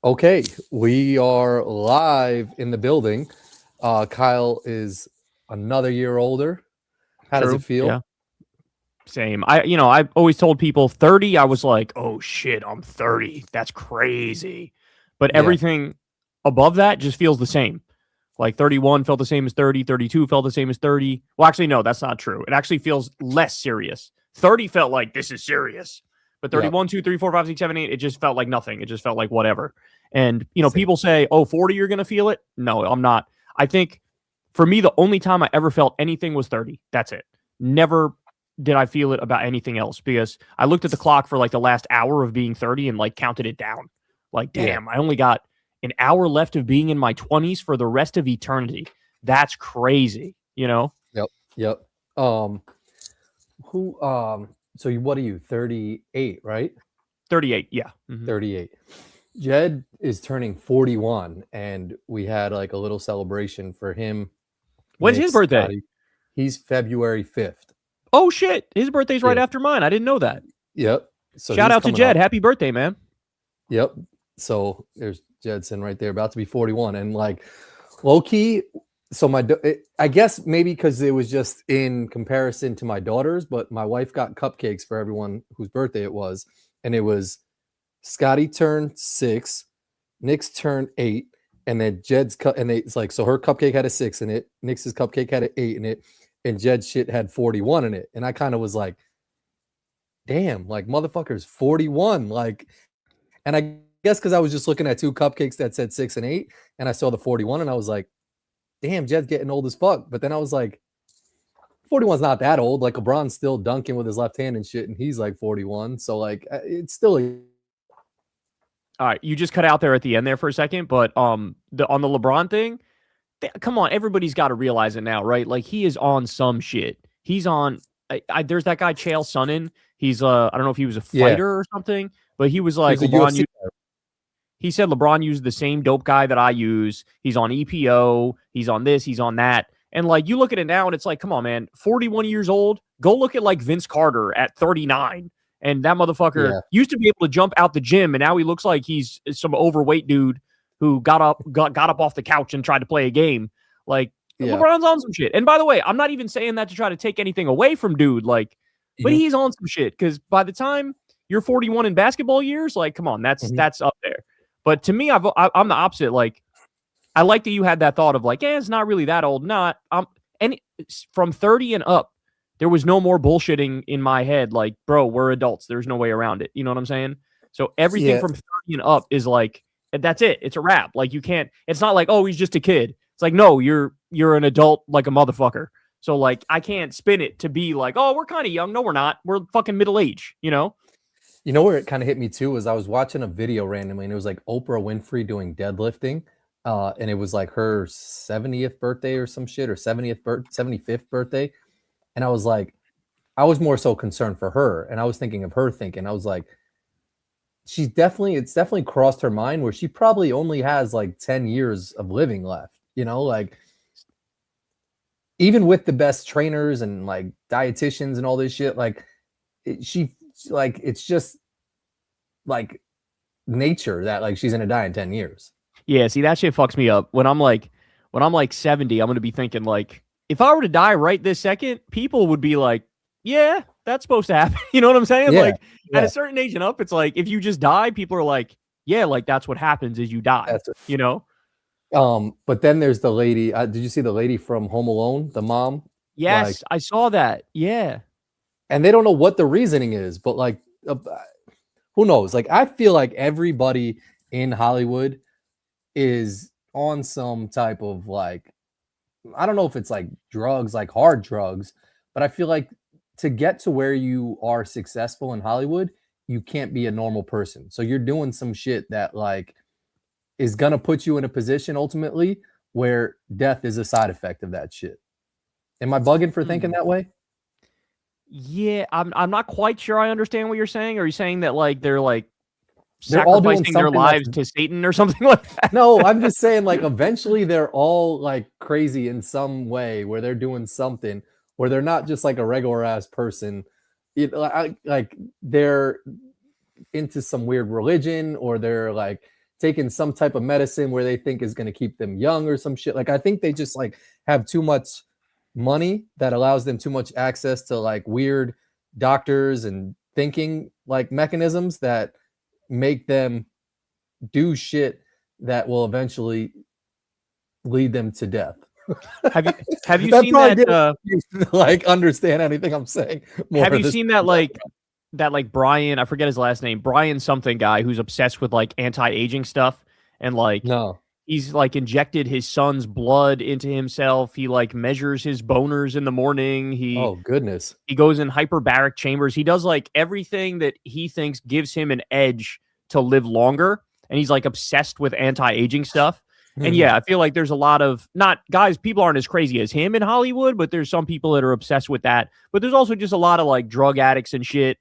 Okay, we are live in the building. Kyle is another year older. How does it True. feel? Yeah. Same. I've always told people 30, I was like, oh shit, I'm 30. That's crazy. But Yeah, everything above that just feels the same. Like 31 felt the same as 30, 32 felt the same as 30. Well, actually, no, that's not true. It actually feels less serious. 30 felt like this is serious. But yep. 31, 2, 3, 4, 5, 6, 7, 8, it just felt like nothing. It just felt like whatever. And, Same. people say, oh, 40, you're going to feel it. No, I'm not. I think for me, the only time I ever felt anything was 30. That's it. Never did I feel it about anything else because I looked at the clock for like the last hour of being 30 and like counted it down. Like, Yeah, damn, I only got an hour left of being in my 20s for the rest of eternity. That's crazy, you know? yep, yep. Um, who? So what are you? 38, right? 38, yeah. 38. Jed is turning 41, and we had like a little celebration for him. When's Nick, his birthday? Scotty. He's February 5th. Oh, shit. His birthday's right Yeah. after mine. I didn't know that. Yep. So Shout he's out to coming Jed. up. Happy birthday, man. Yep. So there's Jedson right there, about to be 41, and like low key. So I guess maybe because it was just in comparison to my daughters, but my wife got cupcakes for everyone whose birthday it was, and it was Scotty turned 6, Nick's turned 8, and then Jed's and it's like so her cupcake had a 6 in it, Nick's cupcake had an 8 in it, and Jed's shit had 41 in it, and I kind of was like, damn, like motherfuckers 41, like. And I guess because I was just looking at 2 cupcakes that said 6 and 8, and I saw the 41, and I was like, damn, Jed's getting old as fuck. But then I was like, 41's not that old. Like LeBron's still dunking with his left hand and shit, and he's like 41. So like, it's still a All right. You just cut out there at the end there for a second, but on the LeBron thing, come on, everybody's got to realize it now, right? Like he is on some shit. He's on. There's that guy Chael Sonnen. He's I don't know if he was a yeah. fighter or something, but he was He like was a LeBron. UFC. He said LeBron used the same dope guy that I use. He's on EPO. He's on this. He's on that. And like you look at it now, and it's like, come on, man, 41 years old. Go look at like Vince Carter at 39. And that motherfucker Yeah, used to be able to jump out the gym, and now he looks like he's some overweight dude who got up off the couch and tried to play a game. Like yeah. LeBron's on some shit. And by the way, I'm not even saying that to try to take anything away from dude. Like, but Mhm, he's on some shit because by the time you're 41 in basketball years, like, come on, mhm. that's up there. But to me, I'm the opposite. Like, I like that you had that thought of like, yeah, it's not really that old. Not and from 30 and up, there was no more bullshitting in my head. Like, bro, we're adults. There's no way around it. You know what I'm saying? So everything Yeah, from 30 and up is like, that's it. It's a wrap. Like you can't. It's not like, oh, he's just a kid. It's like, no, you're an adult like a motherfucker. So like, I can't spin it to be like, oh, we're kind of young. No, we're not. We're fucking middle age. You know? you know where it kind of hit me too was I was watching a video randomly, and it was like Oprah Winfrey doing deadlifting, and it was like her 70th birthday or some shit, or 75th birthday, and I was like, I was more so concerned for her, and I was thinking of her thinking, I was like, it's definitely crossed her mind where she probably only has like 10 years of living left, like even with the best trainers and like dietitians and all this shit, like she like it's just like nature that like she's gonna die in 10 years. Yeah, see that shit fucks me up. When I'm like 70, I'm gonna be thinking like if I were to die right this second, people would be like, "Yeah, that's supposed to happen." You know what I'm saying? Yeah, Like at yeah. a certain age and up, it's like if you just die, people are like, "Yeah, like that's what happens is you die." That's You know? but then there's the lady. Did you see the lady from Home Alone, the mom? Like, Yes, I saw that. Yeah. and they don't know what the reasoning is, but like, who knows? Like, I feel like everybody in Hollywood is on some type of like, I don't know if it's like drugs, like hard drugs, but I feel like to get to where you are successful in Hollywood, you can't be a normal person. So you're doing some shit that like is gonna put you in a position ultimately where death is a side effect of that shit. Am I bugging for thinking Hmm. that way? Yeah, I'm not quite sure I understand what you're saying. Are you saying that like they're like They're all doing sacrificing their something that's lives to Satan or something like that? no, I'm just saying like eventually they're all like crazy in some way where they're doing something where they're not just like a regular ass person. Like they're into some weird religion or they're like taking some type of medicine where they think is going to keep them young or some shit. Like, I think they just like have too much money that allows them too much access to like weird doctors and thinking like mechanisms that make them do shit that will eventually lead them to death. Have you seen that? Like, understand anything I'm saying? Have you seen that like Brian? I forget his last name. Brian something guy who's obsessed with like anti-aging stuff, and like No. he's like injected his son's blood into himself. He like measures his boners in the morning. Oh goodness. He goes in hyperbaric chambers. He does like everything that he thinks gives him an edge to live longer, and he's like obsessed with anti-aging stuff. And yeah, I feel like there's a lot of people aren't as crazy as him in Hollywood, but there's some people that are obsessed with that. But there's also just a lot of like drug addicts and shit.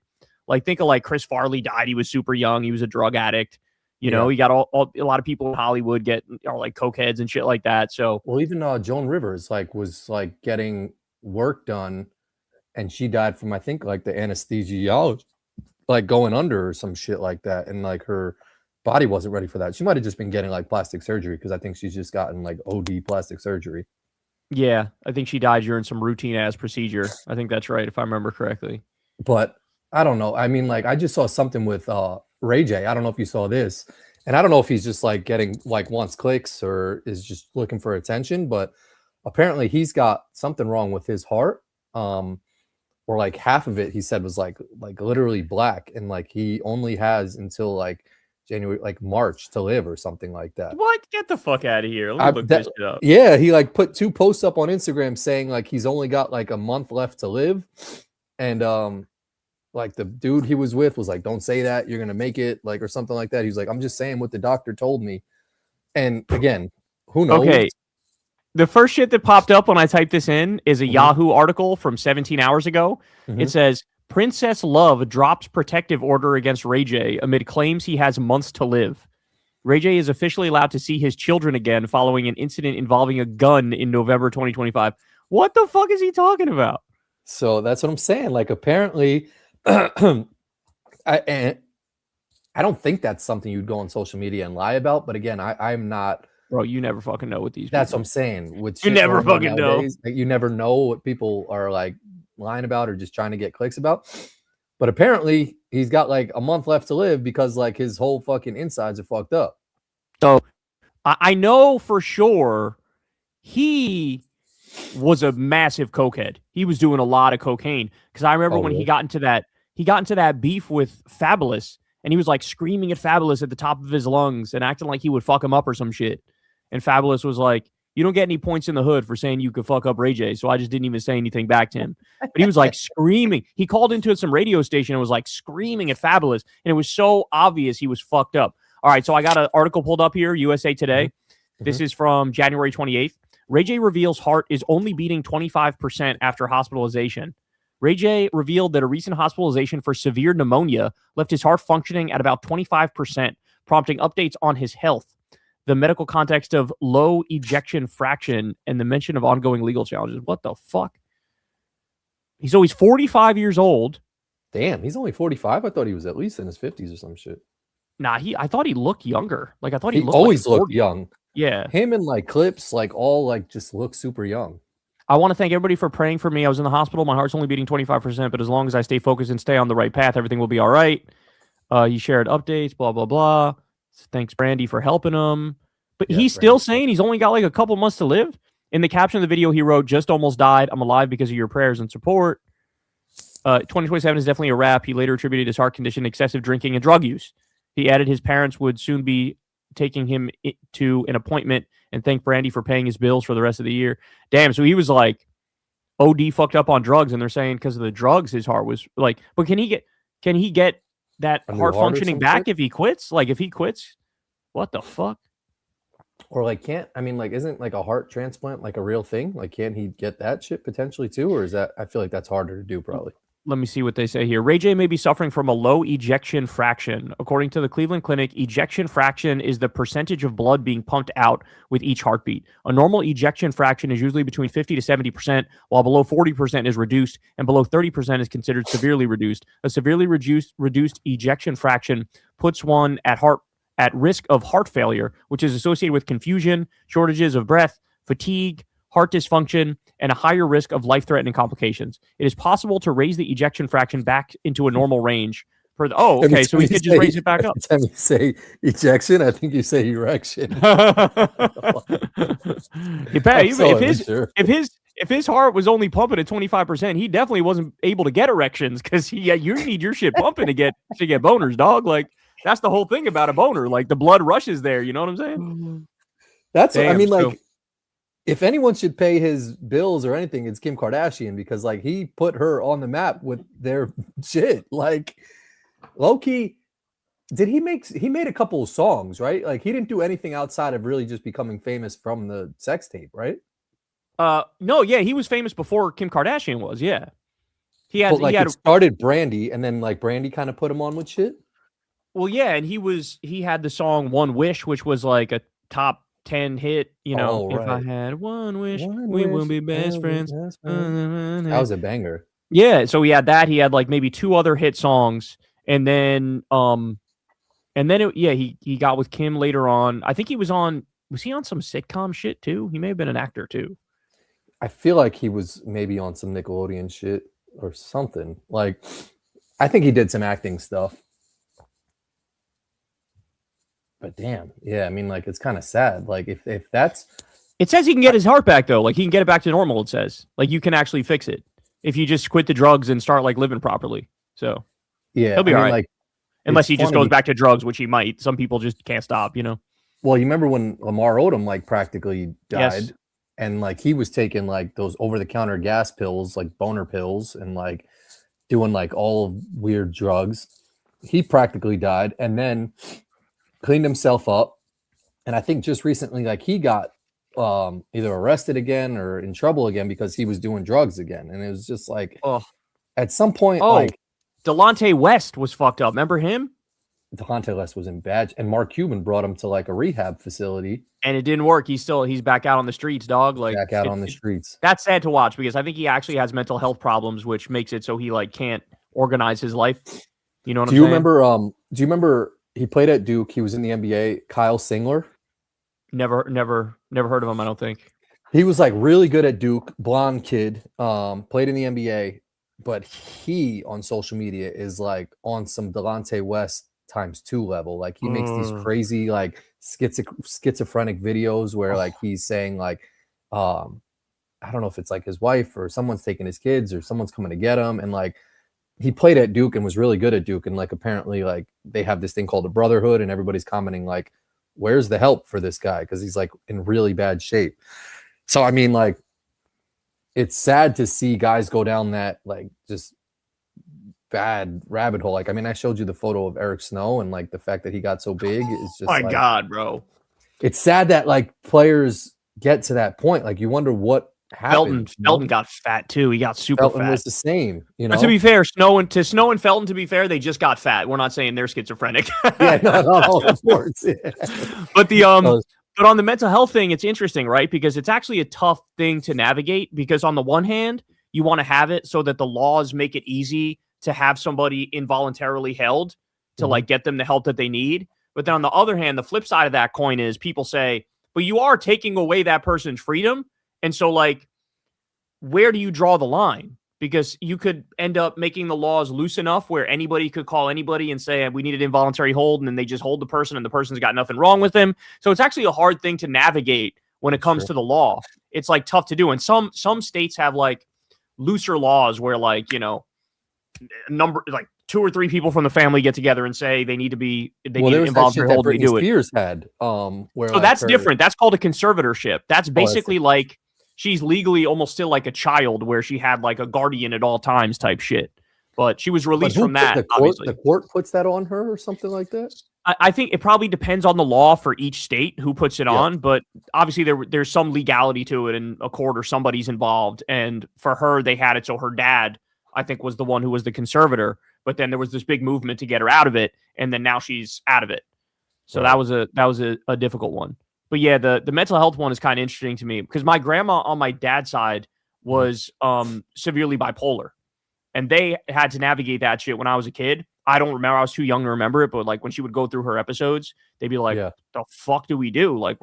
Like, think of like Chris Farley died. He was super young. He was a drug addict. You know, you got a lot of people in Hollywood are like cokeheads and shit like that. So, well, even Joan Rivers was like getting work done, and she died from, I think, like the anesthesiologist, like going under or some shit like that, and like her body wasn't ready for that. She might have just been getting like plastic surgery, because I think she's just gotten like OD plastic surgery. Yeah, I think she died during some routine ass procedure. I think that's right, if I remember correctly. But I don't know. I mean, like, I just saw something with Ray J. I don't know if you saw this, and I don't know if he's just like getting like wants clicks or is just looking for attention, but apparently he's got something wrong with his heart. Or like half of it, he said, was like literally black, and like he only has until like January, like March to live or something like that. What? Get the fuck out of here. Let me look this shit up. Yeah, he like put 2 posts up on Instagram saying like he's only got like a month left to live. And like the dude he was with was like, don't say that, you're gonna make it, like, or something like that. He's like, I'm just saying what the doctor told me. And again, who knows? Okay. The first shit that popped up when I typed this in is a Yahoo article from 17 hours ago. It says, Princess Love drops protective order against Ray J amid claims he has months to live. Ray J is officially allowed to see his children again following an incident involving a gun in November 2025. What the fuck is he talking about? So that's what I'm saying. Like, apparently, I don't think that's something you'd go on social media and lie about. But again, I'm not. Bro, you never fucking know what these. That's what I'm saying. With you never fucking nowadays, know. Like, you never know what people are like lying about or just trying to get clicks about. But apparently he's got like a month left to live because like his whole fucking insides are fucked up. So I know for sure he was a massive cokehead. He was doing a lot of cocaine, because I remember when he got into that beef with Fabulous, and he was like screaming at Fabulous at the top of his lungs and acting like he would fuck him up or some shit. And Fabulous was like, you don't get any points in the hood for saying you could fuck up Ray J. So I just didn't even say anything back to him. But he was like screaming. He called into some radio station and was like screaming at Fabulous. And it was so obvious he was fucked up. All right, so I got an article pulled up here, USA Today. This is from January 28th. Ray J reveals heart is only beating 25% after hospitalization. Ray J revealed that a recent hospitalization for severe pneumonia left his heart functioning at about 25%, prompting updates on his health, the medical context of low ejection fraction, and the mention of ongoing legal challenges. What the fuck? He's 45 years old. Damn, he's only 45? I thought he was at least in his 50s or some shit. Nah, I thought he looked younger. Like, I thought he looked always like looked young. Yeah. Him and like clips, like all like just look super young. I want to thank everybody for praying for me. I was in the hospital. My heart's only beating 25%, but as long as I stay focused and stay on the right path, everything will be all right. He shared updates, blah, blah, blah. Thanks, Brandy, for helping him. But he's still saying he's only got like a couple months to live. In the caption of the video, he wrote, just almost died. I'm alive because of your prayers and support. 2027 is definitely a wrap. He later attributed his heart condition to excessive drinking and drug use. He added his parents would soon be taking him to an appointment and thanked Brandy for paying his bills for the rest of the year. Damn, so he was like OD fucked up on drugs, and they're saying because of the drugs his heart was like, but can he get that heart functioning back if he quits? Like, if he quits, what the fuck? Or like, isn't like a heart transplant like a real thing? Like, can't he get that shit potentially too? Or is that, I feel like that's harder to do probably. Let me see what they say here. Ray J may be suffering from a low ejection fraction. According to the Cleveland Clinic, ejection fraction is the percentage of blood being pumped out with each heartbeat. A normal ejection fraction is usually between 50 to 70%, while below 40% is reduced, and below 30% is considered severely reduced. A severely reduced ejection fraction puts one at at risk of heart failure, which is associated with confusion, shortages of breath, fatigue, heart dysfunction, and a higher risk of life-threatening complications. It is possible to raise the ejection fraction back into a normal range. Okay, so we could just raise it back up. Every time you say ejection, I think you say erection. If his heart was only pumping at 25%, he definitely wasn't able to get erections because you need your shit pumping to get boners, dog. Like that's the whole thing about a boner. Like the blood rushes there. You know what I'm saying? That's I mean, like if anyone should pay his bills or anything, it's Kim Kardashian because like he put her on the map with their shit. Like low-key, he made a couple of songs, right? Like he didn't do anything outside of really just becoming famous from the sex tape, right? No, yeah, he was famous before Kim Kardashian was, yeah. It started Brandy, and then like Brandy kind of put him on with shit. Well, yeah, and he had the song "One Wish," which was like a top 10 hit. You know, if I had one wish, we will be best friends. That was a banger. Yeah, so he had that. He had like maybe 2 other hit songs, and then he got with Kim later on. I think he was on. Was he on some sitcom shit too? He may have been an actor too. I feel like he was maybe on some Nickelodeon shit or something. Like, I think he did some acting stuff. But damn, yeah, I mean, like, it's kind of sad. Like, if that's... It says he can get his heart back, though. Like, he can get it back to normal, it says. Like, you can actually fix it if you just quit the drugs and start, like, living properly. So, yeah, he'll be all right. Like, unless he just goes back to drugs, which he might. Some people just can't stop, you know? Well, you remember when Lamar Odom, like, practically died? Yes. And like he was taking like those over-the-counter gas pills, like boner pills, and like doing like all weird drugs. He practically died and then cleaned himself up. And I think just recently, like he got either arrested again or in trouble again because he was doing drugs again. And it was just like at some point, like Delonte West was fucked up. Remember him? Delonte West was in bad, and Mark Cuban brought him to like a rehab facility, and it didn't work. He's back out on the streets, dog. Like back out on the streets. That's sad to watch because I think he actually has mental health problems, which makes it so he like can't organize his life. You know what I'm saying? Do you remember he played at Duke? He was in the NBA. Kyle Singler. Never heard of him. I don't think. He was like really good at Duke, blonde kid. Played in the NBA, but he on social media is like on some Delonte West ×2 level. Like he makes these crazy like schizophrenic videos where like he's saying like I don't know if it's like his wife or someone's taking his kids or someone's coming to get him, and like he played at Duke and was really good at Duke, and like apparently like they have this thing called a brotherhood and everybody's commenting like where's the help for this guy because he's like in really bad shape. So I mean like it's sad to see guys go down that like just bad rabbit hole. Like I mean I showed you the photo of Eric Snow and like the fact that he got so big is just my God, bro. It's sad that like players get to that point. Like you wonder what happened. Felton got fat too. He got super Felton fat. was the same, you know. But to be fair, Snow and Felton, to be fair, they just got fat. We're not saying they're schizophrenic. Yeah, no, of course. Yeah. But but on the mental health thing, it's interesting, right? Because it's actually a tough thing to navigate because on the one hand, you want to have it so that the laws make it easy to have somebody involuntarily held to like get them the help that they need. But then on the other hand, the flip side of that coin is people say, but you are taking away that person's freedom. And so like, where do you draw the line? Because you could end up making the laws loose enough where anybody could call anybody and say, we need an involuntary hold. And then they just hold the person and the person's got nothing wrong with them. So it's actually a hard thing to navigate when it comes to the law. It's like tough to do. And some states have like looser laws where like, you know, like 2 or 3 people from the family get together and say they need an involuntary hold. They do it. Spears had, where so that's different. That's called a conservatorship. That's basically like she's legally almost still like a child where she had like a guardian at all times type shit. But she was released from that. The court puts that on her or something like that? I think it probably depends on the law for each state who puts it on, but obviously there's some legality to it and a court or somebody's involved. And for her, they had it so her dad, I think, was the one who was the conservator, but then there was this big movement to get her out of it, and then now she's out of it. So that was a difficult one. But yeah, the mental health one is kind of interesting to me because my grandma on my dad's side was severely bipolar, and they had to navigate that shit when I was a kid. I don't remember. I was too young to remember it, but like when she would go through her episodes, they'd be like, "The fuck do we do? Like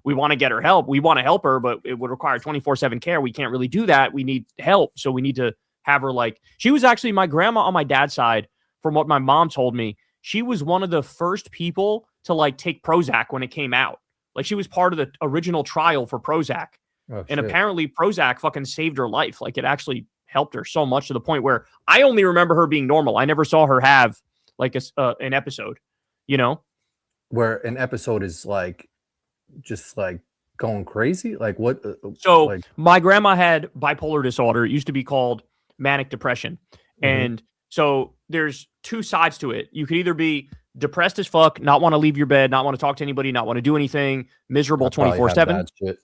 we want to get her help. We want to help her, but it would require 24/7 care. We can't really do that. We need help, so we need to have her like." She was actually my grandma on my dad's side. From what my mom told me, she was one of the first people to like take Prozac when it came out. Like she was part of the original trial for Prozac, and apparently Prozac fucking saved her life. Like it actually helped her so much to the point where I only remember her being normal. I never saw her have like an episode, you know, where an episode is like just like going crazy. Like what? So like... my grandma had bipolar disorder. It used to be called manic depression. And so there's two sides to it. You could either be depressed as fuck, not want to leave your bed, not want to talk to anybody, not want to do anything, miserable 24/7.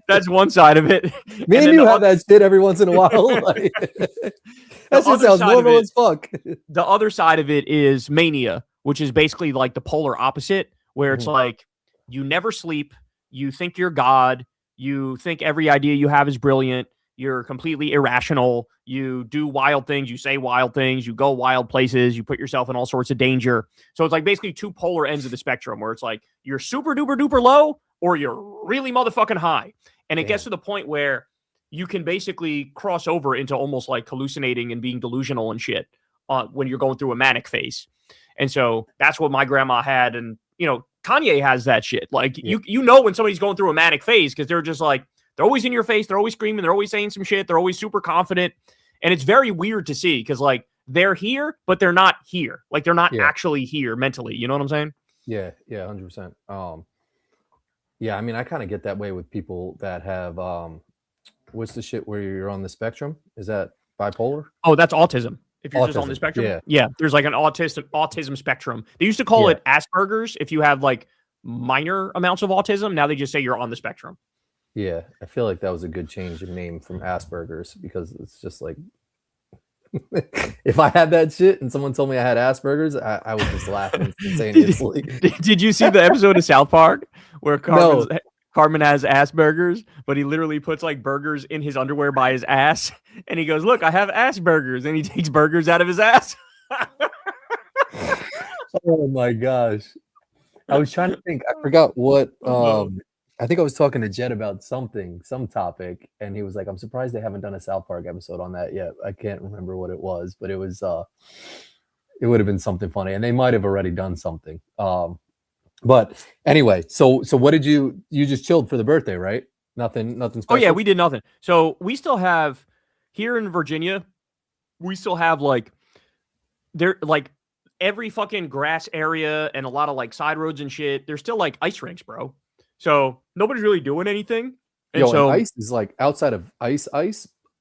That's one side of it. Me and you have that shit every once in a while. Like, that just sounds normal as fuck. The other side of it is mania, which is basically like the polar opposite, where it's like you never sleep, you think you're God, you think every idea you have is brilliant, you're completely irrational, you do wild things, you say wild things, you go wild places, you put yourself in all sorts of danger. So it's like basically two polar ends of the spectrum where it's like you're super duper duper low or you're really motherfucking high. And it gets to the point where you can basically cross over into almost like hallucinating and being delusional and shit when you're going through a manic phase. And so that's what my grandma had. And, you know, Kanye has that shit. Like, you know when somebody's going through a manic phase because they're just like, they're always in your face. They're always screaming. They're always saying some shit. They're always super confident. And it's very weird to see because, like, they're here, but they're not here. Like, they're not actually here mentally. You know what I'm saying? Yeah, 100%. Yeah, I mean, I kind of get that way with people that have, what's the shit where you're on the spectrum? Is that bipolar? Oh, that's autism. If you're just on the spectrum. Yeah, there's like an autism spectrum. They used to call it Asperger's if you have like minor amounts of autism. Now they just say you're on the spectrum. Yeah, I feel like that was a good change in name from Asperger's because it's just like, if I had that shit and someone told me I had Asperger's, I would just laugh instantaneously. Did you see the episode of South Park where Carmen has Asperger's, but he literally puts like burgers in his underwear by his ass, and he goes, "Look, I have Asperger's," and he takes burgers out of his ass. Oh my gosh! I was trying to think. I forgot what. I think I was talking to Jed about some topic, and he was like, "I'm surprised they haven't done a South Park episode on that yet." I can't remember what it was, but it was it would have been something funny, and they might have already done something. But anyway, so what did you just chilled for the birthday, right? Nothing special. Oh yeah, we did nothing. So we still have here in Virginia, we still have like every fucking grass area and a lot of like side roads and shit. There's still like ice rinks, bro. So nobody's really doing anything. And and ice is like outside of ice,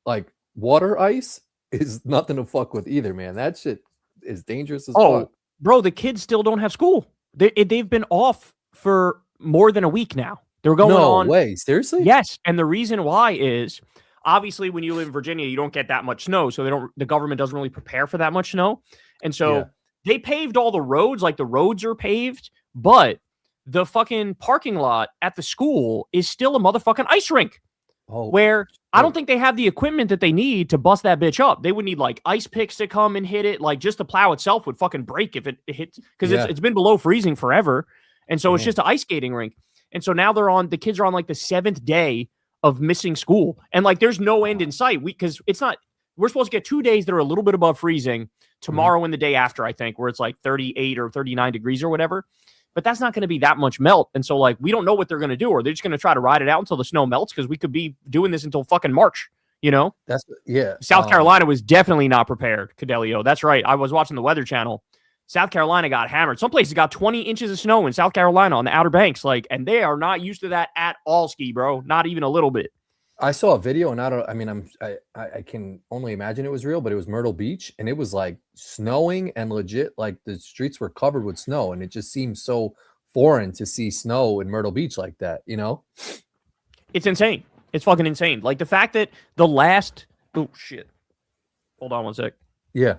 like water ice is nothing to fuck with either, man. That shit is dangerous as fuck. Bro, the kids still don't have school. They've been off for more than a week now. They're going on. No way. Seriously? Yes. And the reason why is obviously when you live in Virginia, you don't get that much snow. So the government doesn't really prepare for that much snow. And so they paved all the roads, like the roads are paved, but the fucking parking lot at the school is still a motherfucking ice rink. Where I don't think they have the equipment that they need to bust that bitch up. They would need like ice picks to come and hit it. Like just the plow itself would fucking break if it hits because it's been below freezing forever. And so it's just an ice skating rink. And so now the kids are on like the 7th day of missing school. And like there's no end in sight. Because we're supposed to get 2 days that are a little bit above freezing tomorrow and the day after, I think, where it's like 38 or 39 degrees or whatever. But that's not going to be that much melt. And so, like, we don't know what they're going to do. Or they're just going to try to ride it out until the snow melts because we could be doing this until fucking March, you know? South Carolina was definitely not prepared, Cadelio. That's right. I was watching the Weather Channel. South Carolina got hammered. Some places got 20 inches of snow in South Carolina on the Outer Banks. Like, and they are not used to that at all, Ski, bro. Not even a little bit. I saw a video, and I can only imagine it was real, but it was Myrtle Beach, and it was like snowing and legit, like the streets were covered with snow, and it just seems so foreign to see snow in Myrtle Beach like that, you know? It's insane. It's fucking insane. Like the fact that oh shit. Hold on one sec. Yeah.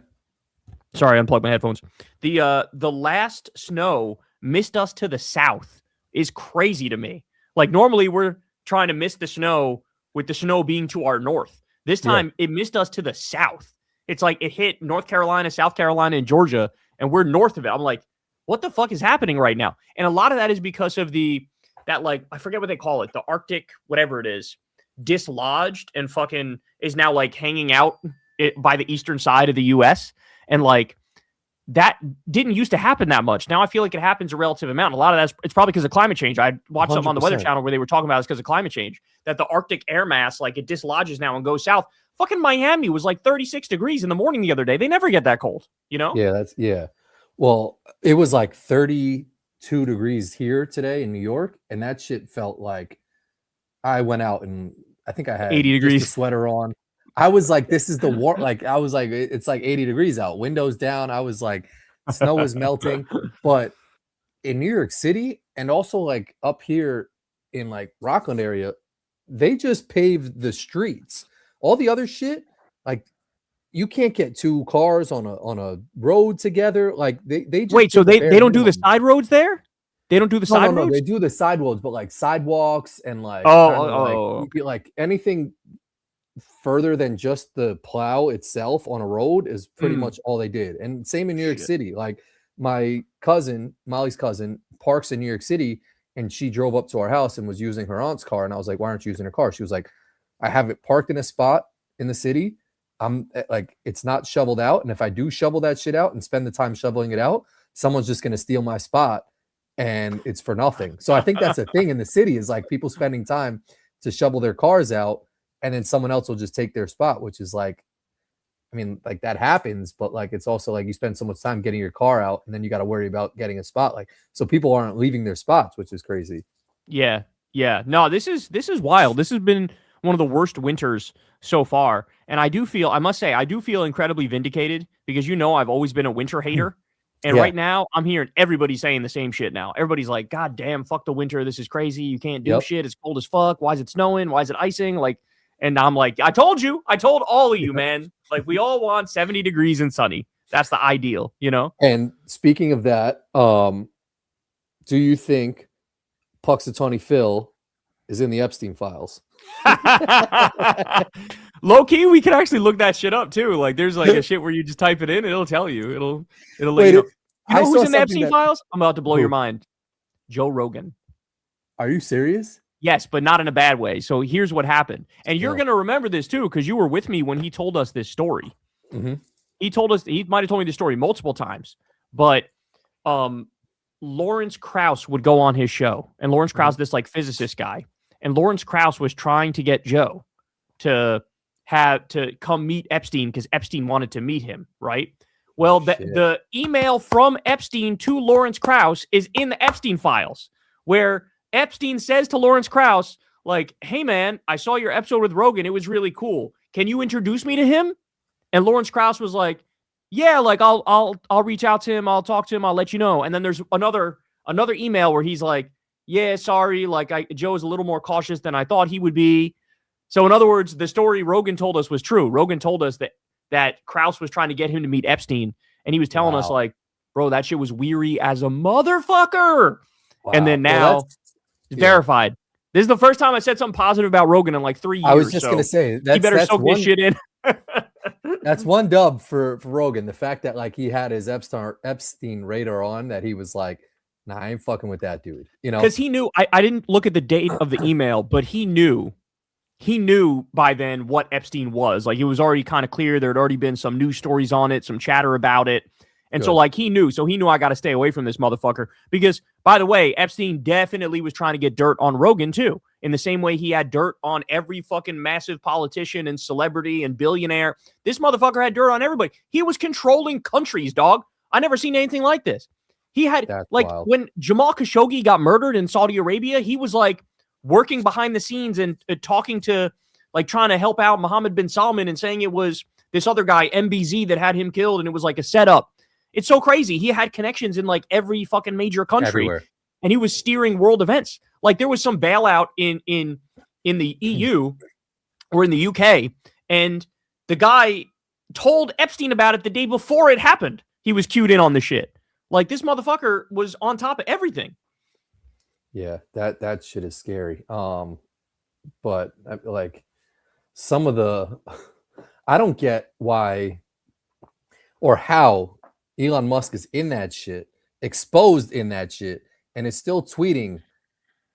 Sorry, I unplugged my headphones. The last snow missed us to the south is crazy to me. Like normally we're trying to miss the snow with the snow being to our north. This time it missed us to the south. It's like it hit North Carolina, South Carolina, and Georgia, and we're north of it. I'm like, what the fuck is happening right now? And a lot of that is because of that like, I forget what they call it, the Arctic, whatever it is, dislodged and fucking is now like hanging out by the eastern side of the US. And like, that didn't used to happen that much. Now I feel like it happens a relative amount. A lot of that's it's probably because of climate change. I watched something on the Weather 100%. Channel where they were talking about it's because of climate change that the Arctic air mass like it dislodges now and goes south. Fucking Miami was like 36 degrees in the morning the other day. They never get that cold, you know? Yeah. Well, it was like 32 degrees here today in New York, and that shit felt like I went out and I think I had 80 just degrees. a sweater on. I was like, this is the war. Like, I was like, it's like 80 degrees out, windows down. I was like, snow was melting. But in New York City and also like up here in like Rockland area, they just paved the streets. All the other shit, like you can't get two cars on a road together. Like they just Wait, so did the bare they don't do the minimum. side roads there? They don't do the side No. roads? They do the sidewalks, but like sidewalks and like kind of Oh. like anything further than just the plow itself on a road is pretty much all they did. And same in New York Shit. City. Like my cousin, Molly's cousin, parks in New York City, and she drove up to our house and was using her aunt's car. And I was like, why aren't you using her car? She was like, I have it parked in a spot in the city. I'm like, it's not shoveled out. And if I do shovel that shit out and spend the time shoveling it out, someone's just going to steal my spot and it's for nothing. So I think that's a thing in the city is like people spending time to shovel their cars out and then someone else will just take their spot, which is like, I mean, like that happens, but like it's also like you spend so much time getting your car out and then you got to worry about getting a spot. Like, so people aren't leaving their spots, which is crazy. Yeah. No, this is wild. This has been one of the worst winters so far. And I must say, I do feel incredibly vindicated because I've always been a winter hater. And right now, I'm hearing everybody saying the same shit now. Everybody's like, God damn, fuck the winter. This is crazy. You can't do shit. It's cold as fuck. Why is it snowing? Why is it icing? Like, and I'm like, I told you. I told all of you, man. Like, we all want 70 degrees and sunny. That's the ideal, And speaking of that, do you think Puxatawny Phil is in the Epstein files? Low key, we can actually look that shit up too. Like, there's like a shit where you just type it in, it'll tell you. It'll let Wait, you know. You know I who's saw in the Epstein something files? I'm about to blow Who? your mind. Joe Rogan. Are you serious? Yes, but not in a bad way. So here's what happened. And you're Yeah. going to remember this too, because you were with me when he told us this story. Mhm. He might have told me this story multiple times, but Lawrence Krauss would go on his show. And Lawrence Krauss, this like physicist guy. And Lawrence Krauss was trying to get Joe to come meet Epstein because Epstein wanted to meet him, right? Well, the email from Epstein to Lawrence Krauss is in the Epstein files, where Epstein says to Lawrence Krauss, like, hey, man, I saw your episode with Rogan. It was really cool. Can you introduce me to him? And Lawrence Krauss was like, yeah, like I'll reach out to him. I'll talk to him. I'll let you know. And then there's another email where he's like, yeah, sorry. Like Joe is a little more cautious than I thought he would be. So in other words, the story Rogan told us was true. Rogan told us that Krauss was trying to get him to meet Epstein. And he was telling us like, bro, that shit was weary as a motherfucker. Wow. And then now verified. This is the first time I said something positive about Rogan in like 3 years. I was just going to say, you better soak this shit in. That's one dub for Rogan. The fact that like he had his Epstein radar on, that he was like, nah, I ain't fucking with that dude. Because he knew, I didn't look at the date of the email, but he knew by then what Epstein was. Like, it was already kind of clear. There had already been some news stories on it, some chatter about it. And so like he knew I got to stay away from this motherfucker because, by the way, Epstein definitely was trying to get dirt on Rogan too, in the same way he had dirt on every fucking massive politician and celebrity and billionaire. This motherfucker had dirt on everybody. He was controlling countries, dog. I never seen anything like this. He had wild. When Jamal Khashoggi got murdered in Saudi Arabia, he was like working behind the scenes and talking to, like, trying to help out Mohammed bin Salman and saying it was this other guy, MBZ, that had him killed and it was like a setup. It's so crazy. He had connections in like every fucking major country. Everywhere. And he was steering world events. Like, there was some bailout in the EU or in the UK, and the guy told Epstein about it the day before it happened. He was cued in on the shit. Like, this motherfucker was on top of everything. Yeah, that shit is scary. But like some of the, I don't get why or how Elon Musk is in that shit, exposed in that shit, and is still tweeting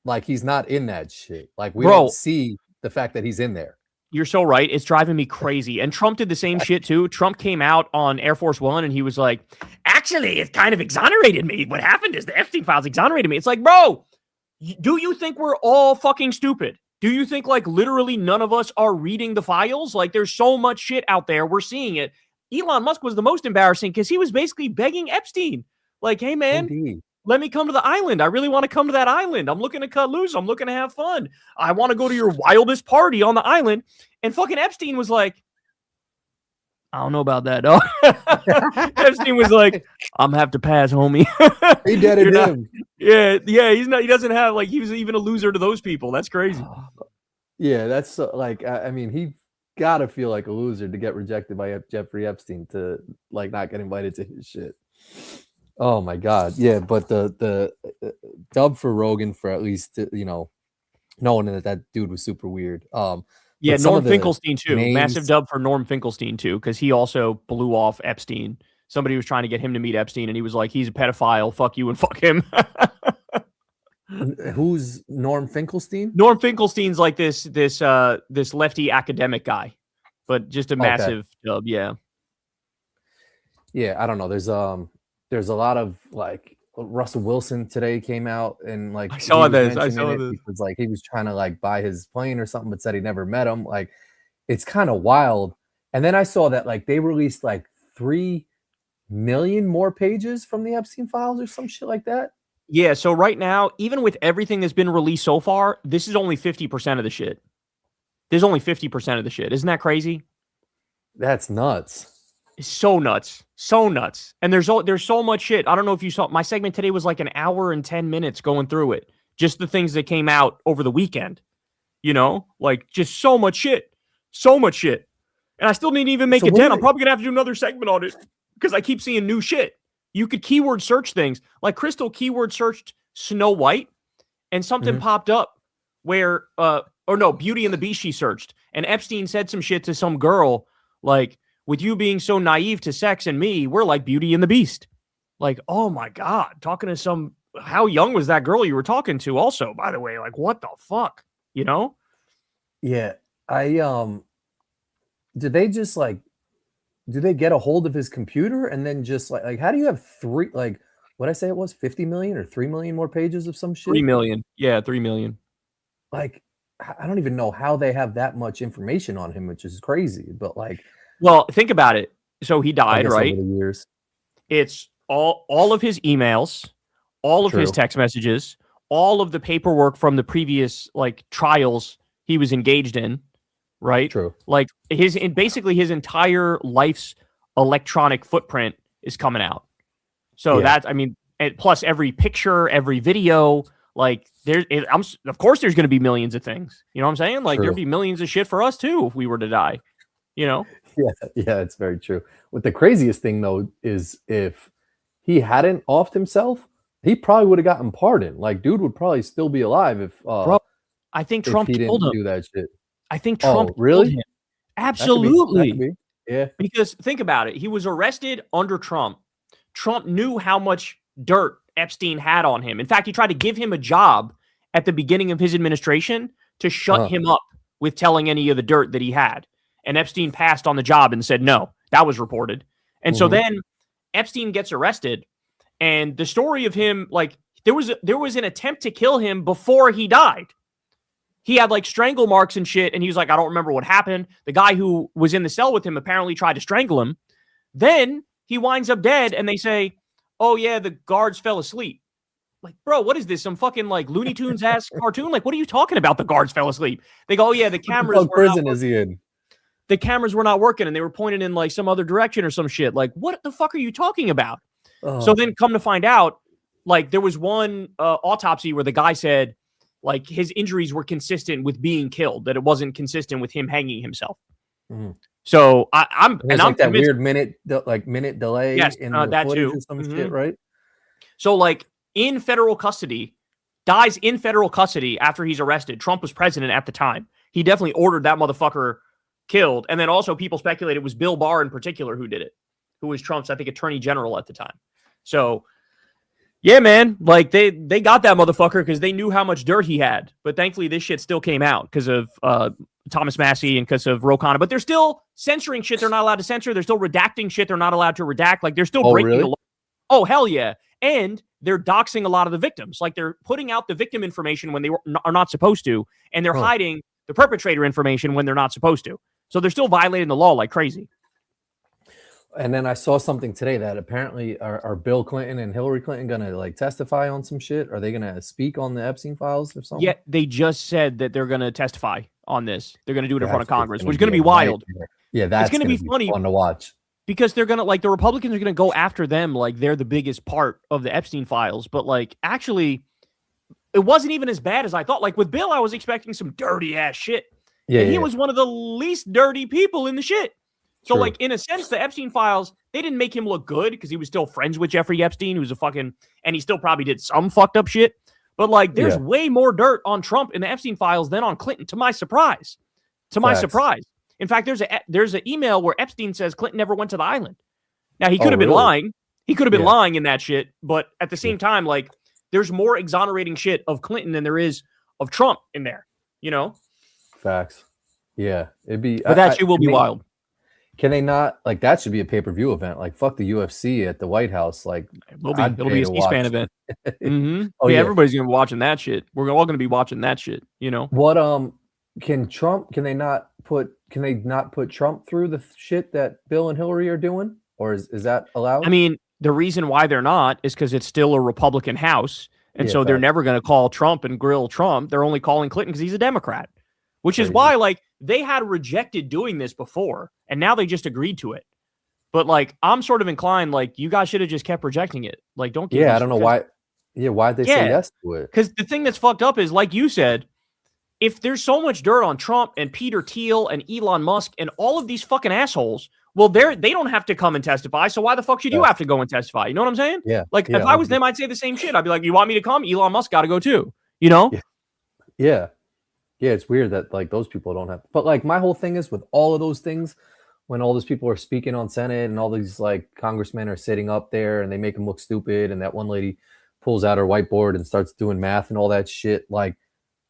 like he's not in that shit. Like we don't Bro, see the fact that he's in there. you're so right. It's driving me crazy. And Trump did the same shit too. Trump came out on Air Force One and he was like, actually, it kind of exonerated me. What happened is the Epstein files exonerated me. It's like, bro, do you think we're all fucking stupid? Do you think like literally none of us are reading the files? Like there's so much shit out there. We're seeing it. Elon Musk was the most embarrassing because he was basically begging Epstein. Like, hey, man, Indeed. let me come to the island. I really want to come to that island. I'm looking to cut loose. I'm looking to have fun. I want to go to your wildest party on the island. And fucking Epstein was like, I don't know about that, dog. Epstein was like, I'm gonna have to pass, homie. He did it him. Yeah. He's not. He doesn't have like he was even a loser to those people. That's crazy. Yeah, that's like I mean he gotta feel like a loser to get rejected by Jeffrey Epstein to like not get invited to his shit. Oh my god, yeah. But the dub for Rogan for at least knowing that dude was super weird. Yeah, but some Norm of the Finkelstein too. names- Massive dub for Norm Finkelstein too, because he also blew off Epstein. Somebody was trying to get him to meet Epstein, and he was like, "He's a pedophile. Fuck you and fuck him." Who's Norm Finkelstein? Norm Finkelstein's like this lefty academic guy, but just a massive dub. Yeah. Yeah, I don't know. There's a lot of like Russell Wilson today came out and like I saw this. because like he was trying to like buy his plane or something, but said he never met him. Like it's kind of wild. And then I saw that like they released like 3 million more pages from the Epstein files or some shit like that. Yeah. So right now, even with everything that's been released so far, this is only 50% of the shit. There's only 50% of the shit. Isn't that crazy? That's nuts. It's so nuts. So nuts. And there's so much shit. I don't know if you saw my segment today was like an hour and 10 minutes going through it. Just the things that came out over the weekend. Like just so much shit. So much shit. And I still didn't even make it 10. I'm probably gonna have to do another segment on it because I keep seeing new shit. You could keyword search things. Like Crystal keyword searched Snow White and something popped up where Beauty and the Beast she searched. And Epstein said some shit to some girl like, with you being so naive to sex and me, we're like Beauty and the Beast. Like, oh my God, talking to how young was that girl you were talking to also, by the way? Like, what the fuck? Yeah. Did they just like, do they get a hold of his computer and then just like how do you have what'd I say it was 50 million or 3 million more pages of some shit? 3 million. Yeah, 3 million. Like, I don't even know how they have that much information on him, which is crazy, but like, well, think about it. So he died, right? Over the years. It's all of his emails, all of his text messages, all of the paperwork from the previous like trials he was engaged in, right? True. Like basically his entire life's electronic footprint is coming out. So plus every picture, every video, like of course there's going to be millions of things. You know what I'm saying? Like there'd be millions of shit for us too if we were to die. Yeah, it's very true. What the craziest thing though is if he hadn't offed himself, he probably would have gotten pardoned. Like, dude would probably still be alive if I think Trump told him do that shit. I think Trump really told him. Absolutely. That could be. Yeah. Because think about it. He was arrested under Trump. Trump knew how much dirt Epstein had on him. In fact, he tried to give him a job at the beginning of his administration to shut him up with telling any of the dirt that he had. And Epstein passed on the job and said, no, that was reported. And so then Epstein gets arrested. And the story of him, like there was an attempt to kill him before he died. He had like strangle marks and shit. And he was like, I don't remember what happened. The guy who was in the cell with him apparently tried to strangle him. Then he winds up dead. And they say, oh yeah, the guards fell asleep. Like, bro, what is this? Some fucking like Looney Tunes ass cartoon? Like, what are you talking about? The guards fell asleep. They go, oh yeah, the cameras. What prison is he in? The cameras were not working and they were pointed in like some other direction or some shit. Like, what the fuck are you talking about? So then come to find out, like there was one autopsy where the guy said like his injuries were consistent with being killed, that it wasn't consistent with him hanging himself. So I'm like that weird minute delay in the that footage too. or some shit, right? So like in federal custody, dies in federal custody after he's arrested. Trump was president at the time. He definitely ordered that motherfucker killed. And then also people speculate it was Bill Barr in particular who did it. who was Trump's, I think, attorney general at the time. So, yeah, man, like they got that motherfucker because they knew how much dirt he had. But thankfully, this shit still came out because of Thomas Massey and because of Ro Khanna. But they're still censoring shit they're not allowed to censor. They're still redacting shit they're not allowed to redact. Like they're still breaking the law. Oh, hell yeah. And they're doxing a lot of the victims. Like they're putting out the victim information when they are not supposed to, and they're hiding the perpetrator information when they're not supposed to. So they're still violating the law like crazy. And then I saw something today that apparently are Bill Clinton and Hillary Clinton going to like testify on some shit? Are they going to speak on the Epstein files or something? Yeah, they just said that they're going to testify on this. They're going to do it in front of Congress, which is going to be wild. Yeah, that's going to be funny, fun to watch. Because they're going to, like, the Republicans are going to go after them like they're the biggest part of the Epstein files. But, like, actually, it wasn't even as bad as I thought. Like, with Bill, I was expecting some dirty-ass shit. Yeah, and he was one of the least dirty people in the shit. So, like, in a sense, the Epstein files, they didn't make him look good because he was still friends with Jeffrey Epstein, who's a fucking, and he still probably did some fucked up shit. But, like, there's way more dirt on Trump in the Epstein files than on Clinton, to my surprise. To my surprise. In fact, there's an email where Epstein says Clinton never went to the island. Now, he could have been lying. He could have been lying in that shit. But at the same time, like, there's more exonerating shit of Clinton than there is of Trump in there, you know? Facts. Yeah. It'd be. But that shit will be wild. Can they not, like, that should be a pay-per-view event. Like, fuck the UFC at the White House. Like, it'll be a C-SPAN event. Oh, yeah, everybody's going to be watching that shit. We're all going to be watching that shit, you know? What, can they not put Trump through the shit that Bill and Hillary are doing? Or is that allowed? I mean, the reason why they're not is because it's still a Republican House. And so they're never going to call Trump and grill Trump. They're only calling Clinton because he's a Democrat, which is why, like, they had rejected doing this before, and now they just agreed to it. But, like, I'm sort of inclined, like, you guys should have just kept rejecting it. Like, don't get I don't know why. Yeah, why'd they say yes to it? Because the thing that's fucked up is, like you said, if there's so much dirt on Trump and Peter Thiel and Elon Musk and all of these fucking assholes, well, they don't have to come and testify, so why the fuck should you have to go and testify? You know what I'm saying? Yeah. Like, if I was them, I'd say the same shit. I'd be like, you want me to come? Elon Musk got to go too, you know? Yeah. Yeah, it's weird that, like, those people don't have. But, like, my whole thing is with all of those things, when all those people are speaking on Senate and all these, like, congressmen are sitting up there and they make them look stupid, and that one lady pulls out her whiteboard and starts doing math and all that shit, like,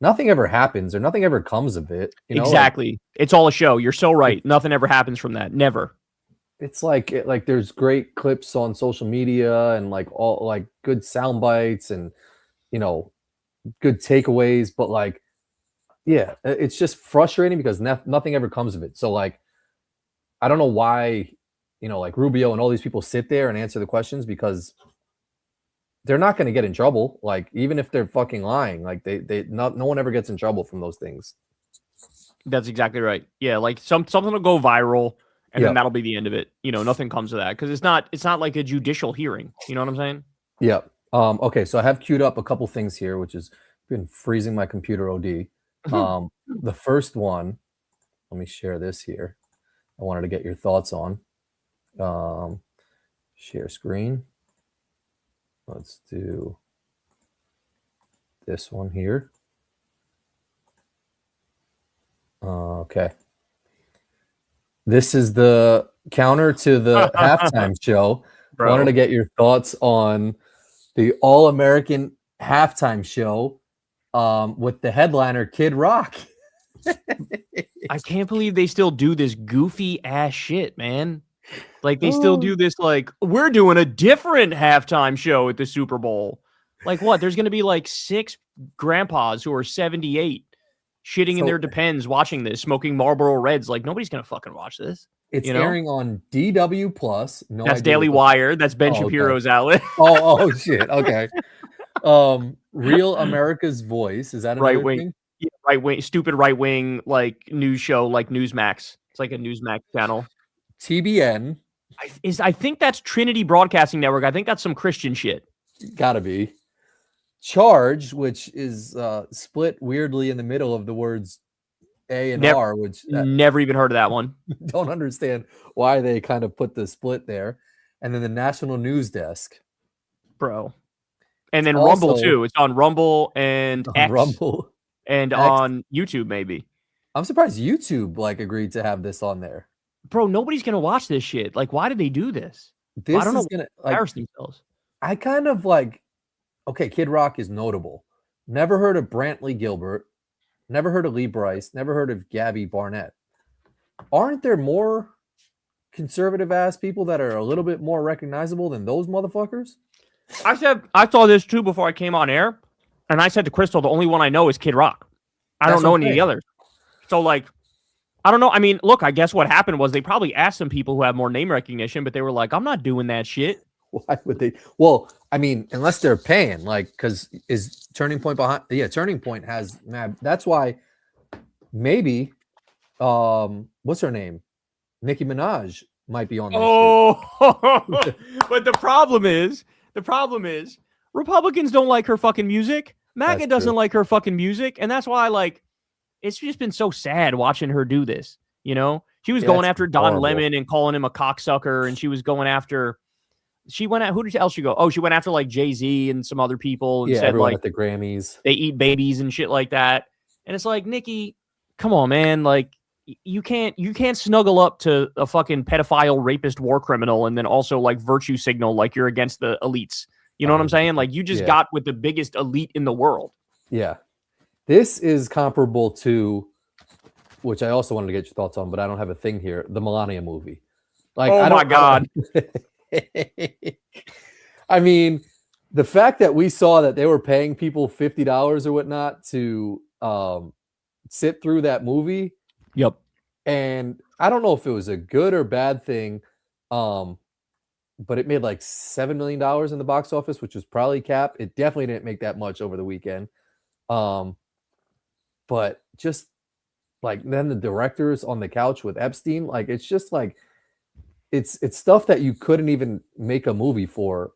nothing ever happens or nothing ever comes of it. You know? Exactly. Like, it's all a show. You're so right. Nothing ever happens from that. Never. It's like there's great clips on social media and, like, all, like, good sound bites and, you know, good takeaways, but, like, yeah, it's just frustrating because nothing ever comes of it. So, like, I don't know why, you know, like, Rubio and all these people sit there and answer the questions, because they're not going to get in trouble. Like, even if they're fucking lying, like, no one ever gets in trouble from those things. That's exactly right. Yeah, like something will go viral, and then that'll be the end of it. You know, nothing comes of that because it's not like a judicial hearing. You know what I'm saying? Yeah. Okay, so I have queued up a couple things here, which has been freezing my computer OD. The first one, let me share this here. I wanted to get your thoughts on. Share screen. Let's do this one here. Okay. This is the counter to the halftime show. Bro. I wanted to get your thoughts on the All-American halftime show with the headliner Kid Rock. I can't believe they still do this goofy ass shit, man. Like, they still do this, like, we're doing a different halftime show at the Super Bowl. Like, what? There's going to be, like, 6 grandpas who are 78 shitting in their Depends watching this, smoking Marlboro Reds. Like, nobody's going to fucking watch this. It's airing on DW Plus. No, that's Daily Wire. That's Ben Shapiro's outlet. Oh, shit. Okay. Real America's Voice. Is that right wing? Yeah, right wing, stupid right wing, like, news show, like Newsmax. It's like a Newsmax channel. TBN. I think that's Trinity Broadcasting Network. I think that's some Christian shit. Gotta be. Charge, which is split weirdly in the middle of the words A and R, which never even heard of that one. Don't understand why they kind of put the split there. And then the National News Desk. Bro. And then also, Rumble too. It's on Rumble and X. And X. On YouTube, maybe. I'm surprised YouTube, like, agreed to have this on there. bro, nobody's gonna watch this shit. Like, why did they do this? I This don't know. is gonna like. Embarrass themselves. I kind of like. Okay, Kid Rock is notable. Never heard of Brantley Gilbert. Never heard of Lee Bryce. Never heard of Gabby Barnett. Aren't there more conservative ass people that are a little bit more recognizable than those motherfuckers? I saw this too before I came on air, and I said to Crystal, the only one I know is Kid Rock. I don't know any of the others. So like, I don't know. I mean, look, I guess what happened was they probably asked some people who have more name recognition, but they were like, I'm not doing that shit. Why would they? Well, I mean, unless they're paying, like, because is Turning Point behind? Yeah, Turning Point has mad. That's why maybe, what's her name? Nicki Minaj might be on this. Oh, but the problem is, Republicans don't like her fucking music. MAGA doesn't like her fucking music, and that's why, like, it's just been so sad watching her do this. You know, she was going after Don Lemon and calling him a cocksucker, and she was going after. She went at who else she go? Oh, she went after like Jay-Z and some other people and said like at the Grammys they eat babies and shit like that. And it's like, Nikki, come on, man. Like you can't snuggle up to a fucking pedophile, rapist, war criminal and then also like virtue signal like you're against the elites. You know what I'm saying? Like you just got with the biggest elite in the world. Yeah. This is comparable to, which I also wanted to get your thoughts on, but I don't have a thing here, the Melania movie. Like, oh my God. I mean, the fact that we saw that they were paying people $50 or whatnot to sit through that movie. Yep. And I don't know if it was a good or bad thing, but it made like $7 million in the box office, which was probably cap. It definitely didn't make that much over the weekend. But just like then the directors on the couch with Epstein, like it's just like it's stuff that you couldn't even make a movie for.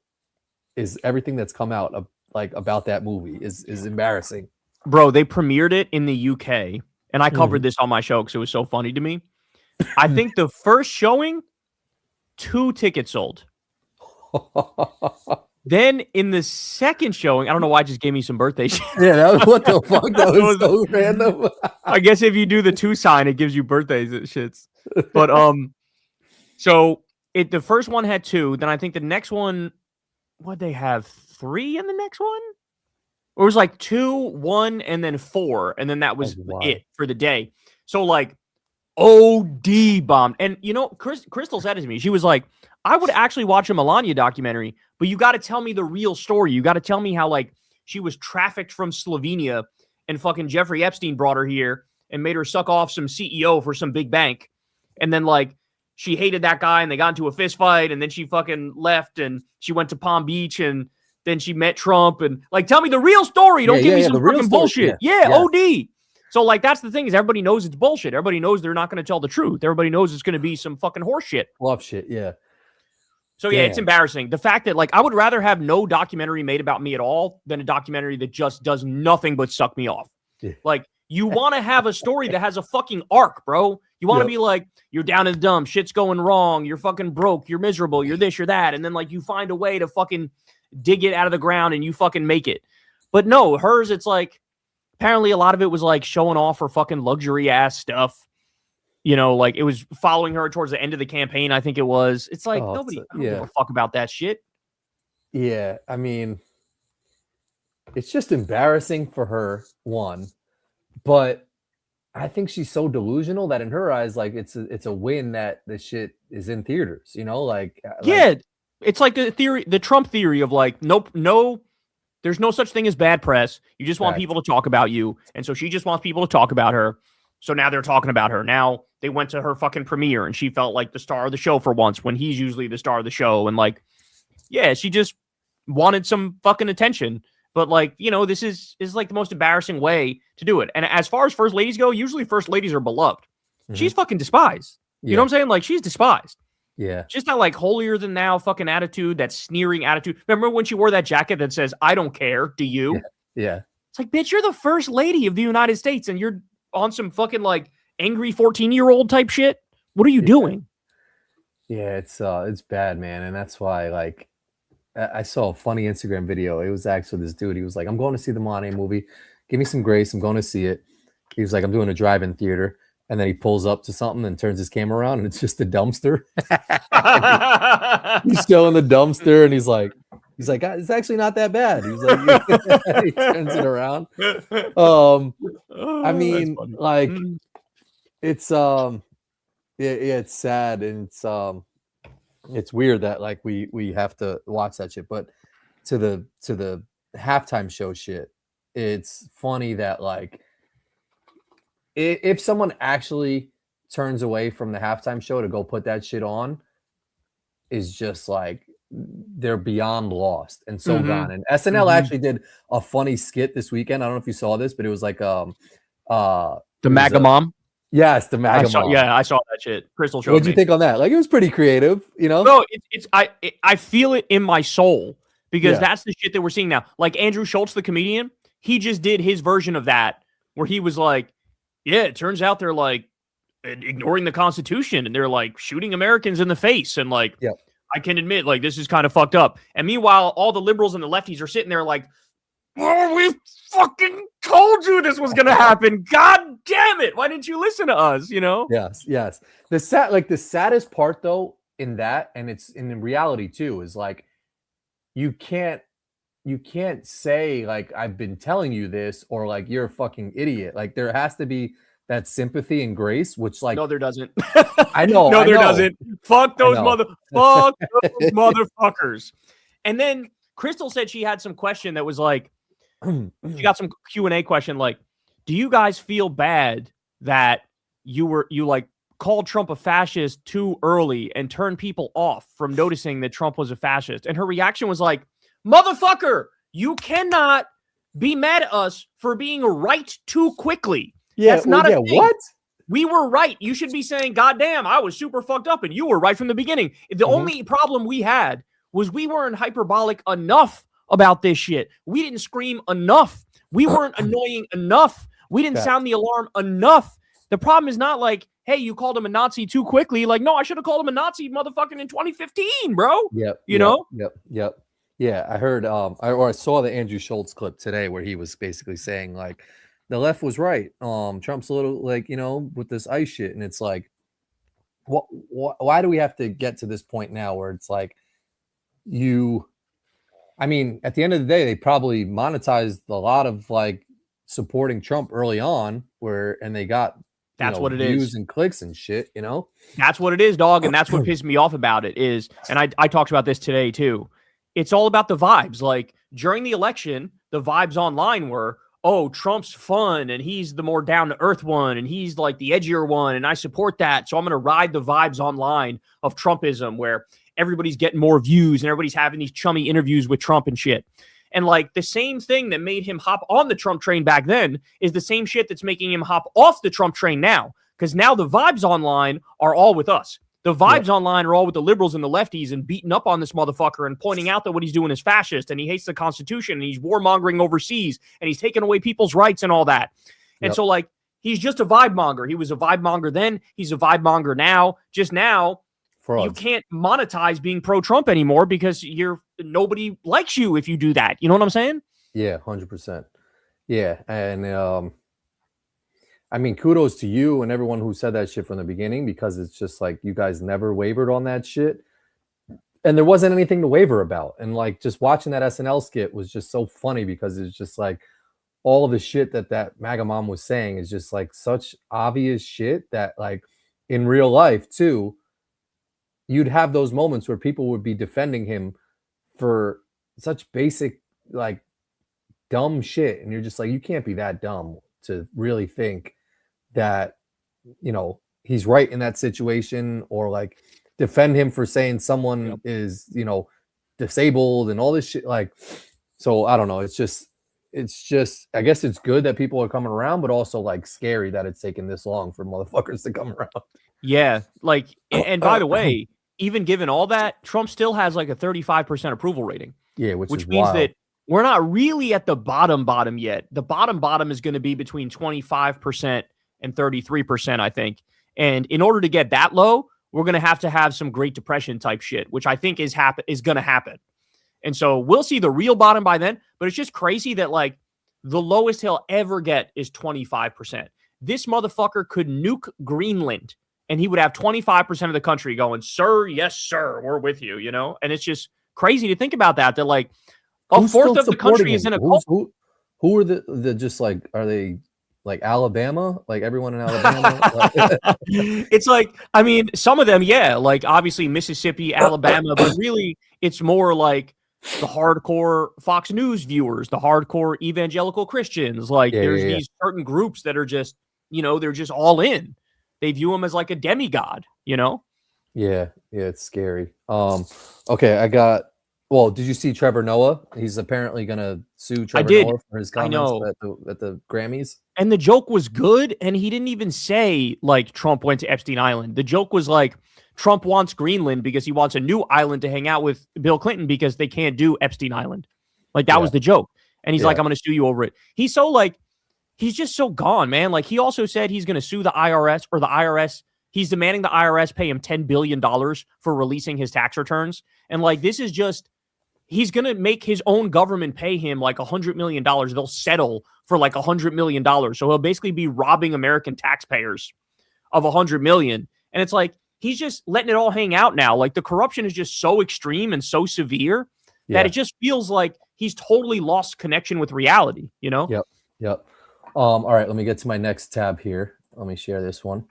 Is everything that's come out of, like about that movie is embarrassing. Bro, they premiered it in the UK, and I covered this on my show because it was so funny to me. I think the first showing, 2 tickets sold. Then in the second showing, I don't know why it just gave me some birthday shit. Yeah, that was what the fuck? That was so random. I guess if you do the 2 sign, it gives you birthdays and shits. But so the first one had 2. Then I think the next one, what they have 3 in the next one? Or it was like 2, 1, and then 4, and then that was it for the day. So like OD bombed. And you know, Crystal said it to me. She was like, I would actually watch a Melania documentary, but you got to tell me the real story. You got to tell me how like she was trafficked from Slovenia and fucking Jeffrey Epstein brought her here and made her suck off some CEO for some big bank. And then like she hated that guy and they got into a fist fight and then she fucking left and she went to Palm Beach and then she met Trump and like, tell me the real story. Don't give me some fucking bullshit. Yeah, OD. So like, that's the thing is everybody knows it's bullshit. Everybody knows they're not going to tell the truth. Everybody knows it's going to be some fucking horse shit. Love shit. Yeah. So yeah, it's embarrassing. The fact that like, I would rather have no documentary made about me at all than a documentary that just does nothing but suck me off. Yeah. Like you want to have a story that has a fucking arc, bro. You want to be like, you're down in the dumps, shit's going wrong, you're fucking broke, you're miserable, you're this, you're that. And then like you find a way to fucking dig it out of the ground and you fucking make it. But no, hers, it's like, apparently a lot of it was like showing off her fucking luxury ass stuff. You know, like it was following her towards the end of the campaign, I think it was. It's like nobody I don't give a fuck about that shit. Yeah, I mean, it's just embarrassing for her, one. But I think she's so delusional that in her eyes, like it's a win that the shit is in theaters, you know? Like yeah, it's like the Trump theory of like, no, there's no such thing as bad press. You just want people to talk about you. And so she just wants people to talk about her. So now they're talking about her. Now they went to her fucking premiere and she felt like the star of the show for once when he's usually the star of the show. And like, yeah, she just wanted some fucking attention. But like, you know, this is like the most embarrassing way to do it. And as far as first ladies go, usually first ladies are beloved. Mm-hmm. She's fucking despised. Yeah. You know what I'm saying? Like she's despised. Yeah. Just that like holier than thou fucking attitude, that sneering attitude. Remember when she wore that jacket that says, I don't care. Do you? Yeah. It's like, bitch, you're the first lady of the United States and you're on some fucking like angry 14-year-old type shit. What are you doing? Yeah, it's bad, man. And that's why like I saw a funny Instagram video. It was actually this dude. He was like, I'm going to see the Melania movie. Give me some grace. I'm going to see it. He was like, I'm doing a drive-in theater. And then he pulls up to something and turns his camera around, and it's just a dumpster. He's showing the dumpster, and he's like, it's actually not that bad. He's like, he turns it around. I mean, like, it's it's sad, and it's weird that like we have to watch that shit. But to the halftime show shit, it's funny that like if someone actually turns away from the halftime show to go put that shit on, is just like they're beyond lost and so gone. And SNL actually did a funny skit this weekend. I don't know if you saw this, but it was like the MAGA mom. Yes, the MAGA mom. Yeah, I saw that shit. Crystal showed What'd you think on that? Like, it was pretty creative, you know? No, I feel it in my soul because that's the shit that we're seeing now. Like Andrew Schultz, the comedian, he just did his version of that where he was like, yeah, it turns out they're like ignoring the Constitution and they're like shooting Americans in the face. And like, I can admit, like, this is kind of fucked up. And meanwhile, all the liberals and the lefties are sitting there like, oh, we fucking told you this was going to happen. God damn it. Why didn't you listen to us? You know? Yes. The saddest part though in that, and it's in reality too, is like, you can't say like, I've been telling you this, or like, you're a fucking idiot. Like, there has to be that sympathy and grace, which like, no, there doesn't. I know. No, there doesn't. Fuck those motherfuckers. And then Crystal said she had some question that was like, she got some Q&A question like, do you guys feel bad that you like called Trump a fascist too early and turned people off from noticing that Trump was a fascist? And her reaction was like, motherfucker, you cannot be mad at us for being right too quickly. Yeah, that's not a thing. What? We were right. You should be saying, God damn, I was super fucked up and you were right from the beginning. The only problem we had was we weren't hyperbolic enough about this shit. We didn't scream enough. We weren't annoying enough. We didn't sound the alarm enough. The problem is not like, hey, you called him a Nazi too quickly. Like, no, I should have called him a Nazi motherfucking in 2015, bro. You know? Yep. Yeah, I heard I saw the Andrew Schultz clip today where he was basically saying like the left was right. Trump's a little like, you know, with this ICE shit, and it's like, why do we have to get to this point now where it's like I mean, at the end of the day, they probably monetized a lot of like supporting Trump early on, and they got what it views is and clicks and shit, you know? That's what it is, dog. And that's what pissed me off about it is, and I talked about this today too. It's all about the vibes. Like during the election, the vibes online were, oh, Trump's fun and he's the more down to earth one and he's like the edgier one. And I support that. So I'm going to ride the vibes online of Trumpism where everybody's getting more views and everybody's having these chummy interviews with Trump and shit. And like the same thing that made him hop on the Trump train back then is the same shit that's making him hop off the Trump train now. Because now the vibes online are all with us. The vibes online are all with the liberals and the lefties and beating up on this motherfucker and pointing out that what he's doing is fascist and he hates the Constitution and he's warmongering overseas and he's taking away people's rights and all that. And so like, he's just a vibe monger. He was a vibe monger then. He's a vibe monger now. Just now, you can't monetize being pro-Trump anymore because nobody likes you if you do that. You know what I'm saying? Yeah, 100%. Yeah. And I mean, kudos to you and everyone who said that shit from the beginning, because it's just like you guys never wavered on that shit. And there wasn't anything to waver about. And like just watching that SNL skit was just so funny because it's just like all of the shit that MAGA mom was saying is just like such obvious shit that like in real life too, you'd have those moments where people would be defending him for such basic, like dumb shit. And you're just like, you can't be that dumb to really think that, you know, he's right in that situation, or like defend him for saying someone is, you know, disabled and all this shit. Like, so I don't know. It's just, I guess it's good that people are coming around, but also like scary that it's taken this long for motherfuckers to come around. Yeah. Like, and by the way, even given all that, Trump still has like a 35% approval rating. Yeah. Which means wild. That we're not really at the bottom yet. The bottom is going to be between 25% and 33%, I think. And in order to get that low, we're going to have some Great Depression type shit, which I think is going to happen. And so we'll see the real bottom by then. But it's just crazy that like the lowest he'll ever get is 25%. this motherfucker could nuke Greenland and he would have 25% of the country going, sir, yes, sir, we're with you, you know? And it's just crazy to think about that like a fourth of the country is in a cult. Who are the just like, are they like Alabama? Like everyone in Alabama? It's like, I mean, some of them, yeah, like obviously Mississippi, Alabama, but really it's more like the hardcore Fox News viewers, the hardcore evangelical Christians. Like there's these certain groups that are just, you know, they're just all in. They view him as like a demigod, you know? Yeah, it's scary. Okay, well, did you see Trevor Noah? He's apparently gonna sue Trevor Noah for his comments at the Grammys. And the joke was good, and he didn't even say like Trump went to Epstein Island. The joke was like Trump wants Greenland because he wants a new island to hang out with Bill Clinton because they can't do Epstein Island. Like that was the joke. And he's like, I'm gonna sue you over it. He's so like, he's just so gone, man. Like he also said he's gonna sue the IRS, or the IRS. He's demanding the IRS pay him $10 billion for releasing his tax returns. And like, this is just, he's going to make his own government pay him like $100 million. They'll settle for like $100 million. So he'll basically be robbing American taxpayers of $100 million. And it's like, he's just letting it all hang out now. Like the corruption is just so extreme and so severe that it just feels like he's totally lost connection with reality, you know? Yep. All right, let me get to my next tab here. Let me share this one.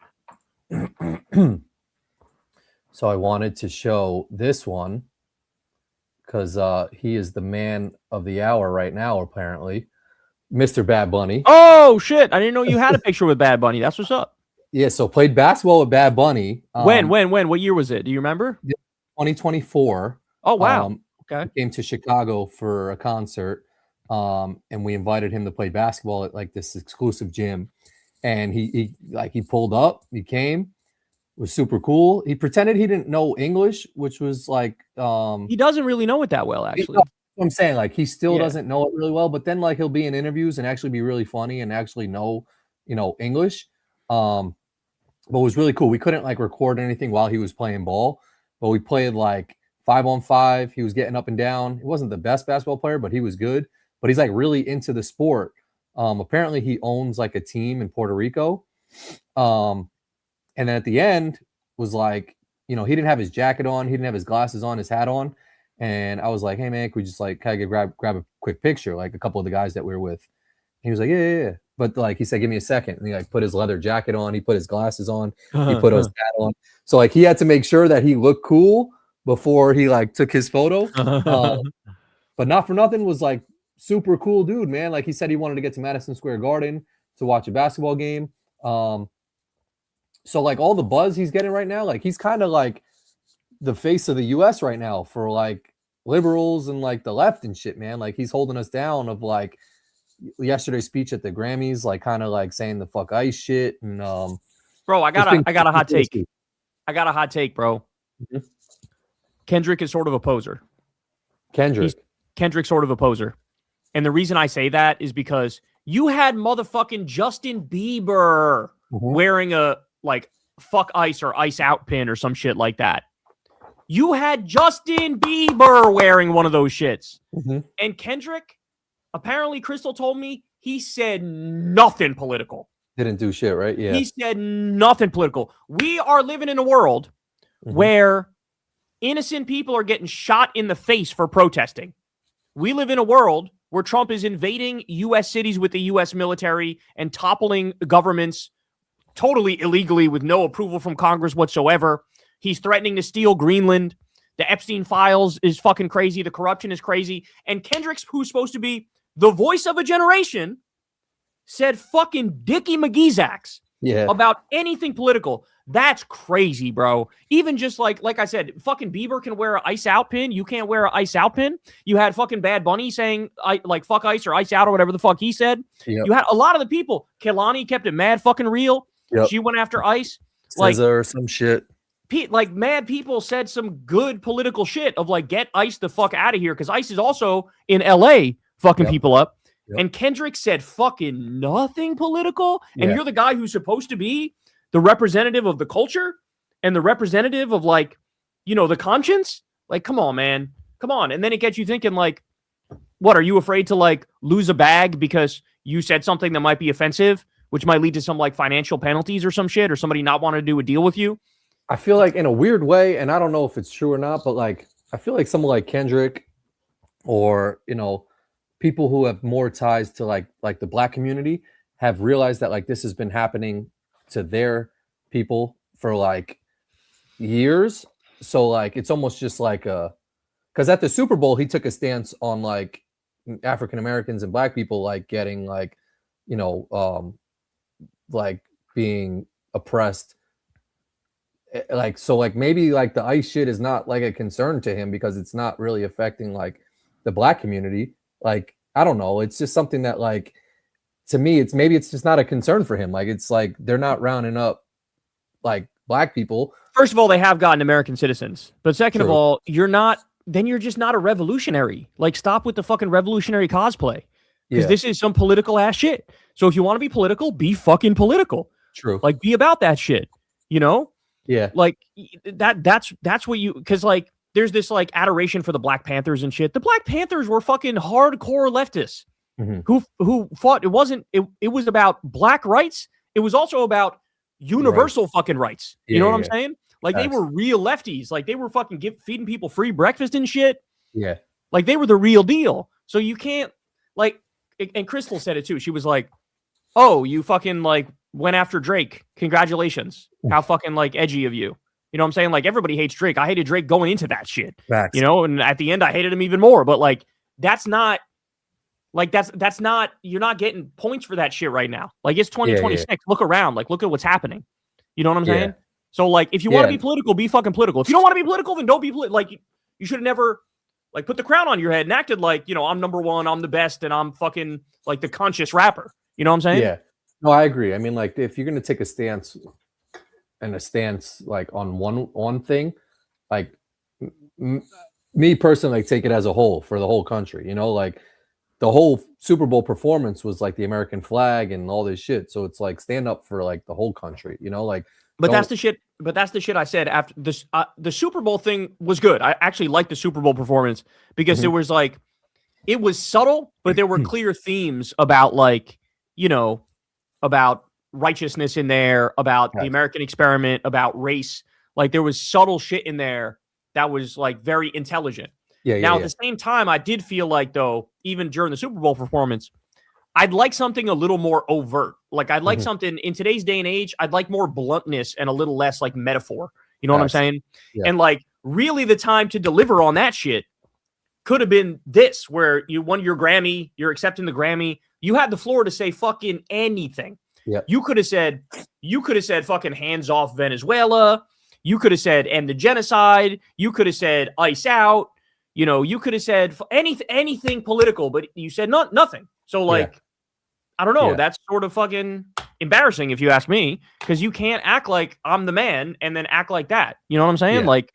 So I wanted to show this one because he is the man of the hour right now, apparently. Mr. Bad Bunny. Oh, shit. I didn't know you had a picture with Bad Bunny. That's what's up. Yeah, so played basketball with Bad Bunny. When? What year was it? Do you remember? 2024. Oh, wow. Okay. He came to Chicago for a concert, and we invited him to play basketball at like this exclusive gym. And he pulled up, he came, was super cool. He pretended he didn't know English, which was like he doesn't really know it that well, actually. I'm saying like he still doesn't know it really well, but then like he'll be in interviews and actually be really funny and actually know, you know, English. But it was really cool. We couldn't like record anything while he was playing ball, but we played like 5-on-5. He was getting up and down. He wasn't the best basketball player, but he was good. But he's like really into the sport. Apparently he owns like a team in Puerto Rico. And then at the end was like, you know, he didn't have his jacket on, he didn't have his glasses on, his hat on. And I was like, hey man, could we just like kind of grab a quick picture, like a couple of the guys that we were with. And he was like, yeah. But like he said, give me a second. And he like put his leather jacket on, he put his glasses on, he put his hat on. So like he had to make sure that he looked cool before he like took his photo. But not for nothing, was like super cool dude, man. Like he said he wanted to get to Madison Square Garden to watch a basketball game. So like all the buzz he's getting right now, like he's kind of like the face of the US right now for like liberals and like the left and shit, man. Like he's holding us down of like yesterday's speech at the Grammys, like kind of like saying the fuck ICE shit. And bro, I got a hot take. I got a hot take, bro. Mm-hmm. Kendrick is sort of a poser. Kendrick's sort of a poser. And the reason I say that is because you had motherfucking Justin Bieber wearing a like fuck ICE or ICE out pin or some shit like that. You had Justin Bieber wearing one of those shits. And Kendrick, apparently Crystal told me, he said nothing political. Didn't do shit, right? Yeah. He said nothing political. We are living in a world where innocent people are getting shot in the face for protesting. We live in a world where Trump is invading U.S. cities with the U.S. military and toppling governments totally illegally with no approval from Congress whatsoever. He's threatening to steal Greenland. The Epstein files is fucking crazy. The corruption is crazy. And Kendrick's, who's supposed to be the voice of a generation, said fucking Dickie McGeezax about anything political. That's crazy, bro. Even just like I said, fucking Bieber can wear an ICE out pin. You can't wear an ICE out pin. You had fucking Bad Bunny saying like fuck ICE or ICE out or whatever the fuck he said. You had a lot of the people. Kehlani kept it mad fucking real. She went after ICE. Like or some shit. Like mad people said some good political shit of like get ICE the fuck out of here because ICE is also in LA fucking people up. And Kendrick said fucking nothing political. And you're the guy who's supposed to be the representative of the culture and the representative of like, you know, the conscience. Like, come on, man. Come on. And then it gets you thinking like, what, are you afraid to like lose a bag because you said something that might be offensive which might lead to some like financial penalties or some shit, or somebody not wanting to do a deal with you. I feel like in a weird way, and I don't know if it's true or not, but like I feel like someone like Kendrick or people who have more ties to like the black community have realized that like this has been happening to their people for like years. So like it's almost just like because at the Super Bowl he took a stance on like African Americans and black people like getting like like being oppressed, like so like maybe like the ICE shit is not like a concern to him because it's not really affecting like the black community. Like I don't know, it's just something that like to me it's just not a concern for him. Like it's like they're not rounding up like black people. First of all, they have gotten American citizens, but second of True. all, you're just not a revolutionary. Like stop with the fucking revolutionary cosplay, because this is some political ass shit. So if you want to be political, be fucking political. True. Like be about that shit, Yeah. Like that's what you, because like there's this like adoration for the Black Panthers and shit. The Black Panthers were fucking hardcore leftists who fought. It was about black rights. It was also about universal fucking rights. You know what I'm saying? Like they were real lefties. Like they were fucking feeding people free breakfast and shit. Yeah. Like they were the real deal. So you can't like, and Crystal said it too. She was like, "Oh, you fucking like went after Drake. Congratulations. How fucking like edgy of you." You know what I'm saying? Like everybody hates Drake. I hated Drake going into that shit. Facts. And at the end I hated him even more. But like that's not you're not getting points for that shit right now. Like it's 2026. Yeah. Look around. Like look at what's happening. You know what I'm saying? So like if you want to be political, be fucking political. If you don't want to be political, then don't be like you should have never like put the crown on your head and acted like, I'm number one, I'm the best, and I'm fucking like the conscious rapper. You know what I'm saying? Yeah. No, I agree. I mean, like if you're gonna take a stance like on one thing, like me personally, like take it as a whole for the whole country. Like the whole Super Bowl performance was like the American flag and all this shit. So it's like stand up for like the whole country. Like. But that's the shit. But that's the shit I said after this. The Super Bowl thing was good. I actually liked the Super Bowl performance because there was like, it was subtle, but there were clear themes about like, about righteousness in there, about the American experiment, about race. Like there was subtle shit in there that was like very intelligent. Now at the same time, I did feel like though, even during the Super Bowl performance, I'd like something a little more overt. Like I'd like something in today's day and age. I'd like more bluntness and a little less like metaphor. You know what I'm saying? Yeah. And like really the time to deliver on that shit could have been this, where you won your Grammy, you're accepting the Grammy. You had the floor to say fucking anything. Yeah. You could have said fucking hands off Venezuela. You could have said end the genocide. You could have said ice out. You could have said anything political, but you said nothing. So like, I don't know. Yeah. That's sort of fucking embarrassing if you ask me, because you can't act like I'm the man and then act like that. You know what I'm saying? Yeah. Like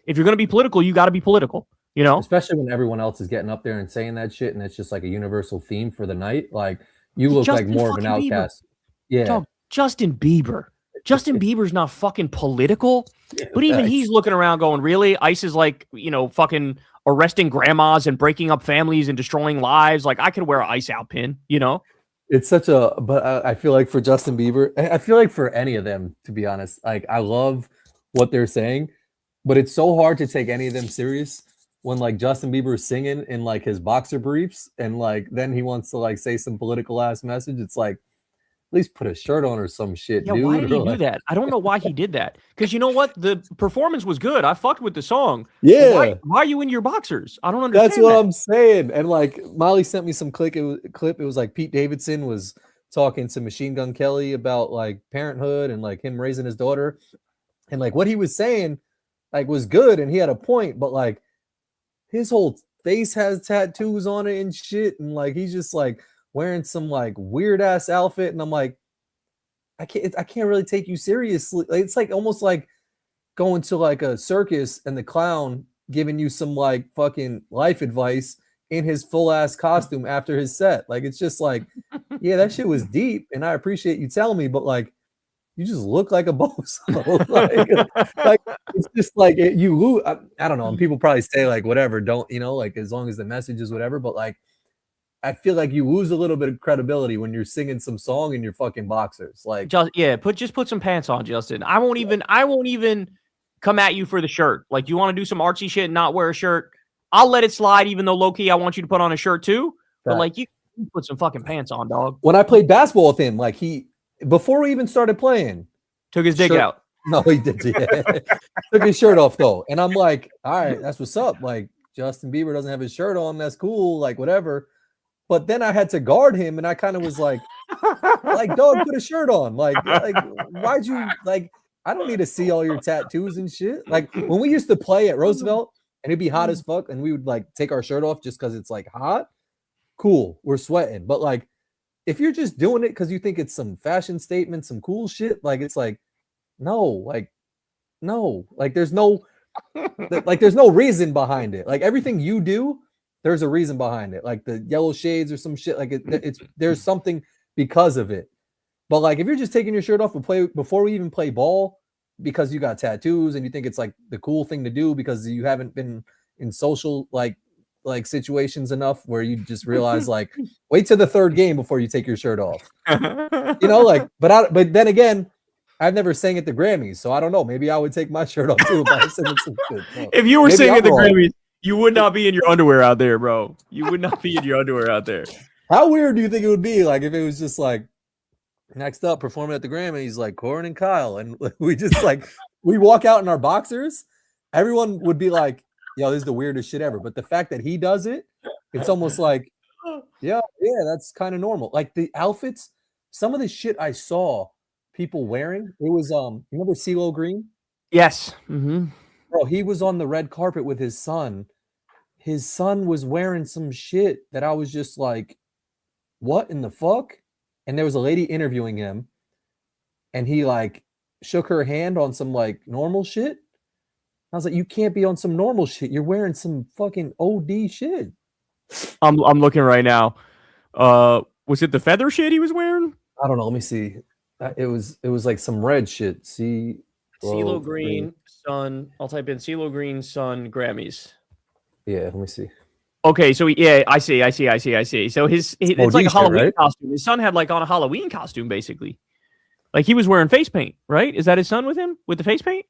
if you're going to be political, you got to be political, especially when everyone else is getting up there and saying that shit. And it's just like a universal theme for the night. Like you look like more of an outcast. Bieber. Yeah. Dog, Justin Bieber's not fucking political, but even he's looking around going, really? ICE is like, fucking arresting grandmas and breaking up families and destroying lives. Like I could wear an ice out pin, It's but I feel like for Justin Bieber, I feel like for any of them, to be honest, like I love what they're saying, but it's so hard to take any of them serious when like Justin Bieber is singing in like his boxer briefs and like then he wants to like say some political ass message. It's like, at least put a shirt on or some shit, dude. Why did he do that? I don't know why he did that. Because you know what? The performance was good. I fucked with the song. Yeah. Why are you in your boxers? I don't understand. That's what I'm saying. And like Molly sent me some clip. It was like Pete Davidson was talking to Machine Gun Kelly about like parenthood and like him raising his daughter. And like what he was saying like was good and he had a point, but like his whole face has tattoos on it and shit. And like he's just like wearing some like weird ass outfit, and I'm like, I can't really take you seriously. It's like almost like going to like a circus and the clown giving you some like fucking life advice in his full ass costume after his set. Like it's just like, yeah, that shit was deep, and I appreciate you telling me, but like, you just look like a bozo. like it's just like you lose. I don't know. And people probably say like whatever, don't like as long as the message is whatever, but like. I feel like you lose a little bit of credibility when you're singing some song in your fucking boxers. Like, just put some pants on, Justin. I won't even come at you for the shirt. Like, you want to do some artsy shit and not wear a shirt? I'll let it slide, even though low key I want you to put on a shirt too. But like, you put some fucking pants on, dog. When I played basketball with him, like before we even started playing, took his dick out. No, he did. Yeah. Took his shirt off though, and I'm like, all right, that's what's up. Like, Justin Bieber doesn't have his shirt on. That's cool. Like, whatever. But then I had to guard him, and I kind of was like, dog, put a shirt on. Like, why'd you like? I don't need to see all your tattoos and shit. Like when we used to play at Roosevelt, and it'd be hot as fuck, and we would like take our shirt off just because it's like hot. Cool, we're sweating. But like, if you're just doing it because you think it's some fashion statement, some cool shit, like it's like, no, there's no reason behind it. Like everything you do, there's a reason behind it. Like the yellow shades or some shit. Like it's there's something because of it. But like if you're just taking your shirt off before we even play ball because you got tattoos and you think it's like the cool thing to do because you haven't been in social like situations enough where you just realize like wait till the third game before you take your shirt off. Like but then again, I've never sang at the Grammys, so I don't know. Maybe I would take my shirt off too if I was singing some shit. No. If you were singing at the Grammys, you would not be in your underwear out there, bro. You would not be in your underwear out there. How weird do you think it would be like if it was just like next up performing at the Grammys, like Corin and Kyle, and we just like we walk out in our boxers, everyone would be like, yo, this is the weirdest shit ever. But the fact that he does it, it's almost like, yeah, that's kind of normal. Like the outfits, some of the shit I saw people wearing, it was you remember CeeLo Green? Yes. Mm-hmm. Bro, he was on the red carpet with his son. His son was wearing some shit that I was just like, what in the fuck? And there was a lady interviewing him, and he like shook her hand on some like normal shit. I was like, you can't be on some normal shit. You're wearing some fucking OD shit. I'm looking right now. Was it the feather shit he was wearing? I don't know. Let me see. It was like some red shit. CeeLo Green son. I'll type in CeeLo Green son Grammys. Yeah, let me see. Okay, so I see. So it's like a Halloween costume. His son had like on a Halloween costume, basically. Like he was wearing face paint, right? Is that his son with him with the face paint?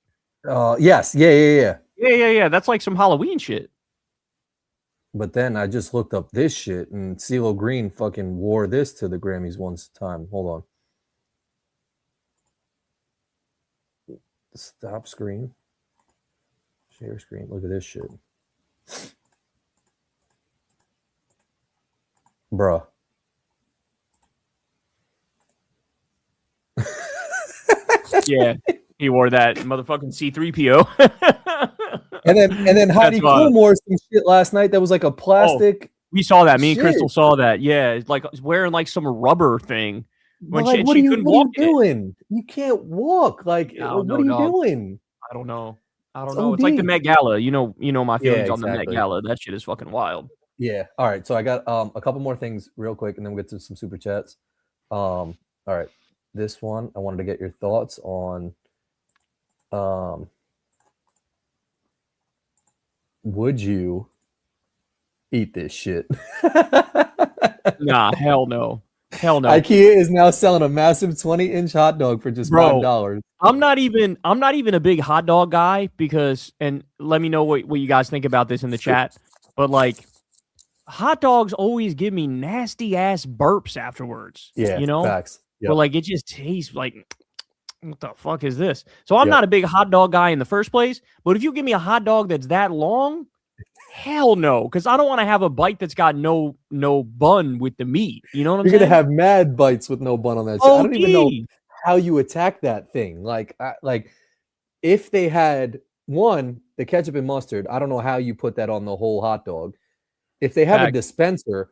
Yes. Yeah. That's like some Halloween shit. But then I just looked up this shit, and CeeLo Green fucking wore this to the Grammys once time. Hold on. Stop screen. Share screen. Look at this shit. Bruh. Yeah, he wore that motherfucking C3PO. and then Heidi Klum wore some shit last night that was like a plastic. We saw that. Me and Crystal saw that. Yeah, it's like wearing like some rubber thing. When like, what are you doing? You can't walk. Like, what are you doing? I don't know. It's like the Met Gala. You know my feelings on the Met Gala. That shit is fucking wild. Yeah. All right. So I got a couple more things real quick, and then we'll get to some super chats. All right. This one, I wanted to get your thoughts on. Would you eat this shit? Nah, hell no. Hell no. IKEA is now selling a massive 20-inch hot dog for just $5. I'm not even a big hot dog guy because, and let me know what you guys think about this in the chat. But like, hot dogs always give me nasty ass burps afterwards. Yeah, you know, facts. But like, it just tastes like, what the fuck is this? So I'm not a big hot dog guy in the first place. But if you give me a hot dog that's that long, hell no, because I don't want to have a bite that's got no bun with the meat. You know what I'm saying? You're gonna have mad bites with no bun on that shit. I don't even know how you attack that thing. Like if they had the ketchup and mustard, I don't know how you put that on the whole hot dog. If they have a dispenser,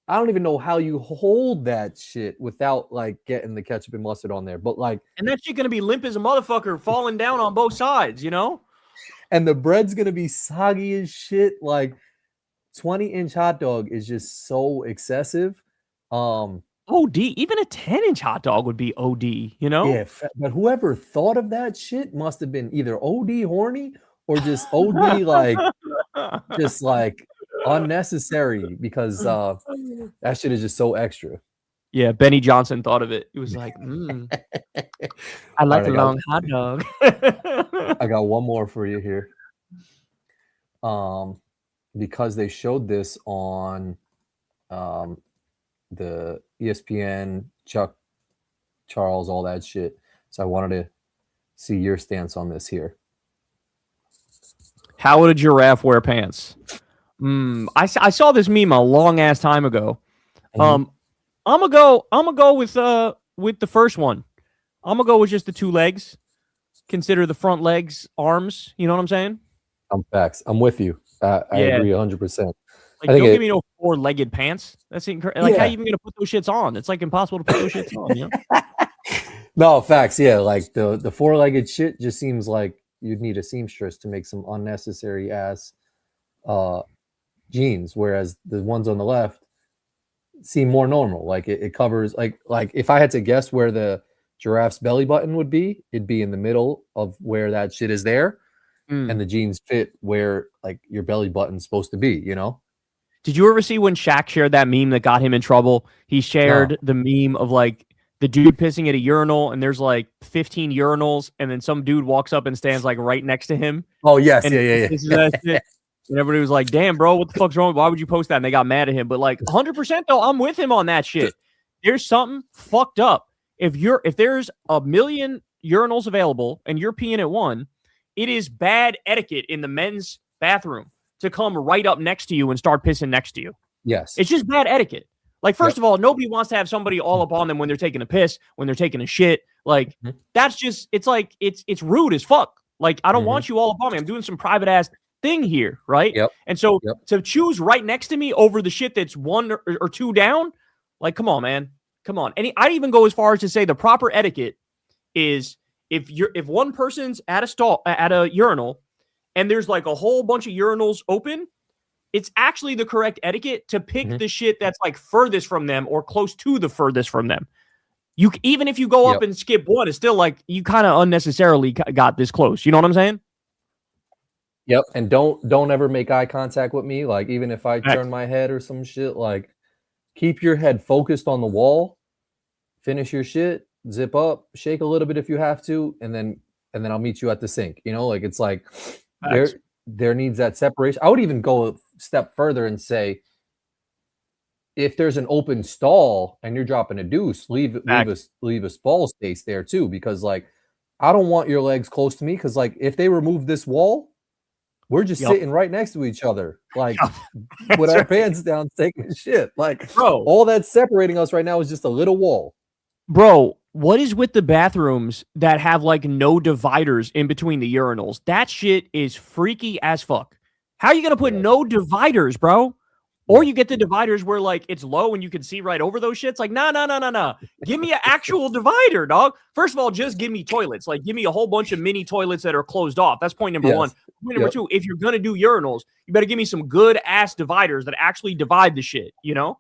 I don't even know how you hold that shit without like getting the ketchup and mustard on there. But like, and that shit gonna be limp as a motherfucker, falling down on both sides, you know? And the bread's gonna be soggy as shit. Like 20-inch hot dog is just so excessive. OD, even a 10-inch hot dog would be OD, you know? Yeah, but whoever thought of that shit must have been either OD horny or just OD like just like unnecessary because that shit is just so extra. Yeah, Benny Johnson thought of it. He was like, I like a long hot dog. I got one more for you here. Because they showed this on the ESPN, Chuck, Charles, all that shit. So I wanted to see your stance on this here. How would a giraffe wear pants? I saw this meme a long ass time ago. I'm gonna go with the first one. I'm gonna go with just the two legs. Consider the front legs arms. You know what I'm saying? Facts. I'm with you. I agree 100%. Like, don't give me no four-legged pants. That's incredible. Like, how are you even gonna put those shits on? It's like impossible to put those shits on. You know? No, facts. Yeah, like the four-legged shit just seems like you'd need a seamstress to make some unnecessary ass jeans, whereas the ones on the left seem more normal. Like it covers like if I had to guess where the giraffe's belly button would be, it'd be in the middle of where that shit is there, and the jeans fit where like your belly button's supposed to be. You know? Did you ever see when Shaq shared that meme that got him in trouble? He shared the meme of like the dude pissing at a urinal, and there's like 15 urinals, and then some dude walks up and stands like right next to him. Oh yes, and yeah. And everybody was like, damn, bro, what the fuck's wrong? Why would you post that? And they got mad at him. But like 100% though, I'm with him on that shit. There's something fucked up. If there's a million urinals available and you're peeing at one, it is bad etiquette in the men's bathroom to come right up next to you and start pissing next to you. Yes. It's just bad etiquette. Like, first of all, nobody wants to have somebody all up on them when they're taking a piss, when they're taking a shit. Like, that's just, it's like, it's rude as fuck. Like, I don't want you all up on me. I'm doing some private ass thing here, right? Yep. And so to choose right next to me over the shit that's one or two down, like, come on, man. Come on. And I'd even go as far as to say the proper etiquette is if one person's at a urinal and there's like a whole bunch of urinals open, it's actually the correct etiquette to pick the shit that's like furthest from them or close to the furthest from them. Even if you go up and skip one, it's still like you kind of unnecessarily got this close. You know what I'm saying? Yep. And don't ever make eye contact with me. Like, even if I turn my head or some shit, like, keep your head focused on the wall, finish your shit, zip up, shake a little bit if you have to, and then I'll meet you at the sink. You know, like, it's like there needs that separation. I would even go a step further and say, if there's an open stall and you're dropping a deuce, leave a stall space there too, because like, I don't want your legs close to me, because like, if they remove this wall, we're just sitting right next to each other, like with our pants down, taking shit. Like, bro, all that's separating us right now is just a little wall. Bro, what is with the bathrooms that have like no dividers in between the urinals? That shit is freaky as fuck. How are you gonna put no dividers, bro? Or you get the dividers where like it's low and you can see right over those shits. Like, no. Give me an actual divider, dog. First of all, just give me toilets. Like, give me a whole bunch of mini toilets that are closed off. That's point number one. Point number two, if you're gonna do urinals, you better give me some good ass dividers that actually divide the shit, you know?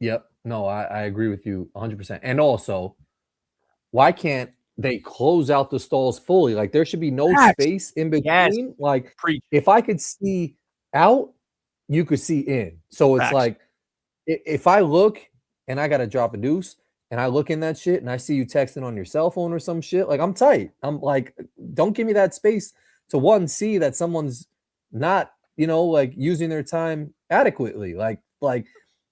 Yep. No, I agree with you 100%. And also, why can't they close out the stalls fully? Like, there should be no space in between. Like, if I could see out, you could see in. So it's like, if I look and I got to drop a deuce and I look in that shit and I see you texting on your cell phone or some shit, like, I'm tight. I'm like, don't give me that space to see that someone's not, you know, like, using their time adequately. Like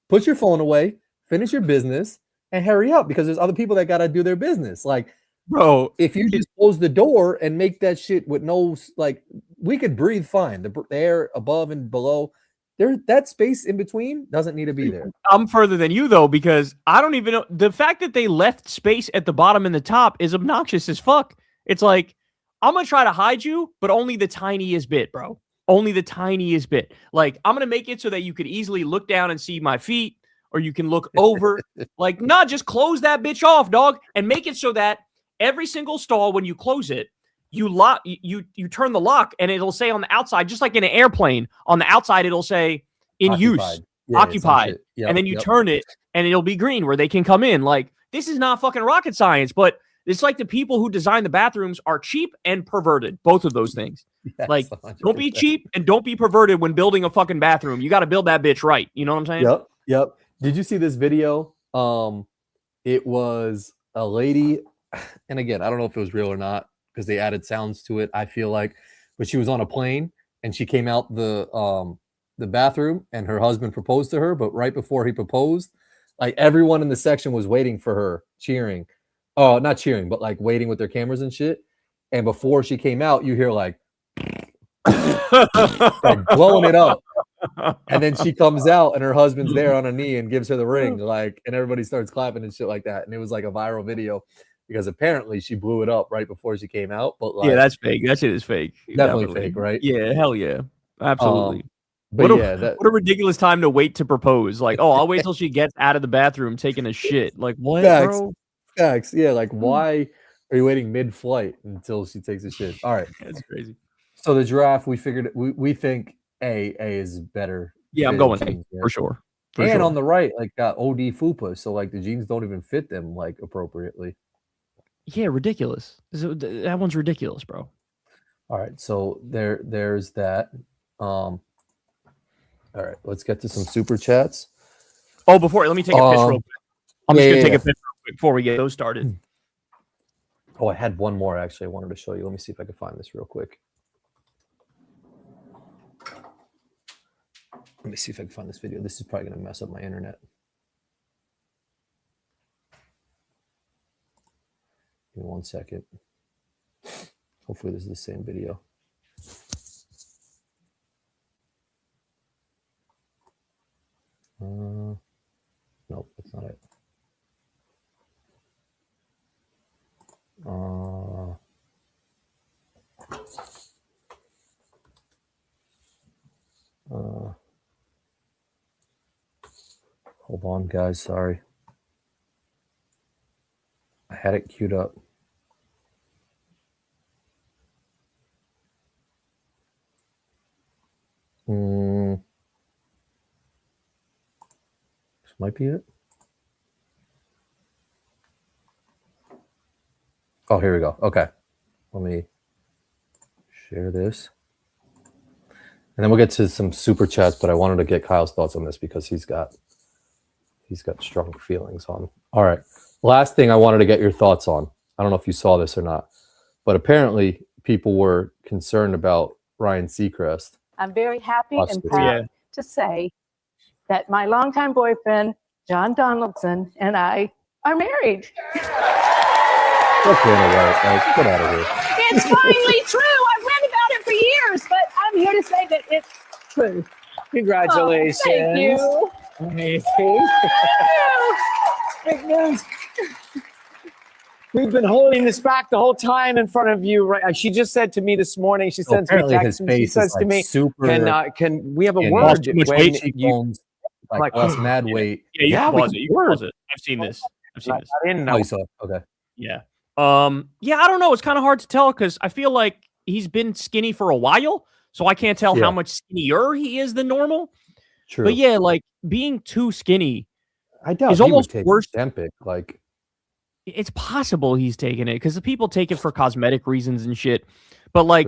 put your phone away, finish your business, and hurry up, because there's other people that got to do their business. Like, bro, if you just close the door and make that shit with no, like, we could breathe fine. The air above and below, that space in between doesn't need to be there. I'm further than you though, because I don't even know. The fact that they left space at the bottom and the top is obnoxious as fuck. It's like, I'm going to try to hide you, but only the tiniest bit, bro. Only the tiniest bit. Like, I'm going to make it so that you could easily look down and see my feet, or you can look over. Like, nah, just close that bitch off, dog, and make it so that every single stall, when you close it, you turn the lock, and it'll say on the outside, just like in an airplane, on the outside it'll say in use, occupied, and then you turn it and it'll be green where they can come in. Like, this is not fucking rocket science, but It's like the people who design the bathrooms are cheap and perverted. Both of those things. Yes, Like, 100%. don't be cheap and don't be perverted when building a fucking bathroom. You got to build that bitch right. You know what I'm saying? Yep. Did you see this video? It was a lady, and again, I don't know if it was real or not because they added sounds to it, I feel like, but she was on a plane and she came out the bathroom and her husband proposed to her, but right before he proposed, like everyone in the section was waiting for her, cheering. Oh, not cheering, but like waiting with their cameras and shit. And before she came out, you hear like blowing it up. And then she comes out and her husband's there on a knee and gives her the ring, like, and everybody starts clapping and shit like that. And it was like a viral video because apparently she blew it up right before she came out. But like, yeah, that's fake. That shit is fake. Definitely fake, right? Yeah, hell yeah. Absolutely. But what a a ridiculous time to wait to propose. Like, oh, I'll wait till she gets out of the bathroom taking a shit. Like, what, bro? Facts. Yeah, like why are you waiting mid-flight until she takes a shit? All right. That's crazy. So the giraffe, we figured we think A is better. Yeah, I'm going A for sure. And on the right, like got OD fupa, so like the jeans don't even fit them like appropriately. Yeah, ridiculous. That one's ridiculous, bro. All right, so there's that. All right, let's get to some super chats. Oh, let me take a piss real quick. I'm just gonna take a piss real quick before we get those started. Oh, I had one more actually I wanted to show you. Let me see if I can find this real quick. Let me see if I can find this video. This is probably going to mess up my internet. Give me 1 second. Hopefully this is the same video. Nope, that's not it. Hold on, guys. Sorry. I had it queued up. This might be it. Oh, here we go. Okay. Let me share this. And then we'll get to some super chats, but I wanted to get Kyle's thoughts on this because he's got strong feelings on. All right. Last thing I wanted to get your thoughts on. I don't know if you saw this or not, but apparently people were concerned about Ryan Seacrest. I'm very happy and proud to say that my longtime boyfriend, John Donaldson, and I are married. Get out of here. It's finally true. I've read about it for years, but I'm here to say that it's true. Congratulations. Oh, thank you. Amazing. Big news. We've been holding this back the whole time in front of you. Right? She just said to me this morning. She sends me text and she says to me, "Can we have a word?" Like lost mad weight. Yeah, you can pause it. I've seen this. I didn't know. Okay. Yeah. Yeah, I don't know. It's kind of hard to tell because I feel like he's been skinny for a while, so I can't tell how much skinnier he is than normal. True. But yeah, like being too skinny, I doubt is he almost would take worse. Ozempic. Like, it's possible he's taking it because the people take it for cosmetic reasons and shit. But like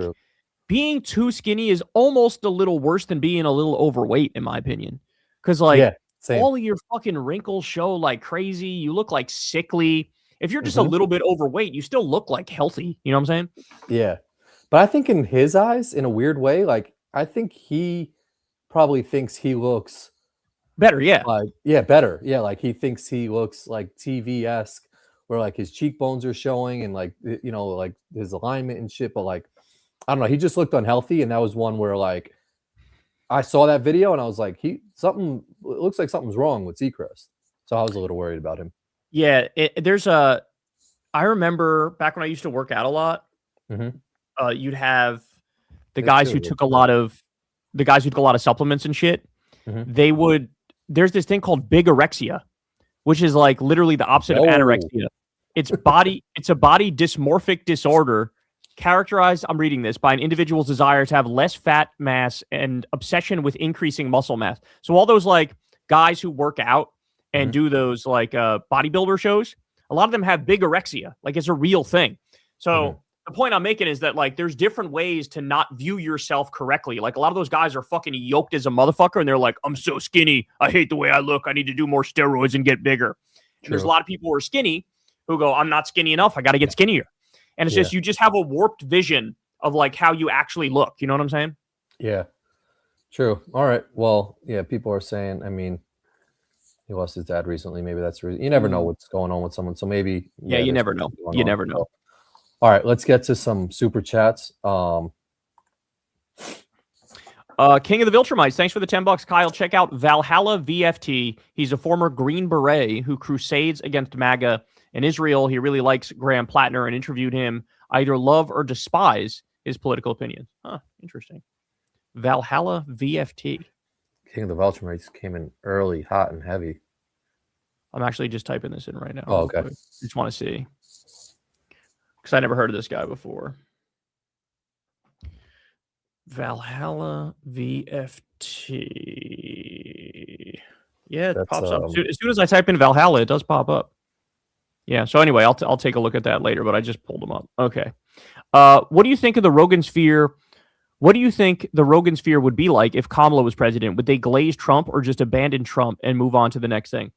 being too skinny is almost a little worse than being a little overweight, in my opinion. Because like all of your fucking wrinkles show like crazy. You look like sickly. If you're just a little bit overweight, you still look like healthy. You know what I'm saying? Yeah. But I think in his eyes, in a weird way, like I think he probably thinks he looks better. Yeah. Better. Yeah. Like he thinks he looks like TV-esque where like his cheekbones are showing and like, you know, like his alignment and shit. But like, I don't know. He just looked unhealthy. And that was one where like, I saw that video and I was like, it looks like something's wrong with Seacrest. So I was a little worried about him. Yeah, I remember back when I used to work out a lot, you'd have the guys who took a lot of supplements and shit. There's this thing called bigorexia, which is like literally the opposite of anorexia. It's a body dysmorphic disorder characterized, I'm reading this, by an individual's desire to have less fat mass and obsession with increasing muscle mass. So all those like guys who work out and do those like bodybuilder shows, a lot of them have bigorexia. Like, it's a real thing. So the point I'm making is that, like, there's different ways to not view yourself correctly. Like, a lot of those guys are fucking yoked as a motherfucker, and they're like, I'm so skinny. I hate the way I look. I need to do more steroids and get bigger. And there's a lot of people who are skinny who go, I'm not skinny enough. I got to get skinnier. And it's just, you just have a warped vision of, like, how you actually look. You know what I'm saying? Yeah. True. All right. Well, yeah, people are saying, I mean, he lost his dad recently. Maybe that's you never know what's going on with someone. So maybe. Yeah, you never know. You never know. All right, let's get to some super chats. King of the Viltrumites, thanks for the $10. Kyle, check out Valhalla VFT. He's a former Green Beret who crusades against MAGA in Israel. He really likes Graham Plattner and interviewed him. I either love or despise his political opinions. Huh, interesting. Valhalla VFT. King of the Viltrumites came in early, hot, and heavy. I'm actually just typing this in right now. Oh, okay. Just want to see. Because I never heard of this guy before. Valhalla VFT. Yeah, it pops up. As soon as I type in Valhalla, it does pop up. Yeah, so anyway, I'll take a look at that later, but I just pulled them up. Okay. What do you think of the Rogan sphere? What do you think the Rogan sphere would be like if Kamala was president? Would they glaze Trump or just abandon Trump and move on to the next thing?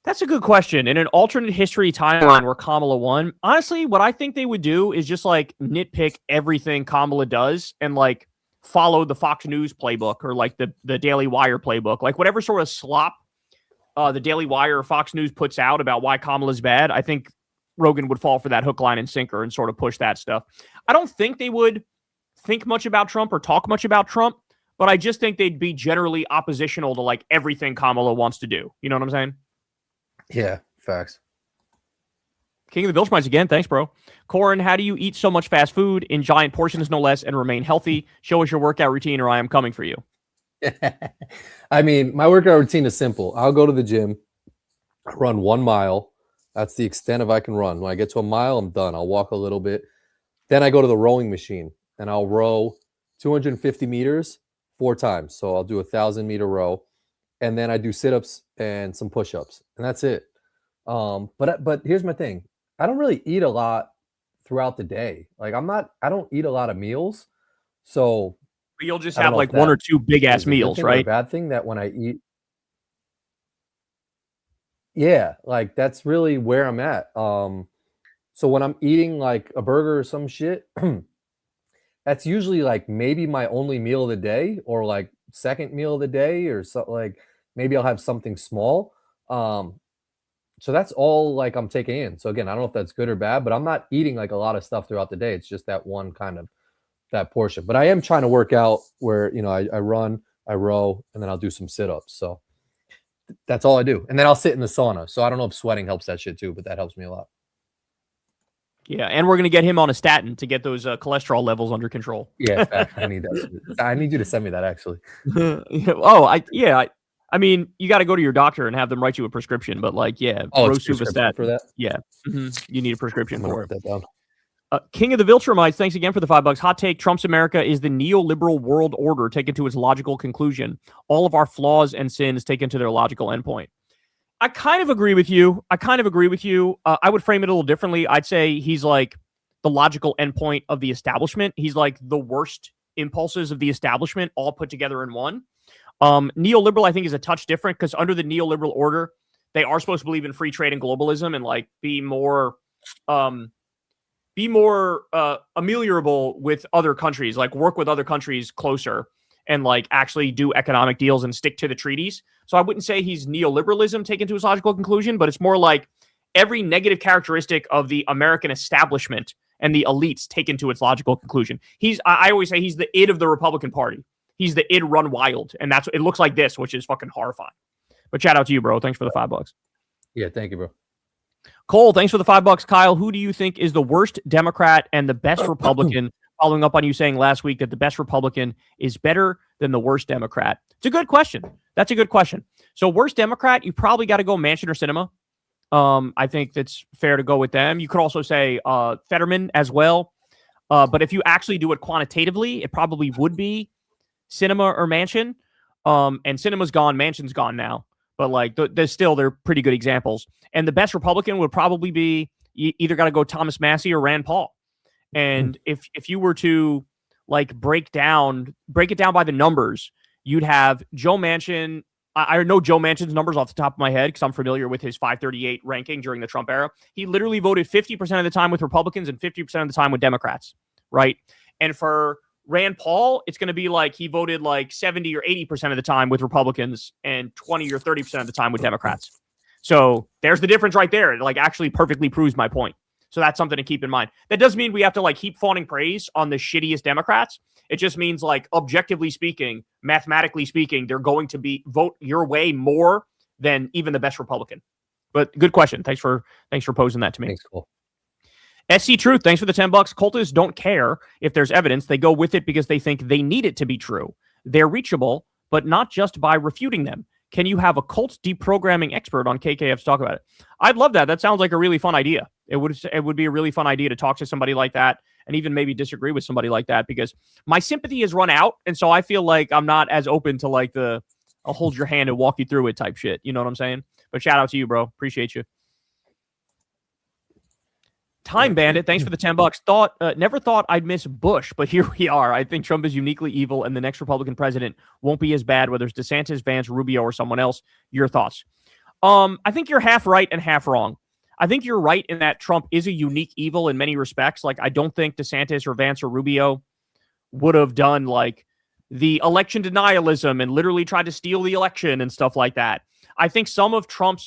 That's a good question. In an alternate history timeline where Kamala won, honestly, what I think they would do is just like nitpick everything Kamala does and like follow the Fox News playbook or like the Daily Wire playbook, like whatever sort of slop the Daily Wire or Fox News puts out about why Kamala's bad. I think Rogan would fall for that hook, line, and sinker and sort of push that stuff. I don't think they would think much about Trump or talk much about Trump, but I just think they'd be generally oppositional to like everything Kamala wants to do. You know what I'm saying? Yeah, facts. King of the Viltrumites again. Thanks, bro. Corin, how do you eat so much fast food in giant portions, no less, and remain healthy? Show us your workout routine or I am coming for you. I mean, my workout routine is simple. I'll go to the gym, run 1 mile. That's the extent of I can run. When I get to a mile, I'm done. I'll walk a little bit. Then I go to the rowing machine, and I'll row 250 meters 4 times. So I'll do 1,000-meter row. And then I do sit-ups and some push-ups, and that's it. But here's my thing: I don't really eat a lot throughout the day. Like I don't eat a lot of meals, so you'll just have like 1 or 2 big ass meals, right? A bad thing that when I eat, yeah, like that's really where I'm at. So when I'm eating like a burger or some shit, that's usually like maybe my only meal of the day, or like second meal of the day, or so, like maybe I'll have something small. So that's all like I'm taking in. So again, I don't know if that's good or bad, but I'm not eating like a lot of stuff throughout the day. It's just that one kind of that portion. But I am trying to work out where, you know, I run, I row, and then I'll do some sit-ups. So that's all I do. And then I'll sit in the sauna. So I don't know if sweating helps that shit too, but that helps me a lot. Yeah, and we're going to get him on a statin to get those cholesterol levels under control. Yeah, I need that. I need you to send me that, actually. I mean, you got to go to your doctor and have them write you a prescription. But like, yeah, rosuvastatin for that. Yeah, you need a prescription for it. That down. King of the Viltrumites, thanks again for the $5. Hot take: Trump's America is the neoliberal world order taken to its logical conclusion. All of our flaws and sins taken to their logical endpoint. I kind of agree with you. I would frame it a little differently. I'd say he's like the logical endpoint of the establishment. He's like the worst impulses of the establishment all put together in one. Neoliberal, I think, is a touch different because under the neoliberal order, they are supposed to believe in free trade and globalism and like be more ameliorable with other countries, like work with other countries closer and like actually do economic deals and stick to the treaties. So I wouldn't say he's neoliberalism taken to its logical conclusion, but it's more like every negative characteristic of the American establishment and the elites taken to its logical conclusion. I always say he's the id of the Republican Party. He's the id run wild. And it looks like this, which is fucking horrifying. But shout out to you, bro. Thanks for the $5. Yeah, thank you, bro. Cole, thanks for the $5. Kyle, who do you think is the worst Democrat and the best Republican? Following up on you saying last week that the best Republican is better than the worst Democrat. It's a good question. That's a good question. So worst Democrat, you probably got to go Manchin or Sinema. I think that's fair to go with them. You could also say Fetterman as well. But if you actually do it quantitatively, it probably would be Sinema or Manchin. And Sinema's gone. Manchin's gone now. but like they're pretty good examples. And the best Republican would probably be you either got to go Thomas Massey or Rand Paul. And if you were to like break it down by the numbers, you'd have Joe Manchin. I know Joe Manchin's numbers off the top of my head because I'm familiar with his 538 ranking during the Trump era. He literally voted 50% of the time with Republicans and 50% of the time with Democrats, right? And for Rand Paul, it's going to be like he voted like 70 or 80% of the time with Republicans and 20 or 30% of the time with Democrats. So there's the difference right there. It like actually perfectly proves my point. So that's something to keep in mind. That doesn't mean we have to like heap fawning praise on the shittiest Democrats. It just means like objectively speaking, mathematically speaking, they're going to be vote your way more than even the best Republican. But good question. Thanks for posing that to me. Thanks, cool. SC Truth, thanks for the $10. Cultists don't care if there's evidence. They go with it because they think they need it to be true. They're reachable, but not just by refuting them. Can you have a cult deprogramming expert on KKF to talk about it? I'd love that. That sounds like a really fun idea. It would be a really fun idea to talk to somebody like that and even maybe disagree with somebody like that because my sympathy has run out. And so I feel like I'm not as open to like I'll hold your hand and walk you through it type shit. You know what I'm saying? But shout out to you, bro. Appreciate you. Time Bandit, thanks for the $10. Never thought I'd miss Bush, but here we are. I think Trump is uniquely evil, and the next Republican president won't be as bad, whether it's DeSantis, Vance, Rubio, or someone else. Your thoughts? I think you're half right and half wrong. I think you're right in that Trump is a unique evil in many respects. Like, I don't think DeSantis or Vance or Rubio would have done like the election denialism and literally tried to steal the election and stuff like that. I think some of Trump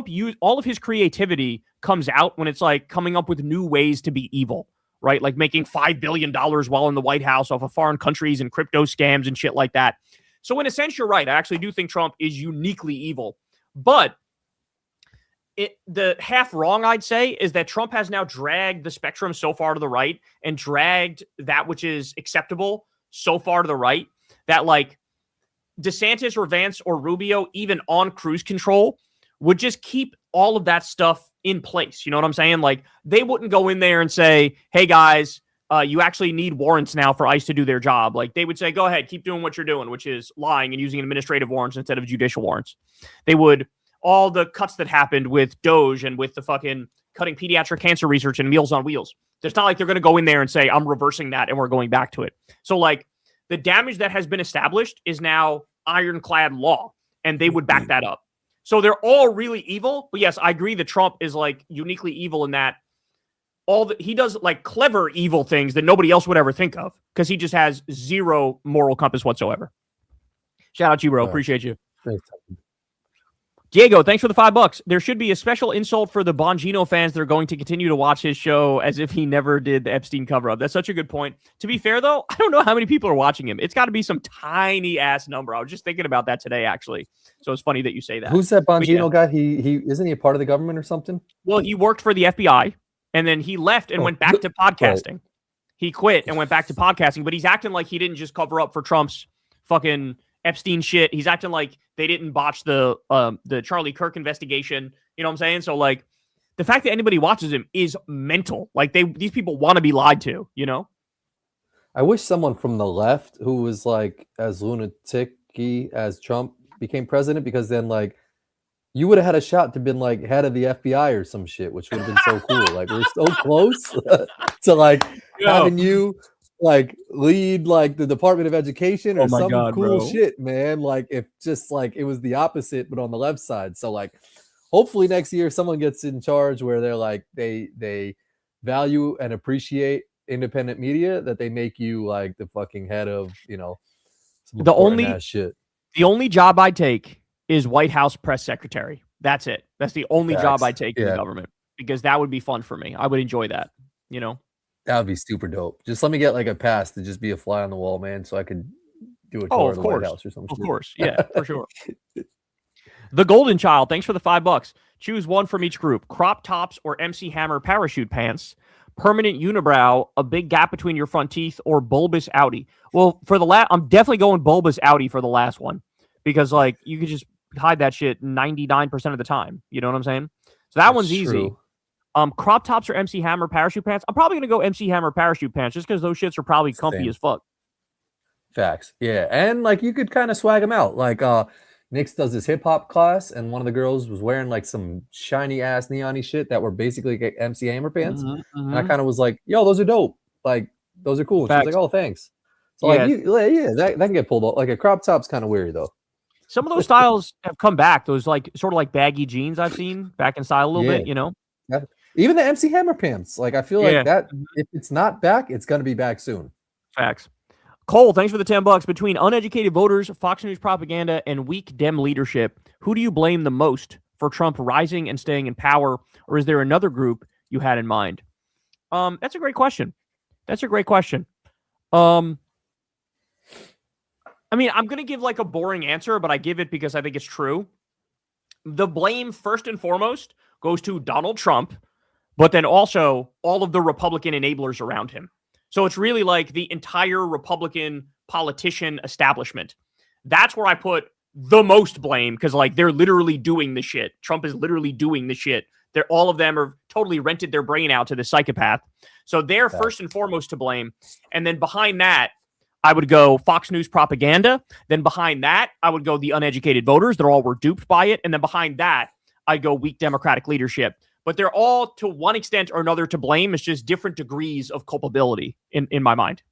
used all of his creativity comes out when it's like coming up with new ways to be evil, right? Like making $5 billion while in the White House off of foreign countries and crypto scams and shit like that. So in a sense, you're right. I actually do think Trump is uniquely evil. But the half wrong, I'd say, is that Trump has now dragged the spectrum so far to the right and dragged that which is acceptable so far to the right that like DeSantis or Vance or Rubio, even on cruise control, would just keep all of that stuff in place. You know what I'm saying? Like they wouldn't go in there and say, hey guys, you actually need warrants now for ICE to do their job. Like they would say, go ahead, keep doing what you're doing, which is lying and using administrative warrants instead of judicial warrants. They would, all the cuts that happened with Doge and with the fucking cutting pediatric cancer research and Meals on Wheels. It's not like they're going to go in there and say, I'm reversing that and we're going back to it. So like the damage that has been established is now ironclad law and they would back that up. So they're all really evil. But yes, I agree that Trump is like uniquely evil in that he does like clever evil things that nobody else would ever think of because he just has zero moral compass whatsoever. Shout out to you, bro. Appreciate you. Thanks. Diego, thanks for the $5. There should be a special insult for the Bongino fans that are going to continue to watch his show as if he never did the Epstein cover-up. That's such a good point. To be fair, though, I don't know how many people are watching him. It's got to be some tiny-ass number. I was just thinking about that today, actually. So it's funny that you say that. Who's that Bongino guy? He isn't he a part of the government or something? Well, he worked for the FBI, and then he left and went back to podcasting. Right. He quit and went back to podcasting, but he's acting like he didn't just cover up for Trump's fucking Epstein shit. He's acting like they didn't botch the Charlie Kirk investigation. You know what I'm saying? So like the fact that anybody watches him is mental. Like these people want to be lied to, you know? I wish someone from the left who was like as lunatic-y as Trump became president, because then like you would have had a shot to been like head of the FBI or some shit, which would have been so cool. Like we're so close to like having you like lead like the Department of Education or some cool shit, man. Like if just like it was the opposite, but on the left side. So like hopefully next year someone gets in charge where they're like they value and appreciate independent media, that they make you like the fucking head of, you know, some shit. The only job I take is White House press secretary. That's it. That's the only job I take in the government, because that would be fun for me. I would enjoy that, you know? That would be super dope. Just let me get like a pass to just be a fly on the wall, man, so I could do a tour of the White House or something. Of course. Yeah, for sure. The Golden Child, thanks for the $5. Choose one from each group. Crop tops or MC Hammer parachute pants, permanent unibrow, a big gap between your front teeth, or bulbous outie. Well, for the I'm definitely going bulbous outie for the last one, because like you could just hide that shit 99% of the time. You know what I'm saying? So that one's easy. Crop tops or MC Hammer parachute pants. I'm probably gonna go MC Hammer parachute pants just because those shits are probably comfy as fuck. Facts. Yeah, and like you could kind of swag them out. Like Nick's does his hip hop class, and one of the girls was wearing like some shiny ass neon-y shit that were basically like MC Hammer pants. And I kind of was like, yo, those are dope. Like, those are cool. And she was like, oh, thanks. So like, that can get pulled off. Like a crop top's kind of weird though. Some of those styles have come back. Those like sort of like baggy jeans I've seen back in style a little bit, you know? Even the MC Hammer pants. Like I feel like that if it's not back, it's gonna be back soon. Facts. Cole, thanks for the $10. Between uneducated voters, Fox News propaganda, and weak Dem leadership, who do you blame the most for Trump rising and staying in power? Or is there another group you had in mind? That's a great question. I mean, I'm going to give like a boring answer, but I give it because I think it's true. The blame, first and foremost, goes to Donald Trump, but then also all of the Republican enablers around him. So it's really like the entire Republican politician establishment. That's where I put the most blame because like they're literally doing the shit. Trump is literally doing the shit. All of them are totally rented their brain out to the psychopath. So they're first and foremost to blame. And then behind that, I would go Fox News propaganda. Then behind that, I would go the uneducated voters. They're all were duped by it. And then behind that, I go weak Democratic leadership. But they're all, to one extent or another, to blame. It's just different degrees of culpability in my mind.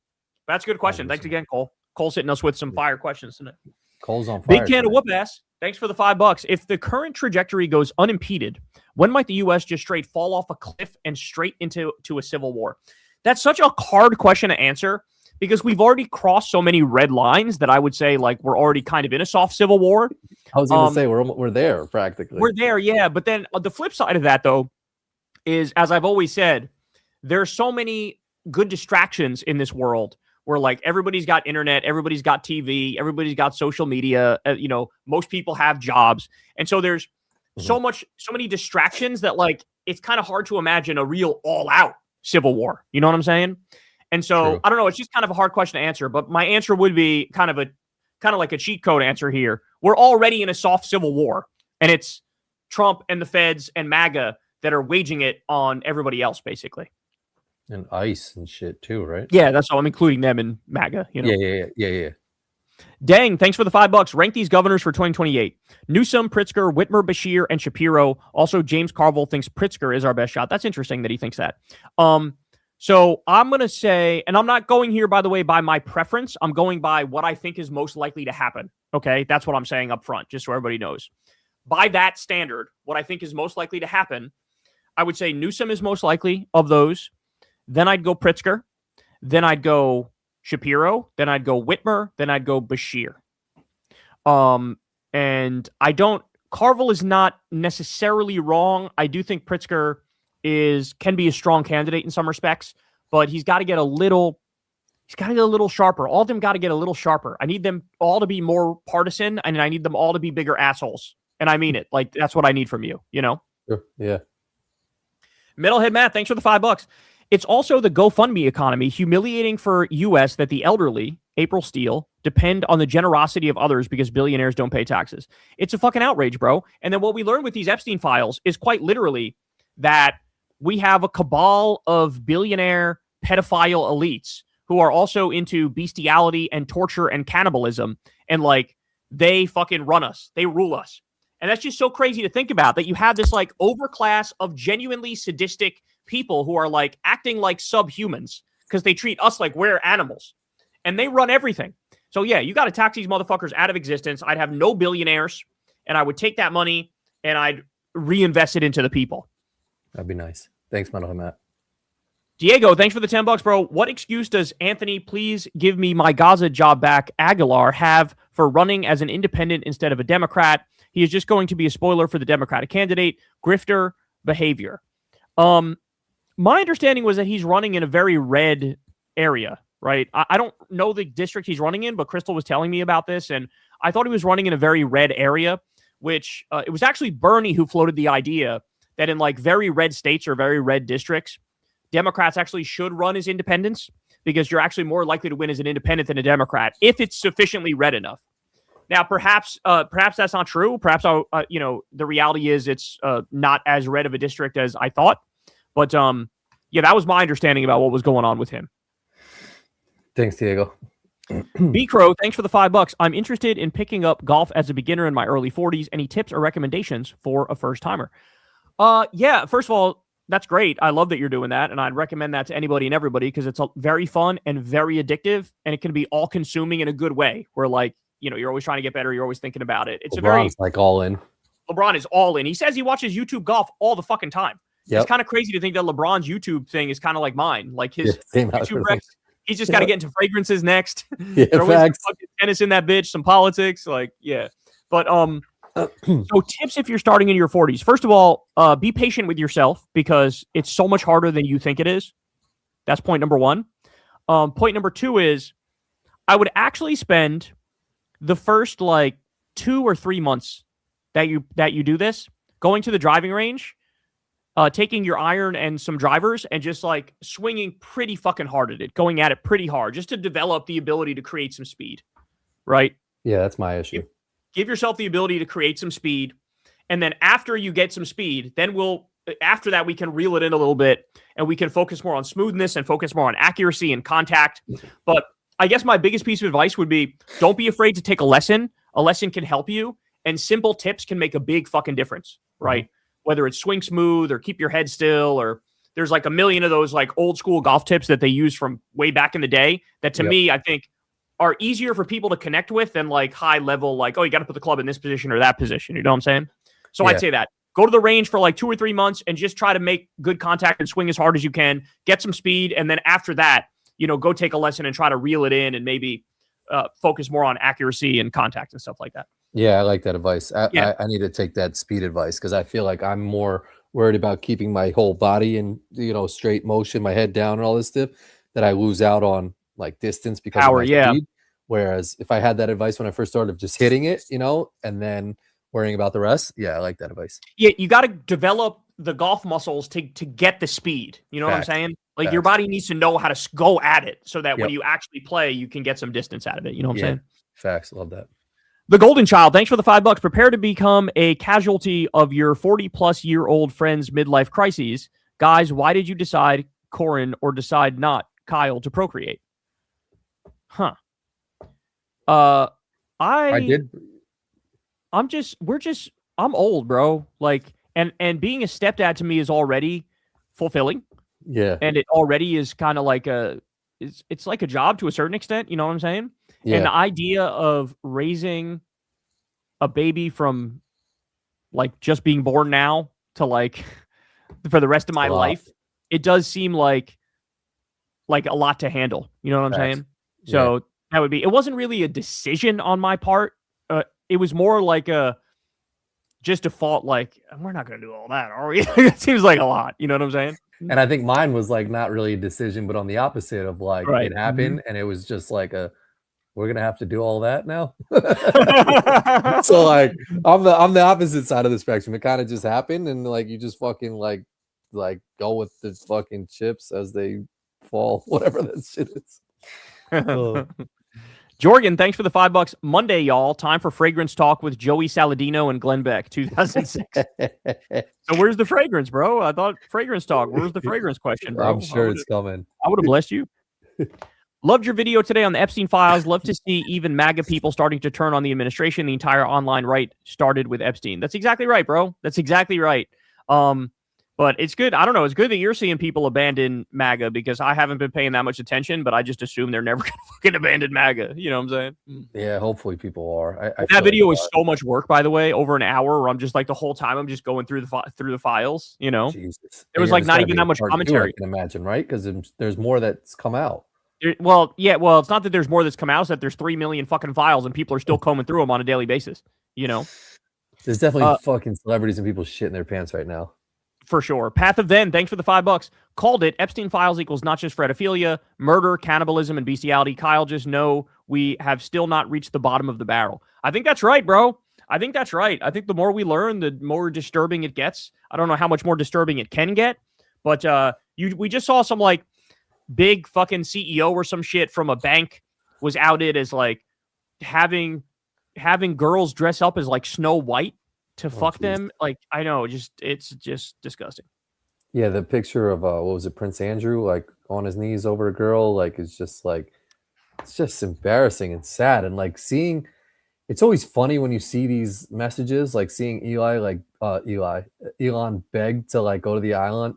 That's a good question. Thanks again, Cole. Cole's hitting us with some fire questions tonight. Cole's on fire. Big can of whoop ass. Thanks for the $5. If the current trajectory goes unimpeded, when might the U.S. just straight fall off a cliff and straight into a civil war? That's such a hard question to answer because we've already crossed so many red lines that I would say like we're already kind of in a soft civil war. I was going to say we're there practically. We're there, yeah. But then the flip side of that, though, is as I've always said, there's so many good distractions in this world where like everybody's got internet, everybody's got TV, everybody's got social media. Most people have jobs, and so there's so many distractions that like it's kind of hard to imagine a real all-out civil war. You know what I'm saying? And so I don't know. It's just kind of a hard question to answer. But my answer would be kind of like a cheat code answer here. We're already in a soft civil war, and it's Trump and the feds and MAGA that are waging it on everybody else, basically. And ICE and shit too, right? Yeah, that's all. I'm including them in MAGA. You know? Yeah. Dang, thanks for the $5. Rank these governors for 2028. Newsom, Pritzker, Whitmer, Bashir, and Shapiro. Also, James Carville thinks Pritzker is our best shot. That's interesting that he thinks that. So I'm going to say, and I'm not going here, by the way, by my preference. I'm going by what I think is most likely to happen. Okay, that's what I'm saying up front, just so everybody knows. By that standard, what I think is most likely to happen, I would say Newsom is most likely of those. Then I'd go Pritzker. Then I'd go Shapiro. Then I'd go Whitmer. Then I'd go Bashir. And Carville is not necessarily wrong. I do think Pritzker can be a strong candidate in some respects, but he's got to get a little sharper. All of them got to get a little sharper. I need them all to be more partisan, and I need them all to be bigger assholes. And I mean it. Like, that's what I need from you, you know? Sure. Yeah. Metalhead Matt, thanks for the $5. It's also the GoFundMe economy, humiliating for U.S. that the elderly, April Steele, depend on the generosity of others because billionaires don't pay taxes. It's a fucking outrage, bro. And then what we learned with these Epstein files is quite literally that we have a cabal of billionaire pedophile elites who are also into bestiality and torture and cannibalism. And like, they fucking run us. They rule us. And that's just so crazy to think about, that you have this like overclass of genuinely sadistic people who are like acting like subhumans because they treat us like we're animals, and they run everything. So yeah, you got to tax these motherfuckers out of existence. I'd have no billionaires, and I would take that money and I'd reinvest it into the people. That'd be nice. Thanks, Matt. Diego, thanks for the $10, bro. What excuse does Anthony, please give me my Gaza job back, Aguilar, have for running as an independent instead of a Democrat? He is just going to be a spoiler for the Democratic candidate. Grifter behavior. My understanding was that he's running in a very red area, right? I don't know the district he's running in, but Crystal was telling me about this, and I thought he was running in a very red area, which it was actually Bernie who floated the idea that in like very red states or very red districts, Democrats actually should run as independents because you're actually more likely to win as an independent than a Democrat if it's sufficiently red enough. Now, perhaps that's not true. Perhaps the reality is it's not as red of a district as I thought. But yeah, that was my understanding about what was going on with him. Thanks, Diego. B Crow, thanks for the $5. I'm interested in picking up golf as a beginner in my early 40s. Any tips or recommendations for a first timer? Yeah, first of all, that's great. I love that you're doing that, and I'd recommend that to anybody and everybody because it's very fun and very addictive, and it can be all consuming in a good way. Where like, you know, you're always trying to get better, you're always thinking about it. It's LeBron's like all in. LeBron is all in. He says he watches YouTube golf all the fucking time. Yep. It's kind of crazy to think that LeBron's YouTube thing is kind of like mine. Like his YouTube recs, he's just got to get into fragrances next. Yeah, facts. Tennis in that bitch, some politics, like yeah. But so tips if you're starting in your 40s. First of all, be patient with yourself because it's so much harder than you think it is. That's point number one. Point number two is I would actually spend the first like 2 or 3 months that you do this, going to the driving range, taking your iron and some drivers and just like swinging pretty fucking hard at it, going at it pretty hard just to develop the ability to create some speed, right? Yeah, that's my issue. Give yourself the ability to create some speed. And then after you get some speed, then after that, we can reel it in a little bit and we can focus more on smoothness and focus more on accuracy and contact. But I guess my biggest piece of advice would be don't be afraid to take a lesson. A lesson can help you and simple tips can make a big fucking difference, right? Whether it's swing smooth or keep your head still, or there's like a million of those like old school golf tips that they use from way back in the day that to me, I think are easier for people to connect with than like high level, like, oh, you got to put the club in this position or that position. You know what I'm saying? So I'd say that go to the range for like 2 or 3 months and just try to make good contact and swing as hard as you can, get some speed. And then after that, you know, go take a lesson and try to reel it in and maybe focus more on accuracy and contact and stuff like that. Yeah, I like that advice. I need to take that speed advice because I feel like I'm more worried about keeping my whole body in, you know, straight motion, my head down and all this stuff that I lose out on like distance because of my speed. Whereas if I had that advice when I first started of just hitting it, you know, and then worrying about the rest. Yeah, I like that advice. Yeah, you got to develop the golf muscles to get the speed. You know what I'm saying? Like your body needs to know how to go at it so that when you actually play, you can get some distance out of it. You know what I'm saying? Facts. Love that. The Golden Child, thanks for the $5. Prepare to become a casualty of your 40-plus-year-old friend's midlife crises. Guys, why did you decide, Corin, or decide not, Kyle, to procreate? Huh. I did. I'm old, bro. Like, and being a stepdad to me is already fulfilling. Yeah. And it already is kind of like it's like a job to a certain extent. You know what I'm saying? Yeah. And the idea of raising a baby from like just being born now to like for the rest of my life, it does seem like a lot to handle. You know what I'm saying? So that would be, it wasn't really a decision on my part. It was more like just default, like, we're not going to do all that, are we? It seems like a lot. You know what I'm saying? And I think mine was like not really a decision, but on the opposite of like it happened. And it was just like we're going to have to do all that now. So like, I'm the opposite side of the spectrum. It kind of just happened. And like, you just fucking like go with the fucking chips as they fall, whatever that shit is. Jorgen, thanks for the $5. Monday, y'all. Time for fragrance talk with Joey Saladino and Glenn Beck, 2006. So where's the fragrance, bro? I thought fragrance talk. Where's the fragrance question, bro? I'm sure it's coming. I would have blessed you. Loved your video today on the Epstein files. Love to see even MAGA people starting to turn on the administration. The entire online right started with Epstein. That's exactly right, bro. That's exactly right. But it's good. I don't know. It's good that you're seeing people abandon MAGA because I haven't been paying that much attention, but I just assume they're never going to fucking abandon MAGA. You know what I'm saying? Yeah, hopefully people are. That video was so much work, by the way, over an hour where I'm just like the whole time I'm just going through the files, you know? Jesus. It was like not even that much commentary. I can imagine, right? Because there's more that's come out. Well, it's not that there's more that's come out, it's that there's 3 million fucking files and people are still combing through them on a daily basis, you know? There's definitely fucking celebrities and people shitting their pants right now. For sure. Path of Then, thanks for the $5. Called it. Epstein files equals not just pedophilia, murder, cannibalism, and bestiality. Kyle, just know we have still not reached the bottom of the barrel. I think that's right, bro. I think that's right. I think the more we learn, the more disturbing it gets. I don't know how much more disturbing it can get, but we just saw some like big fucking CEO or some shit from a bank was outed as like having girls dress up as like Snow White to fuck them. Like, I know, it's just disgusting. Yeah, the picture of what was it, Prince Andrew, like on his knees over a girl, like it's just like It's just embarrassing and sad. And like seeing, it's always funny when you see these messages, like seeing Elon beg to like go to the island.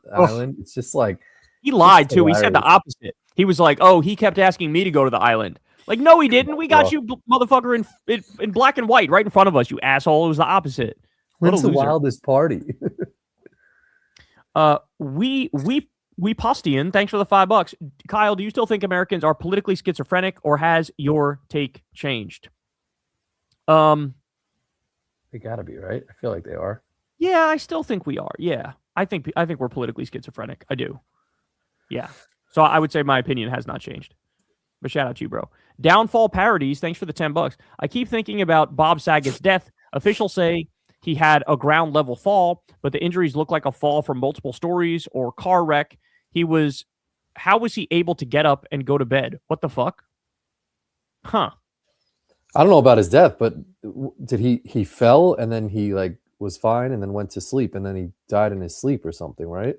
It's just like, he lied too. He said the opposite. He was like, "Oh, he kept asking me to go to the island." Like, no, he didn't. We got you, motherfucker, in black and white right in front of us. You asshole. It was the opposite. What's the wildest party? We Postian, thanks for the $5. Kyle, do you still think Americans are politically schizophrenic, or has your take changed? They gotta be, right? I feel like they are. Yeah, I still think we are. Yeah, I think we're politically schizophrenic. I do. Yeah. So I would say my opinion has not changed. But shout out to you, bro. Downfall Parodies, thanks for the $10. I keep thinking about Bob Saget's death. Officials say he had a ground level fall, but the injuries look like a fall from multiple stories or car wreck. How was he able to get up and go to bed? What the fuck? Huh. I don't know about his death, but did he fell and then he like was fine and then went to sleep and then he died in his sleep or something, right?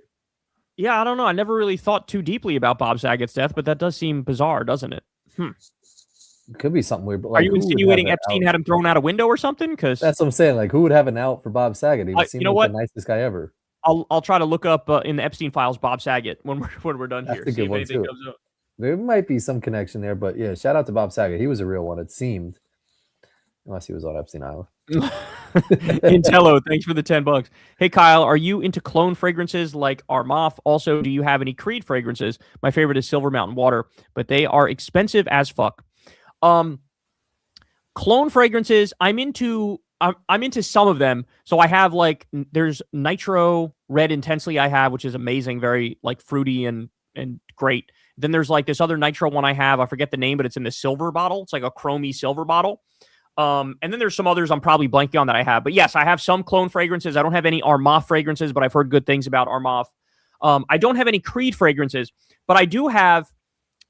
Yeah, I don't know. I never really thought too deeply about Bob Saget's death, but that does seem bizarre, doesn't it? It could be something weird. But like, are you insinuating Epstein had him thrown out a window or something? Because that's what I'm saying. Like, who would have an out for Bob Saget? He seemed like the nicest guy ever. I'll try to look up in the Epstein files Bob Saget when we're done here. See if anything comes up. There might be some connection there, but yeah, shout out to Bob Saget. He was a real one, it seemed. Unless he was on Epstein Island. Intello, thanks for the $10. Hey Kyle, are you into clone fragrances like Armaf? Also, do you have any Creed fragrances? My favorite is Silver Mountain Water, but they are expensive as fuck. Clone fragrances, I'm into some of them. So I have like, there's Nitro Red Intensely I have, which is amazing, very like fruity and great. Then there's like this other Nitro one I have, I forget the name, but it's in the silver bottle. It's like a chromey silver bottle. And then there's some others I'm probably blanking on that I have. But yes, I have some clone fragrances. I don't have any Armaf fragrances, but I've heard good things about Armaf. I don't have any Creed fragrances, but I do have,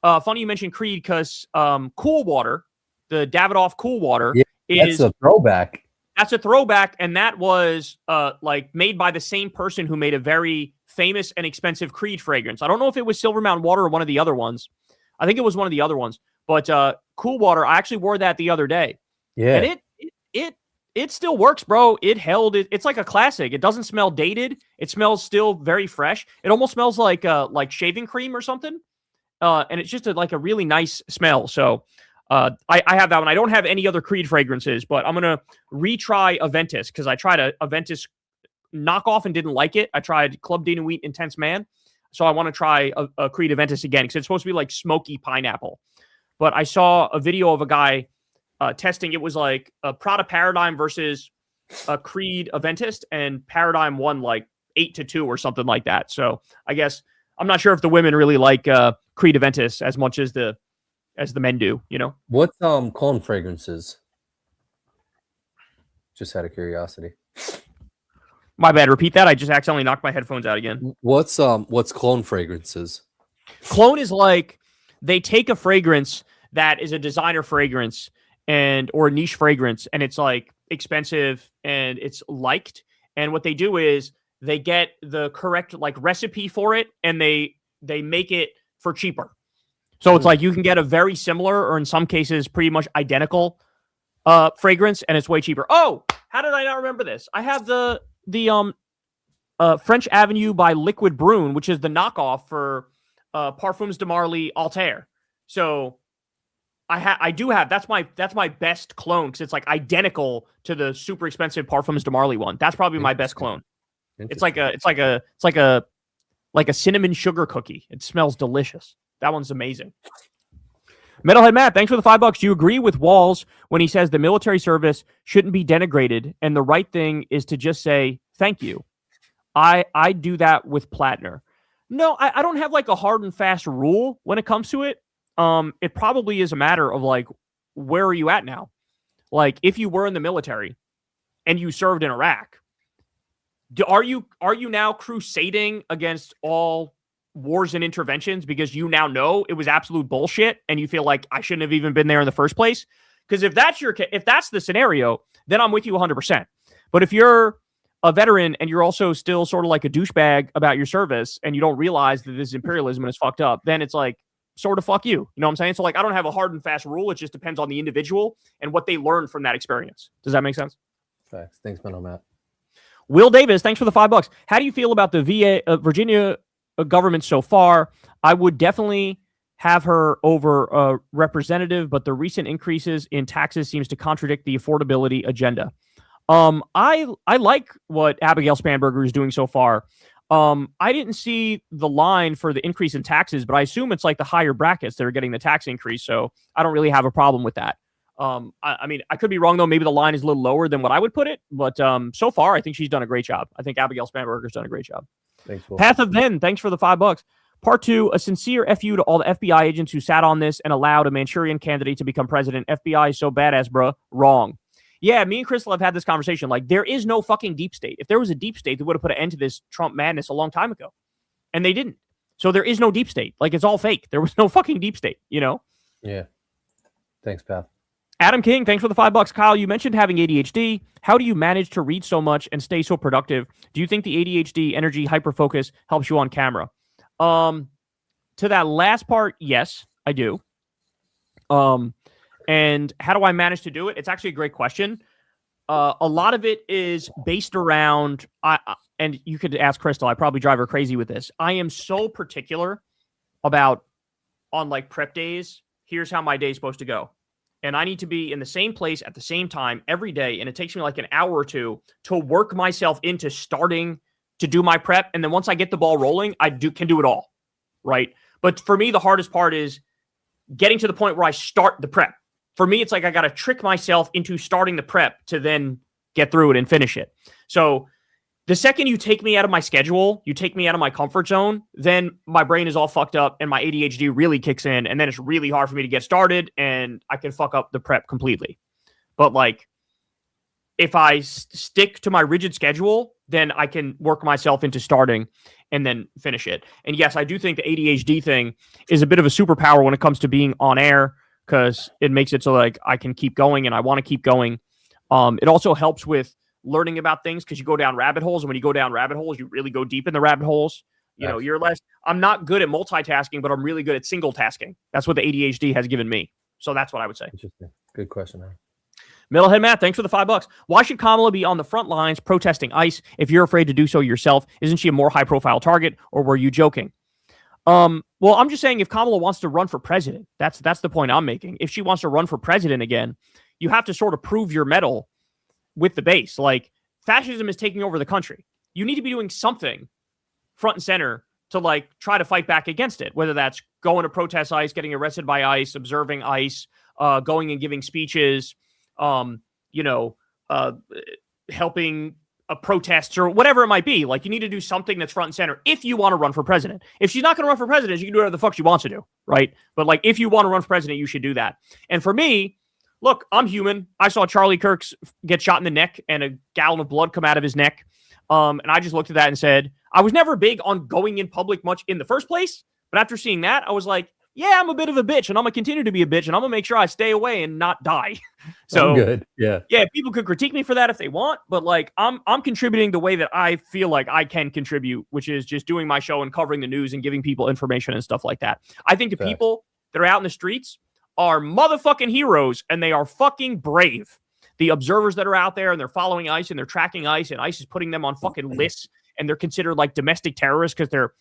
funny you mentioned Creed because Cool Water, the Davidoff Cool Water, that's a throwback. That's a throwback, and that was like made by the same person who made a very famous and expensive Creed fragrance. I don't know if it was Silver Mountain Water or one of the other ones. I think it was one of the other ones. But Cool Water, I actually wore that the other day. Yeah. And it still works, bro. It held it. It's like a classic. It doesn't smell dated. It smells still very fresh. It almost smells like shaving cream or something. And it's just like a really nice smell. So I have that one. I don't have any other Creed fragrances, but I'm gonna retry Aventus because I tried a Aventus knockoff and didn't like it. I tried Club Dina Wheat Intense Man, so I want to try a Creed Aventus again because it's supposed to be like smoky pineapple. But I saw a video of a guy testing. It was like a Prada Paradigm versus a Creed Aventus, and Paradigm won like 8-2 or something like that. So I guess I'm not sure if the women really like Creed Aventus as much as the men do, you know. What's clone fragrances? Just out of curiosity. My bad. Repeat that. I just accidentally knocked my headphones out again. What's clone fragrances? Clone is like they take a fragrance that is a designer fragrance or a niche fragrance, and it's like expensive and it's liked. And what they do is they get the correct like recipe for it, and they make it for cheaper. So it's like you can get a very similar, or in some cases, pretty much identical fragrance, and it's way cheaper. Oh, how did I not remember this? I have the French Avenue by Liquid Brune, which is the knockoff for Parfums de Marly Altair. So I do have that's my best clone because it's like identical to the super expensive Parfums de Marly one. That's probably my best clone. It's like a cinnamon sugar cookie. It smells delicious. That one's amazing. Metalhead Matt, thanks for the $5. Do you agree with Walls when he says the military service shouldn't be denigrated and the right thing is to just say thank you? I do that with Platner. No, I don't have like a hard and fast rule when it comes to it. It probably is a matter of like, where are you at now? Like, if you were in the military and you served in Iraq, are you now crusading against all wars and interventions because you now know it was absolute bullshit and you feel like I shouldn't have even been there in the first place? Because if that's the scenario, then I'm with you 100%. But if you're a veteran and you're also still sort of like a douchebag about your service and you don't realize that this is imperialism and it's fucked up, then it's like, sort of fuck you. You know what I'm saying? So like, I don't have a hard and fast rule. It just depends on the individual and what they learn from that experience. Does that make sense? Facts. Thanks, man, on that. Will Davis, thanks for the $5. How do you feel about the Virginia government so far? I would definitely have her over representative, but the recent increases in taxes seems to contradict the affordability agenda. I like what Abigail Spanberger is doing so far. I didn't see the line for the increase in taxes, but I assume it's like the higher brackets that are getting the tax increase. So I don't really have a problem with that. I mean, I could be wrong though. Maybe the line is a little lower than what I would put it, but so far I think she's done a great job. I think Abigail Spanberger's done a great job. Thanks, Will. Path of Ben, thanks for the $5. Part 2, a sincere FU to all the FBI agents who sat on this and allowed a Manchurian candidate to become president. FBI is so badass, bruh. Wrong. Yeah, me and Crystal have had this conversation. Like, there is no fucking deep state. If there was a deep state, they would have put an end to this Trump madness a long time ago. And they didn't. So there is no deep state. Like, it's all fake. There was no fucking deep state, you know? Yeah. Thanks, Path. Adam King, thanks for the $5. Kyle, you mentioned having ADHD. How do you manage to read so much and stay so productive? Do you think the ADHD energy hyperfocus helps you on camera? To that last part, yes, I do. And how do I manage to do it? It's actually a great question. A lot of it is based around, and you could ask Crystal, I probably drive her crazy with this. I am so particular about on like prep days, here's how my day is supposed to go. And I need to be in the same place at the same time every day. And it takes me like an hour or two to work myself into starting to do my prep. And then once I get the ball rolling, I can do it all. Right. But for me, the hardest part is getting to the point where I start the prep. For me, it's like I got to trick myself into starting the prep to then get through it and finish it. So the second you take me out of my schedule, you take me out of my comfort zone, then my brain is all fucked up and my ADHD really kicks in. And then it's really hard for me to get started and I can fuck up the prep completely. But like, if I stick to my rigid schedule, then I can work myself into starting and then finish it. And yes, I do think the ADHD thing is a bit of a superpower when it comes to being on air, because it makes it so like I can keep going and I want to keep going. It also helps with learning about things because you go down rabbit holes. And when you go down rabbit holes, you really go deep in the rabbit holes. You know, you're less, I'm not good at multitasking, but I'm really good at single tasking. That's what the ADHD has given me. So that's what I would say. Interesting. Good question, man. Middlehead Matt, thanks for the $5. Why should Kamala be on the front lines protesting ICE if you're afraid to do so yourself? Isn't she a more high-profile target, or were you joking? Well, I'm just saying if Kamala wants to run for president, that's the point I'm making. If she wants to run for president again, you have to sort of prove your mettle with the base. Like, fascism is taking over the country. You need to be doing something front and center to like try to fight back against it, whether that's going to protest ICE, getting arrested by ICE, observing ICE, going and giving speeches, helping a protest or whatever it might be. Like, you need to do something that's front and center if you want to run for president. If she's not going to run for president, she can do whatever the fuck she wants to do, right? But like, if you want to run for president, you should do that. And for me, look, I'm human. I saw Charlie Kirk get shot in the neck and a gallon of blood come out of his neck. And I just looked at that and said, I was never big on going in public much in the first place. But after seeing that, I was like, yeah, I'm a bit of a bitch and I'm going to continue to be a bitch and I'm going to make sure I stay away and not die. So good. Yeah. People could critique me for that if they want, but like I'm contributing the way that I feel like I can contribute, which is just doing my show and covering the news and giving people information and stuff like that. I think the people that are out in the streets are motherfucking heroes and they are fucking brave. The observers that are out there and they're following ICE and they're tracking ICE and ICE is putting them on fucking lists and they're considered like domestic terrorists because they're,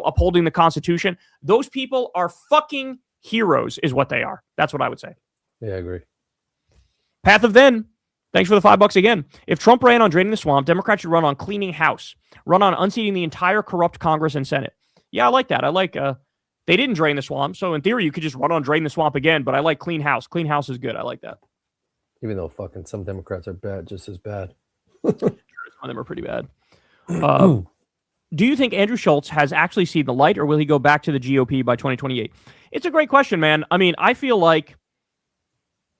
upholding the Constitution. Those people are fucking heroes is what they are. That's what I would say. Yeah, I agree. Path of Then, thanks for the $5 again. If Trump ran on draining the swamp, Democrats should run on cleaning house, run on unseating the entire corrupt Congress and Senate. Yeah, I like that. I like, they didn't drain the swamp. So in theory, you could just run on drain the swamp again, but I like clean house. Clean house is good. I like that. Even though fucking some Democrats are bad, just as bad. Some of them are pretty bad. Do you think Andrew Schultz has actually seen the light or will he go back to the GOP by 2028? It's a great question, man. I mean, I feel like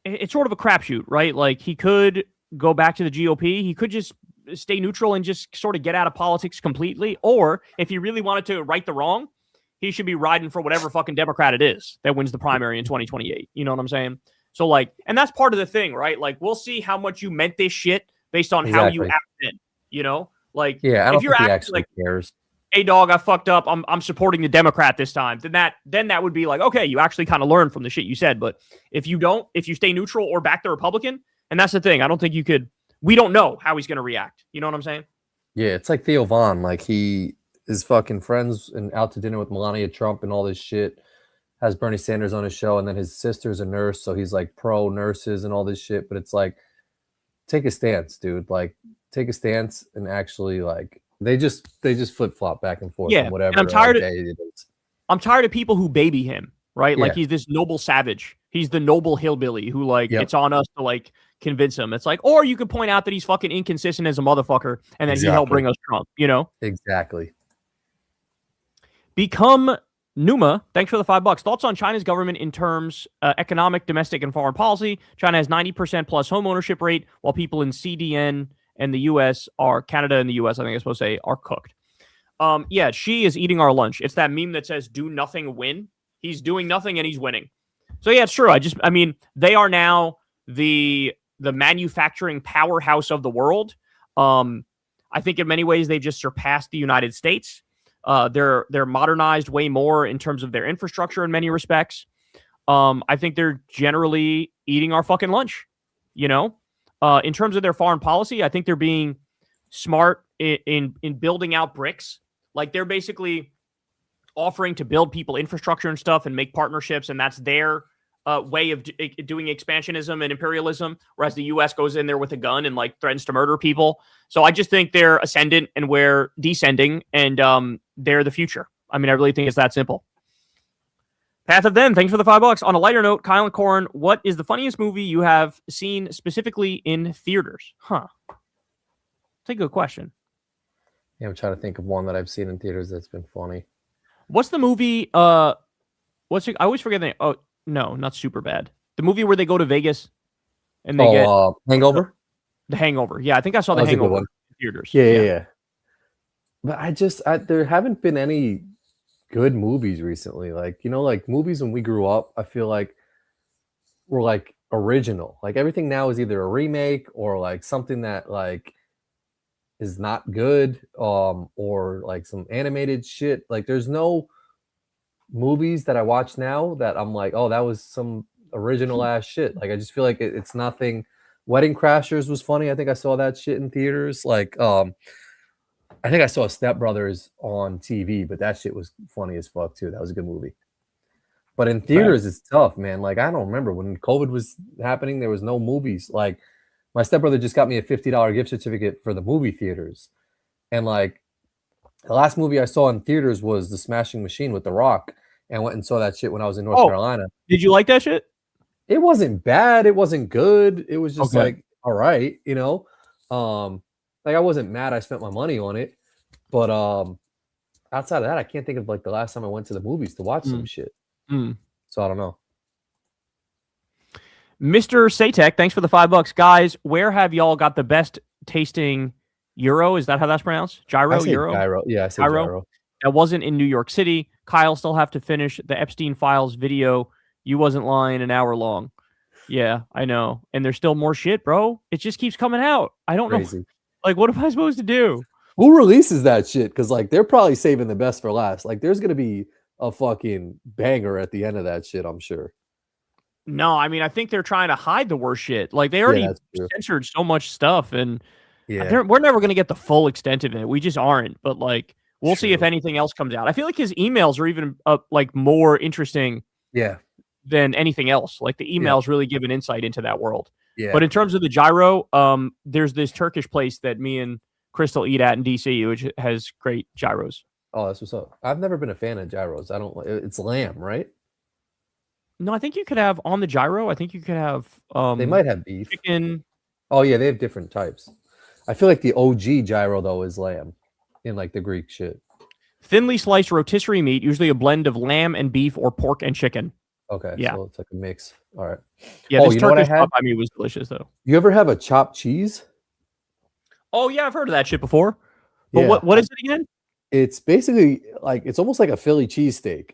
it's sort of a crapshoot, right? Like he could go back to the GOP. He could just stay neutral and just sort of get out of politics completely. Or if he really wanted to right the wrong, he should be riding for whatever fucking Democrat it is that wins the primary in 2028. You know what I'm saying? So like, and that's part of the thing, right? Like we'll see how much you meant this shit based on how you acted, Like, yeah, I don't think he actually cares. hey dog, I fucked up. I'm supporting the Democrat this time. Then that would be like, okay, you actually kind of learn from the shit you said. But if you don't, if you stay neutral or back the Republican, and that's the thing, I don't think you could. We don't know how he's going to react. You know what I'm saying? Yeah, it's like Theo Vaughn. Like he is fucking friends and out to dinner with Melania Trump and all this shit. Has Bernie Sanders on his show, and then his sister's a nurse, so he's like pro nurses and all this shit. But it's like, take a stance, dude. Like, take a stance and actually like they just flip flop back and forth. Yeah, on whatever. And I'm tired day it is. I'm tired of people who baby him, right? Yeah. Like he's this noble savage. He's the noble hillbilly who like it's on us to like convince him. It's like, or you could point out that he's fucking inconsistent as a motherfucker, and then he helped bring us Trump. You know? Exactly. Become Numa, thanks for the $5. Thoughts on China's government in terms economic, domestic, and foreign policy? China has 90% plus home ownership rate, while people in CDN and the U.S. Canada and the U.S., I think I'm supposed to say, are cooked. Yeah, Xi is eating our lunch. It's that meme that says, do nothing, win. He's doing nothing and he's winning. So yeah, it's true. I mean, they are now the manufacturing powerhouse of the world. I think in many ways, they just surpassed the United States. They're modernized way more in terms of their infrastructure in many respects. I think they're generally eating our fucking lunch, you know? In terms of their foreign policy, I think they're being smart in building out BRICS. Like they're basically offering to build people infrastructure and stuff and make partnerships, and that's their way of doing expansionism and imperialism, whereas the U.S. goes in there with a gun and like threatens to murder people. So I just think they're ascendant and we're descending, and they're the future. I mean, I really think it's that simple. Path of Then, thanks for the $5. On a lighter note, Kyle and Corin, what is the funniest movie you have seen specifically in theaters? That's a good question. Yeah, I'm trying to think of one that I've seen in theaters that's been funny. What's the movie? I always forget the name. Oh, no, not Superbad. The movie where they go to Vegas and they get Hangover? The Hangover. Yeah, I think I saw The Hangover in theaters. Yeah. But there haven't been any good movies recently. Like, you know, like movies when we grew up, I feel like were like original. Like everything now is either a remake or like something that like is not good, or like some animated shit. Like there's no movies that I watch now that I'm like, oh, that was some original ass shit. Like I just feel like it's nothing. Wedding Crashers was funny. I think I saw that shit in theaters. Like I think I saw Step Brothers on TV, but that shit was funny as fuck too. That was a good movie. But in theaters, it's tough, man. Like I don't remember when COVID was happening, there was no movies. Like my stepbrother just got me a $50 gift certificate for the movie theaters. And like the last movie I saw in theaters was The Smashing Machine with The Rock. And I went and saw that shit when I was in North Carolina. Did you like that shit? It wasn't bad. It wasn't good. It was just like, all right, you know? Like I wasn't mad I spent my money on it. But outside of that, I can't think of like the last time I went to the movies to watch some shit. So I don't know. Mr. Satek, thanks for the $5. Guys, where have y'all got the best tasting gyro? Is that how that's pronounced? Gyro? Gyro? Yeah, I said gyro. That wasn't in New York City. Kyle still have to finish the Epstein Files video. You wasn't lying, an hour long. Yeah, I know. And there's still more shit, bro. It just keeps coming out. I don't know. Like, what am I supposed to do? Who releases that shit? Because like they're probably saving the best for last. Like there's gonna be a fucking banger at the end of that shit, I'm sure. No, I mean, I think they're trying to hide the worst shit. Like they already censored so much stuff, and we're never going to get the full extent of it. We just aren't. But like, we'll see if anything else comes out. I feel like his emails are even like more interesting, than anything else. Like the emails really give an insight into that world. Yeah. But in terms of the gyro, there's this Turkish place that me and Crystal eat at in DC, which has great gyros. Oh, that's what's up. I've never been a fan of gyros. It's lamb, right? No, I think you could have on the gyro. I think you could have. They might have beef. Chicken. Oh yeah, they have different types. I feel like the OG gyro though is lamb, in like the Greek shit. Thinly sliced rotisserie meat, usually a blend of lamb and beef or pork and chicken. Okay, so it's like a mix. All right. Yeah, this Turkish stuff I mean was delicious though. You ever have a chopped cheese? Oh yeah, I've heard of that shit before. But what is it again? It's basically like it's almost like a Philly cheesesteak.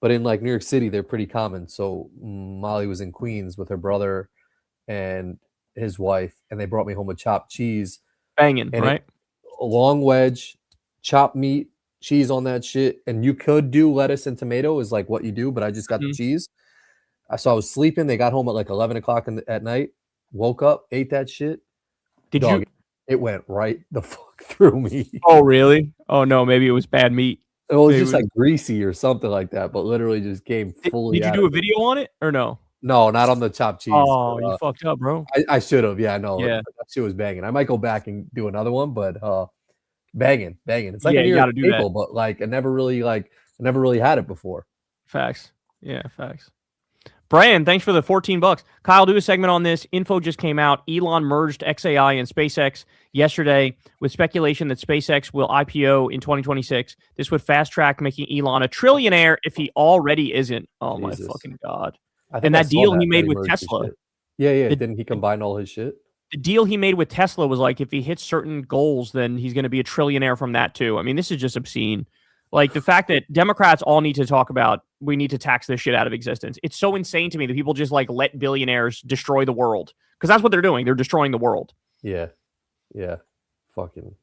But in like New York City, they're pretty common. So Molly was in Queens with her brother and his wife, and they brought me home a chopped cheese. Banging, right? A long wedge, chopped meat, cheese on that shit, and you could do lettuce and tomato is like what you do, but I just got the cheese. I was sleeping. They got home at like 11 o'clock at night. Woke up, ate that shit. It went right the fuck through me. Oh, really? Oh, no. Maybe it was bad meat. It was just like greasy or something like that, but literally just came fully. Did you do a video on it or no? No, not on the chopped cheese. Oh, you fucked up, bro. I should have. Yeah, I know. Yeah. That shit was banging. I might go back and do another one, but banging. It's like you gotta do staple, that. but like I never really had it before. Facts. Yeah, facts. Brian, thanks for the $14. Kyle, do a segment on this. Info just came out. Elon merged XAI and SpaceX yesterday with speculation that SpaceX will IPO in 2026. This would fast track making Elon a trillionaire if he already isn't. Oh, Jesus. My fucking God. And that deal he made with Tesla. Yeah. Didn't he combine all his shit? The deal he made with Tesla was like, if he hits certain goals, then he's going to be a trillionaire from that too. I mean, this is just obscene. Like the fact that Democrats all need to talk about, we need to tax this shit out of existence. It's so insane to me that people just like let billionaires destroy the world, because that's what they're doing. They're destroying the world. Yeah. Fucking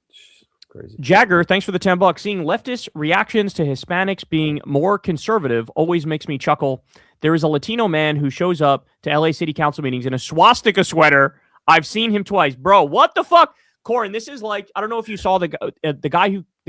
crazy. Jagger, thanks for the $10. Seeing leftist reactions to Hispanics being more conservative always makes me chuckle. There is a Latino man who shows up to LA City Council meetings in a swastika sweater. I've seen him twice. Bro, what the fuck? Corin, this is like, I don't know if you saw the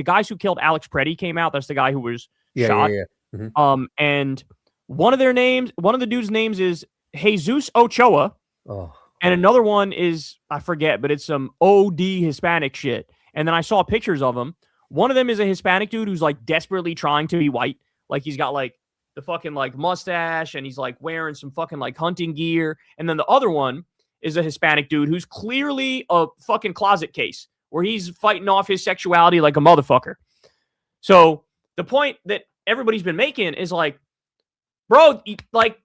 guys who killed Alex Preddy came out. That's the guy who was shot. Yeah. Mm-hmm. And one of the dudes' names is Jesus Ochoa. Oh. And another one is, I forget, but it's some OD Hispanic shit. And then I saw pictures of them. One of them is a Hispanic dude who's like desperately trying to be white. Like he's got like the fucking like mustache and he's like wearing some fucking like hunting gear. And then the other one is a Hispanic dude who's clearly a fucking closet case where he's fighting off his sexuality like a motherfucker. So the point that everybody's been making is like, bro, like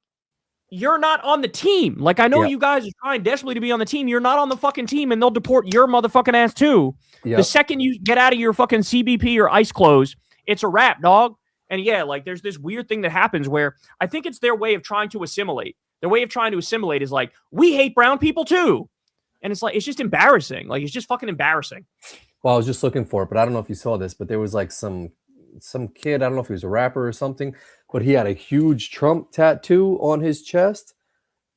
you're not on the team. Like I know you guys are trying desperately to be on the team. You're not on the fucking team and they'll deport your motherfucking ass too. Yep. The second you get out of your fucking CBP or ICE clothes, it's a wrap, dog. And yeah, like there's this weird thing that happens where I think it's their way of trying to assimilate. Their way of trying to assimilate is like, we hate brown people too. And it's like, it's just embarrassing. Like, it's just fucking embarrassing. Well, I was just looking for it, but I don't know if you saw this, but there was like some kid, I don't know if he was a rapper or something, but he had a huge Trump tattoo on his chest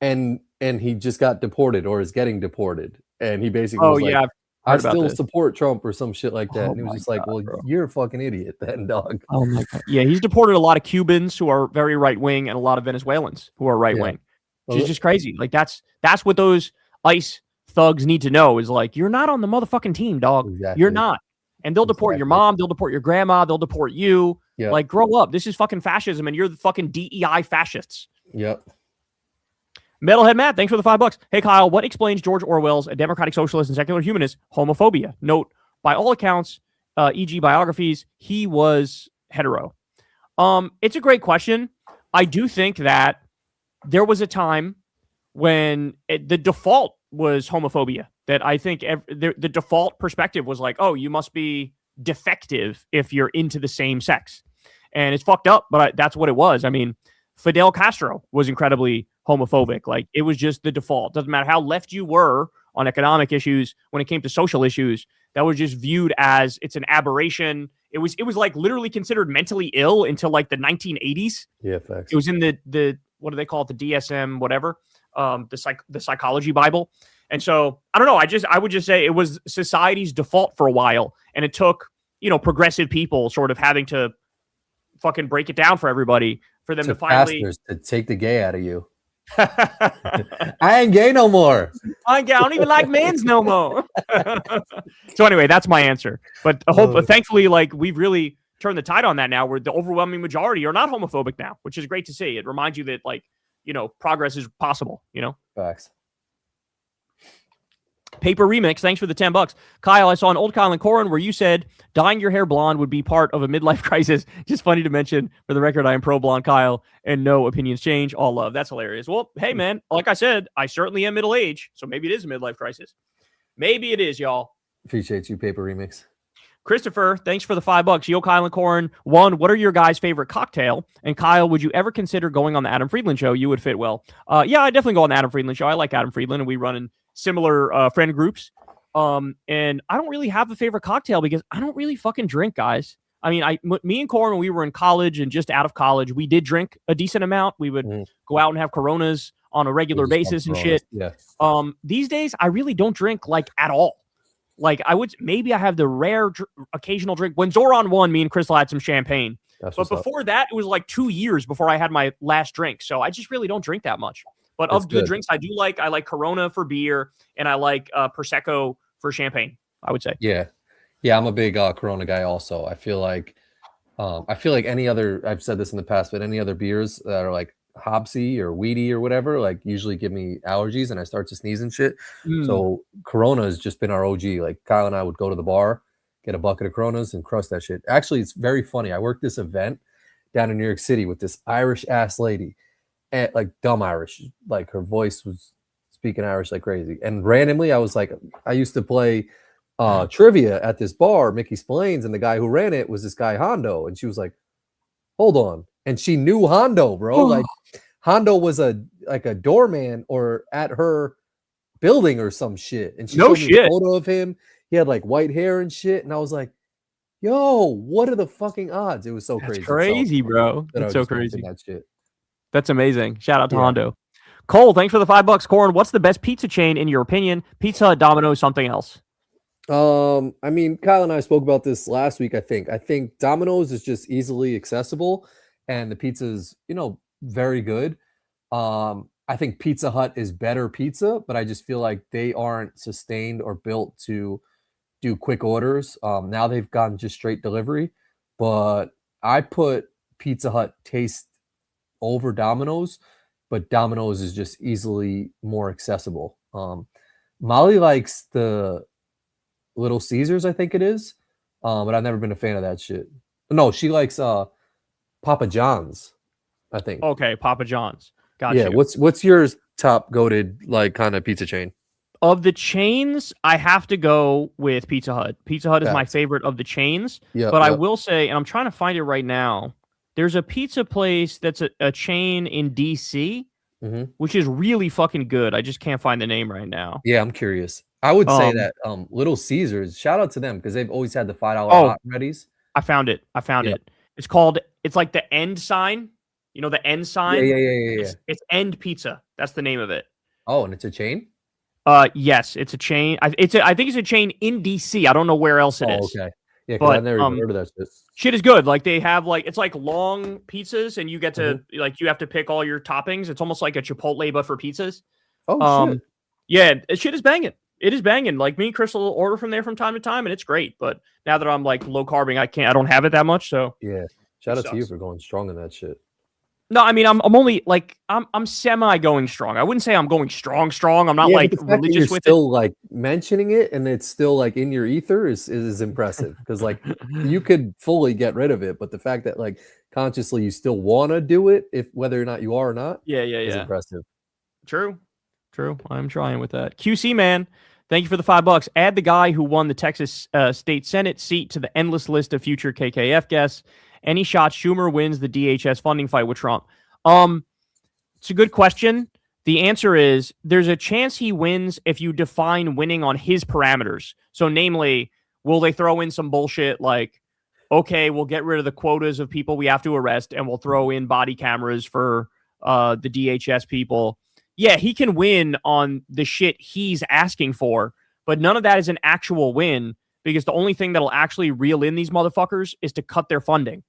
and he just got deported or is getting deported. And he basically was like, I still support Trump or some shit like that. And he was just like, well, bro, you're a fucking idiot then, dog. Oh my God. Yeah, he's deported a lot of Cubans who are very right-wing and a lot of Venezuelans who are right-wing. Which is just crazy. Like that's what those ICE thugs need to know is like, you're not on the motherfucking team, dog. Exactly. You're not. And they'll deport your mom, they'll deport your grandma, they'll deport you. Yep. Like, grow up. This is fucking fascism and you're the fucking DEI fascists. Yep. Metalhead Matt, thanks for the $5. Hey, Kyle, what explains George Orwell's A Democratic Socialist and Secular Humanist homophobia? Note, by all accounts, e.g. biographies, he was hetero. It's a great question. I do think that there was a time when the default was homophobia, that I think the default perspective was like, oh, you must be defective if you're into the same sex. And it's fucked up, but that's what it was. I mean, Fidel Castro was incredibly homophobic. Like, it was just the default. Doesn't matter how left you were on economic issues. When it came to social issues, that was just viewed as it's an aberration. It was like literally considered mentally ill until like the 1980s. Yeah, facts. It was in the what do they call it? The DSM, whatever, the psychology Bible. And so I don't know. I would just say it was society's default for a while, and it took progressive people sort of having to fucking break it down for everybody for them to finally to take the gay out of you. I ain't gay no more. I don't even like men's no more. So anyway, that's my answer. But thankfully, like, we've really turned the tide on that now, where the overwhelming majority are not homophobic now, which is great to see. It reminds you that, like, progress is possible. Facts. Paper Remix, thanks for the $10. Kyle, I saw an old Kyle and Corin where you said dyeing your hair blonde would be part of a midlife crisis. Just funny to mention. For the record, I am pro blonde Kyle, and no opinions change. All love. That's hilarious. Well, hey, man, like I said, I certainly am middle age, so maybe it is a midlife crisis. Maybe it is, y'all. Appreciate you, Paper Remix. Christopher, thanks for the $5. Yo, Kyle and Corin. One, what are your guys' favorite cocktail? And Kyle, would you ever consider going on the Adam Friedland show? You would fit well. Yeah, I definitely go on the Adam Friedland show. I like Adam Friedland, and we run in similar friend groups. And I don't really have a favorite cocktail because I don't really fucking drink, guys. I mean, me and Corin, when we were in college and just out of college, we did drink a decent amount. We would go out and have Coronas on a regular basis and shit. Yeah. These days, I really don't drink like at all. Like maybe I have the rare occasional drink. When Zoran won, me and Crystal had some champagne. But before that, it was like 2 years before I had my last drink. So I just really don't drink that much. But of the drinks I do like, I like Corona for beer and I like Prosecco for champagne, I would say. Yeah. Yeah, I'm a big Corona guy also. I feel like any other, I've said this in the past, but any other beers that are like hopsy or weedy or whatever, like usually give me allergies and I start to sneeze and shit. So Corona has just been our OG. Like Kyle and I would go to the bar, get a bucket of Coronas and crush that shit. Actually, it's very funny. I worked this event down in New York City with this Irish ass lady, and like dumb Irish, like her voice was speaking Irish like crazy. And randomly, I was like, I used to play trivia at this bar, Mickey Splains, and the guy who ran it was this guy Hondo, and she was like, "Hold on," and she knew Hondo, bro. Like Hondo was a doorman or at her building or some shit, and she showed me a photo of him. He had like white hair and shit, and I was like, "Yo, what are the fucking odds?" It was so crazy. Crazy, bro. That's so crazy. That shit. That's amazing. Shout out to Hondo. Cole, thanks for the $5. Corin, what's the best pizza chain in your opinion? Pizza Hut, Domino's, something else? I mean, Kyle and I spoke about this last week. I think Domino's is just easily accessible, and the pizza is, very good. I think Pizza Hut is better pizza, but I just feel like they aren't sustained or built to do quick orders. Now they've gone just straight delivery, but I put Pizza Hut taste over Domino's, but Domino's is just easily more accessible. Molly likes the Little Caesars, I think it is, but I've never been a fan of that shit. No, she likes Papa John's, I think. Okay, Papa John's. Gotcha. Yeah, what's your top goated like kind of pizza chain? Of the chains, I have to go with Pizza Hut. Pizza Hut is my favorite of the chains. Yeah, but I will say, and I'm trying to find it right now, there's a pizza place that's a chain in DC, which is really fucking good. I just can't find the name right now. Yeah, I'm curious. I would say that Little Caesars, shout out to them because they've always had the $5 hot readies. I found it. It's like the end sign. You know, the end sign? Yeah. It's End Pizza. That's the name of it. Oh, and it's a chain? Yes, it's a chain. I think it's a chain in DC. I don't know where else it is. Okay. Yeah, because I've never even heard of that shit. Shit is good. Like they have it's like long pizzas and you get to you have to pick all your toppings. It's almost like a Chipotle but for pizzas. Oh shit. Yeah, shit is banging. It is banging. Like me and Crystal will order from there from time to time and it's great. But now that I'm like low carbing, I don't have it that much. So yeah. Shout out to you for going strong in that shit. No, I mean I'm only like I'm semi going strong. I wouldn't say I'm going strong. I'm not like religious with still like mentioning it and it's still like in your ether is impressive because like you could fully get rid of it, but the fact that like consciously you still want to do it, if whether or not you are or not, is impressive. True. I'm trying with that. QC man, thank you for the $5. Add the guy who won the Texas State Senate seat to the endless list of future KKF guests. Any shot Schumer wins the DHS funding fight with Trump? It's a good question. The answer is there's a chance he wins if you define winning on his parameters. So namely, will they throw in some bullshit like, okay, we'll get rid of the quotas of people we have to arrest and we'll throw in body cameras for the DHS people. Yeah, he can win on the shit he's asking for, but none of that is an actual win because the only thing that'll actually reel in these motherfuckers is to cut their funding.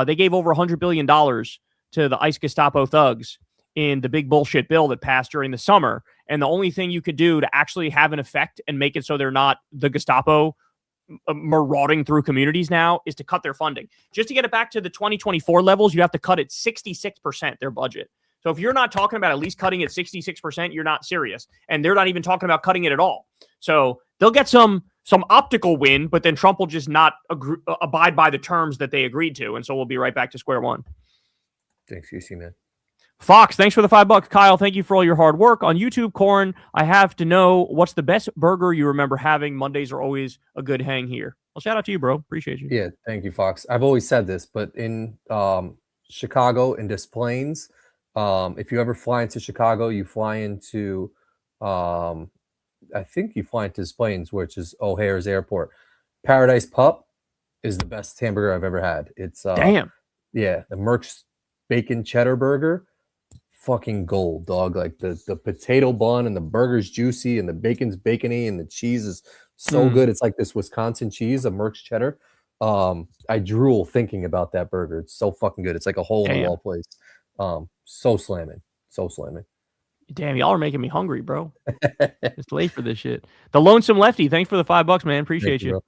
They gave over $100 billion to the ICE Gestapo thugs in the big bullshit bill that passed during the summer. And the only thing you could do to actually have an effect and make it so they're not the Gestapo marauding through communities now is to cut their funding. Just to get it back to the 2024 levels, you have to cut it 66% their budget. So if you're not talking about at least cutting it 66%, you're not serious. And they're not even talking about cutting it at all. So they'll get some optical win, but then Trump will just not abide by the terms that they agreed to. And so we'll be right back to square one. Thanks, QC, man. Fox, thanks for the $5. Kyle, thank you for all your hard work. On YouTube, Corin, I have to know what's the best burger you remember having. Mondays are always a good hang here. Well, shout out to you, bro. Appreciate you. Yeah, thank you, Fox. I've always said this, but in Chicago, in Des Plaines, if you ever fly into Chicago, you fly into I think you fly into Des Plaines, which is O'Hare's airport. Paradise Pup is the best hamburger I've ever had. It's damn. Yeah, the Merck's bacon cheddar burger, fucking gold, dog. Like the potato bun and the burger's juicy and the bacon's bacony and the cheese is so good. It's like this Wisconsin cheese, a Merck's cheddar. I drool thinking about that burger. It's so fucking good. It's like a hole in the wall place. So slamming. Damn, y'all are making me hungry, bro. It's late for this shit. The Lonesome Lefty, thanks for the $5, man. Appreciate you.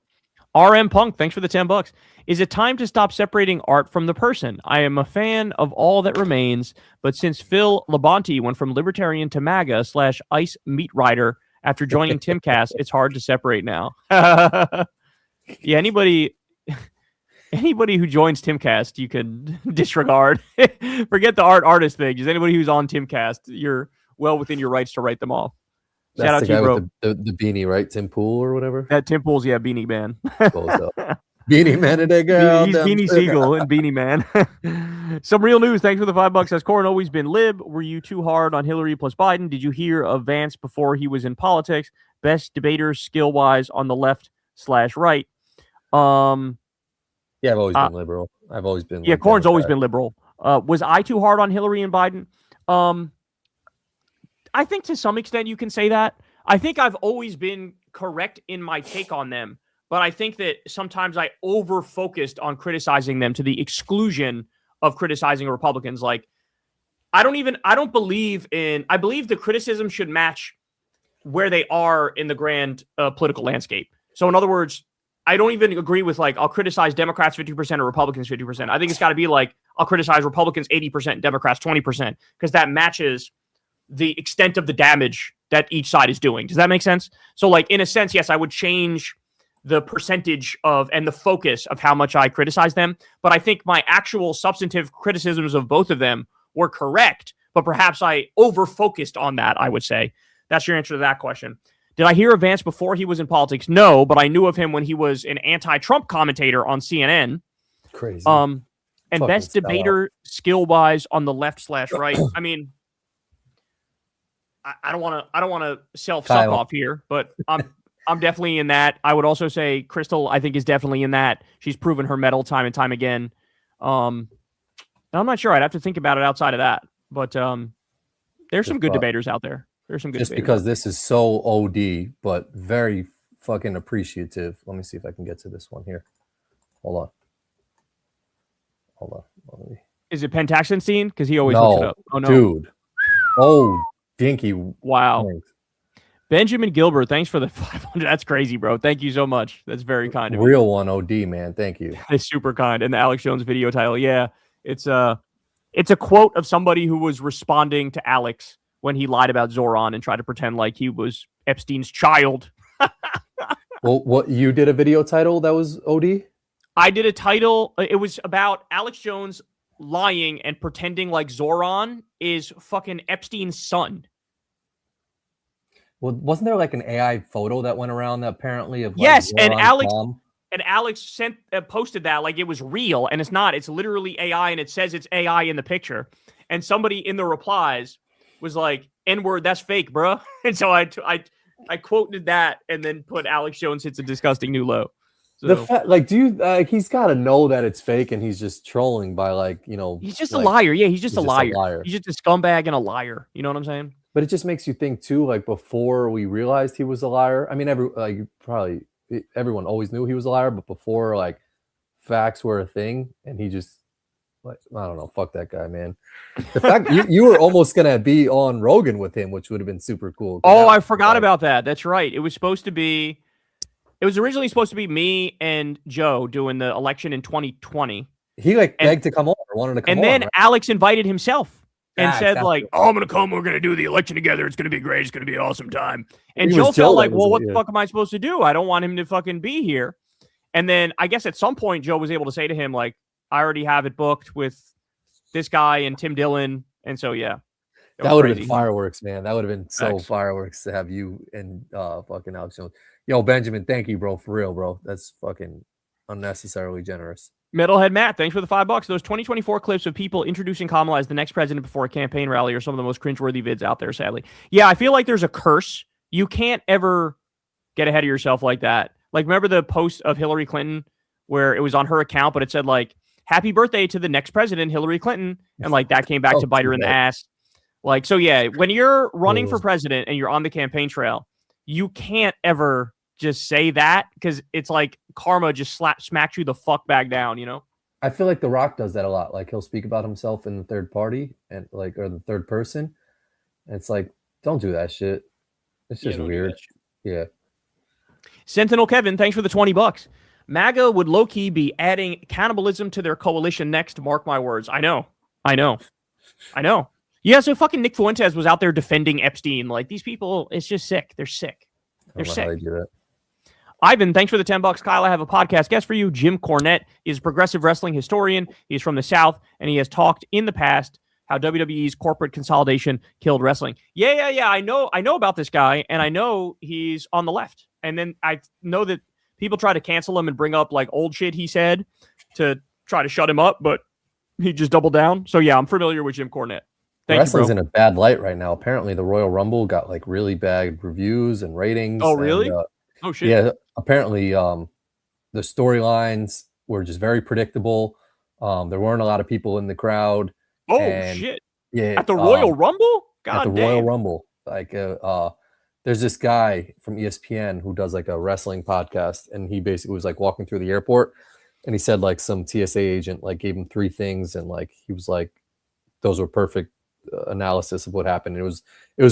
RM Punk, thanks for the $10. Is it time to stop separating art from the person? I am a fan of all that remains, but since Phil Labonte went from libertarian to MAGA / ICE meat rider after joining Timcast, it's hard to separate now. Yeah, anybody who joins Timcast, you can disregard. Forget the artist thing. Just anybody who's on Timcast, you're well within your rights to write them off. That's Shout out the to you, guy bro. with the beanie, right? Tim Pool or whatever. That Tim Pool's, yeah, Beanie Man. Beanie Man and a girl. He's Beanie Siegel and Beanie Man. Some real news. Thanks for the $5. Has Corin always been lib? Were you too hard on Hillary plus Biden? Did you hear of Vance before he was in politics? Best debaters skill wise on the left / right. Yeah, I've always been liberal. I've always been. Yeah, Corin's always been liberal. Was I too hard on Hillary and Biden? I think to some extent you can say that. I think I've always been correct in my take on them, but I think that sometimes I over-focused on criticizing them to the exclusion of criticizing Republicans. Like, I believe the criticism should match where they are in the grand political landscape. So in other words, I don't even agree with like, I'll criticize Democrats 50% or Republicans 50%. I think it's got to be like, I'll criticize Republicans 80%, Democrats 20%, because that matches the extent of the damage that each side is doing. Does that make sense? So like, in a sense, yes, I would change the percentage of and the focus of how much I criticize them. But I think my actual substantive criticisms of both of them were correct, but perhaps I over-focused on that, I would say. That's your answer to that question. Did I hear of Vance before he was in politics? No, but I knew of him when he was an anti-Trump commentator on CNN. Crazy. And fucking best debater skill-wise on the left / right. I mean, I don't want to self-suck off here, but I'm definitely in that. I would also say Crystal, I think, is definitely in that. She's proven her mettle time and time again. I'm not sure. I'd have to think about it outside of that. But there's some good debaters out there. There's some good just debaters. Because this is so OD, but very fucking appreciative. Let me see if I can get to this one here. Hold on. Is it Pentaxenstein? Because he always looks it up. Oh, no. Dude. Oh, dinky. Wow. Thanks. Benjamin Gilbert, thanks for the 500. That's crazy, bro. Thank you so much. That's very kind of you. Real one, OD, man. Thank you. It's super kind. And the Alex Jones video title, yeah. It's a quote of somebody who was responding to Alex when he lied about Zoran and tried to pretend like he was Epstein's child. Well, what you did a video title that was OD? I did a title. It was about Alex Jones lying and pretending like Zoran is fucking Epstein's son. Well, wasn't there like an AI photo that went around that apparently of like yes, Zoran's and Alex posted that like it was real, and it's not. It's literally AI, and it says it's AI in the picture. And somebody in the replies was like, "N-word, that's fake, bro." And so I quoted that and then put Alex Jones hits a disgusting new low. So, the fact, like, do you he's got to know that it's fake, and he's just trolling by like, you know, he's just a liar. Yeah, he's just a liar. He's just a scumbag and a liar. You know what I'm saying? But it just makes you think too, like before we realized he was a liar. I mean, everyone always knew he was a liar, but before like facts were a thing, and he just like, I don't know, fuck that guy, man. The fact you were almost gonna be on Rogan with him, which would have been super cool. Oh, I forgot about that. That's right. It was originally supposed to be me and Joe doing the election in 2020. He begged to come on or wanted to come on. And then right? Alex invited himself. And said exactly. like, "Oh, I'm gonna come. We're gonna do the election together. It's gonna be great. It's gonna be an awesome time." And Joe felt like, "Well, what the fuck am I supposed to do? I don't want him to fucking be here." And then I guess at some point Joe was able to say to him like, "I already have it booked with this guy and Tim Dillon." And so yeah, that would have been fireworks, man. That would have been so fireworks to have you and fucking Alex Jones. Yo, Benjamin, thank you, bro. For real, bro. That's fucking unnecessarily generous. Metalhead Matt, thanks for the $5. Those 2024 clips of people introducing Kamala as the next president before a campaign rally are some of the most cringeworthy vids out there, sadly. Yeah, I feel like there's a curse You can't ever get ahead of yourself like that. Like, remember the post of Hillary Clinton where it was on her account, but it said like, happy birthday to the next president, Hillary Clinton. And like that came back to bite her in the ass. Like, so yeah, when you're running for president and you're on the campaign trail, you can't ever just say that because it's like karma just smacks you the fuck back down, you know? I feel like The Rock does that a lot. Like he'll speak about himself in the third party and like, or the third person. And it's like, don't do that shit. It's just weird. Yeah. Sentinel Kevin, thanks for the $20. MAGA would low-key be adding cannibalism to their coalition next. Mark my words. I know. Yeah, so fucking Nick Fuentes was out there defending Epstein. Like, these people, it's just sick. They're sick. They're sick. How they do that. Ivan, thanks for the $10. Kyle, I have a podcast guest for you. Jim Cornette is a progressive wrestling historian. He's from the South, and he has talked in the past how WWE's corporate consolidation killed wrestling. Yeah. I know about this guy, and I know he's on the left. And then I know that people try to cancel him and bring up like old shit he said to try to shut him up, but he just doubled down. So yeah, I'm familiar with Jim Cornette. Wrestling's in a bad light right now. Apparently, the Royal Rumble got like really bad reviews and ratings. Oh, really? Oh shit. Yeah. Apparently, the storylines were just very predictable. There weren't a lot of people in the crowd. Oh shit! Yeah. At the Royal Rumble? God damn. Royal Rumble, like there's this guy from ESPN who does like a wrestling podcast, and he basically was like walking through the airport, and he said like some TSA agent like gave him 3 things, and like he was like, those were perfect analysis of what happened. It was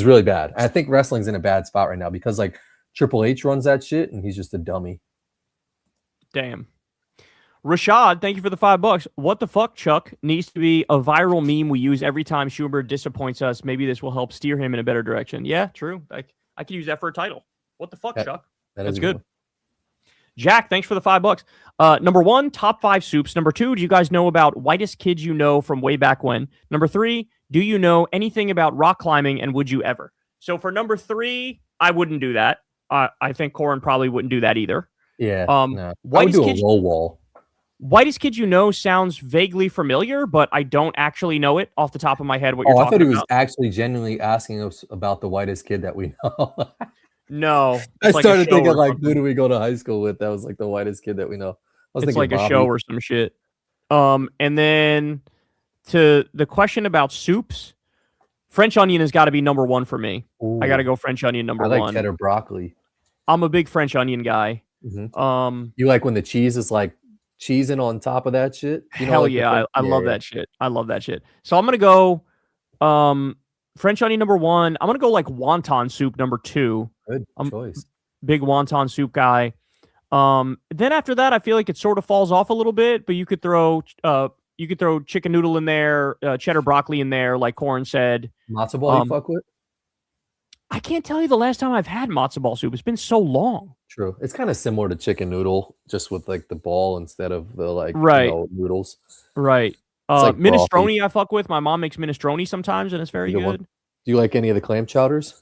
really bad. I think wrestling's in a bad spot right now because like Triple H runs that shit, and he's just a dummy. Damn. Rashad, thank you for the $5. What the fuck, Chuck? Needs to be a viral meme we use every time Schumer disappoints us. Maybe this will help steer him in a better direction. Yeah, true. I could use that for a title. What the fuck, Chuck? That's good. Jack, thanks for the $5. Number 1, top 5 soups. Number 2, do you guys know about whitest kids you know from way back when? Number 3, do you know anything about rock climbing, and would you ever? So for number 3, I wouldn't do that. I think Corin probably wouldn't do that either. Yeah. No. I would do a roll wall. Whitest kid you know sounds vaguely familiar, but I don't actually know it off the top of my head. What you're talking about? I thought he was about. Actually genuinely asking us about the whitest kid that we know. No, I started thinking like, who do we go to high school with? That was like the whitest kid that we know. It's like Bobby. A show or some shit. And then to the question about soups, French onion has got to be number 1 for me. Ooh. I got to go French onion number 1. I like cheddar broccoli. I'm a big French onion guy. Mm-hmm. You like when the cheese is like cheesing on top of that shit? Hell like yeah, I love that shit. I love that shit. So I'm gonna go French onion number 1. I'm gonna go like wonton soup number 2. Good choice. Big wonton soup guy. Then after that, I feel like it sort of falls off a little bit, but you could throw chicken noodle in there, cheddar broccoli in there, like Corin said. Matzo ball you fuck with? I can't tell you the last time I've had matzo ball soup. It's been so long. True. It's kind of similar to chicken noodle, just with like the ball instead of the like noodles. Right. Like minestrone I fuck with. My mom makes minestrone sometimes, and it's very good. Do you like any of the clam chowders?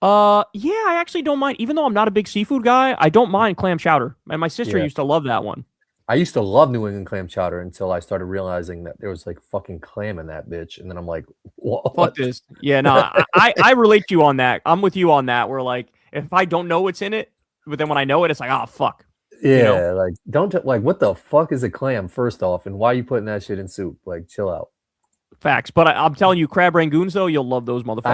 Yeah, I actually don't mind. Even though I'm not a big seafood guy, I don't mind clam chowder. And my sister used to love that one. I used to love New England clam chowder until I started realizing that there was like fucking clam in that bitch. And then I'm like, what? Fuck this. Yeah, no, I relate to you on that. I'm with you on that. Where like, if I don't know what's in it, but then when I know it, it's like, oh, fuck. Yeah, you know? Like, don't like, what the fuck is a clam, first off? And why are you putting that shit in soup? Like, chill out. Facts. But I'm telling you, crab rangoons, though, you'll love those motherfuckers.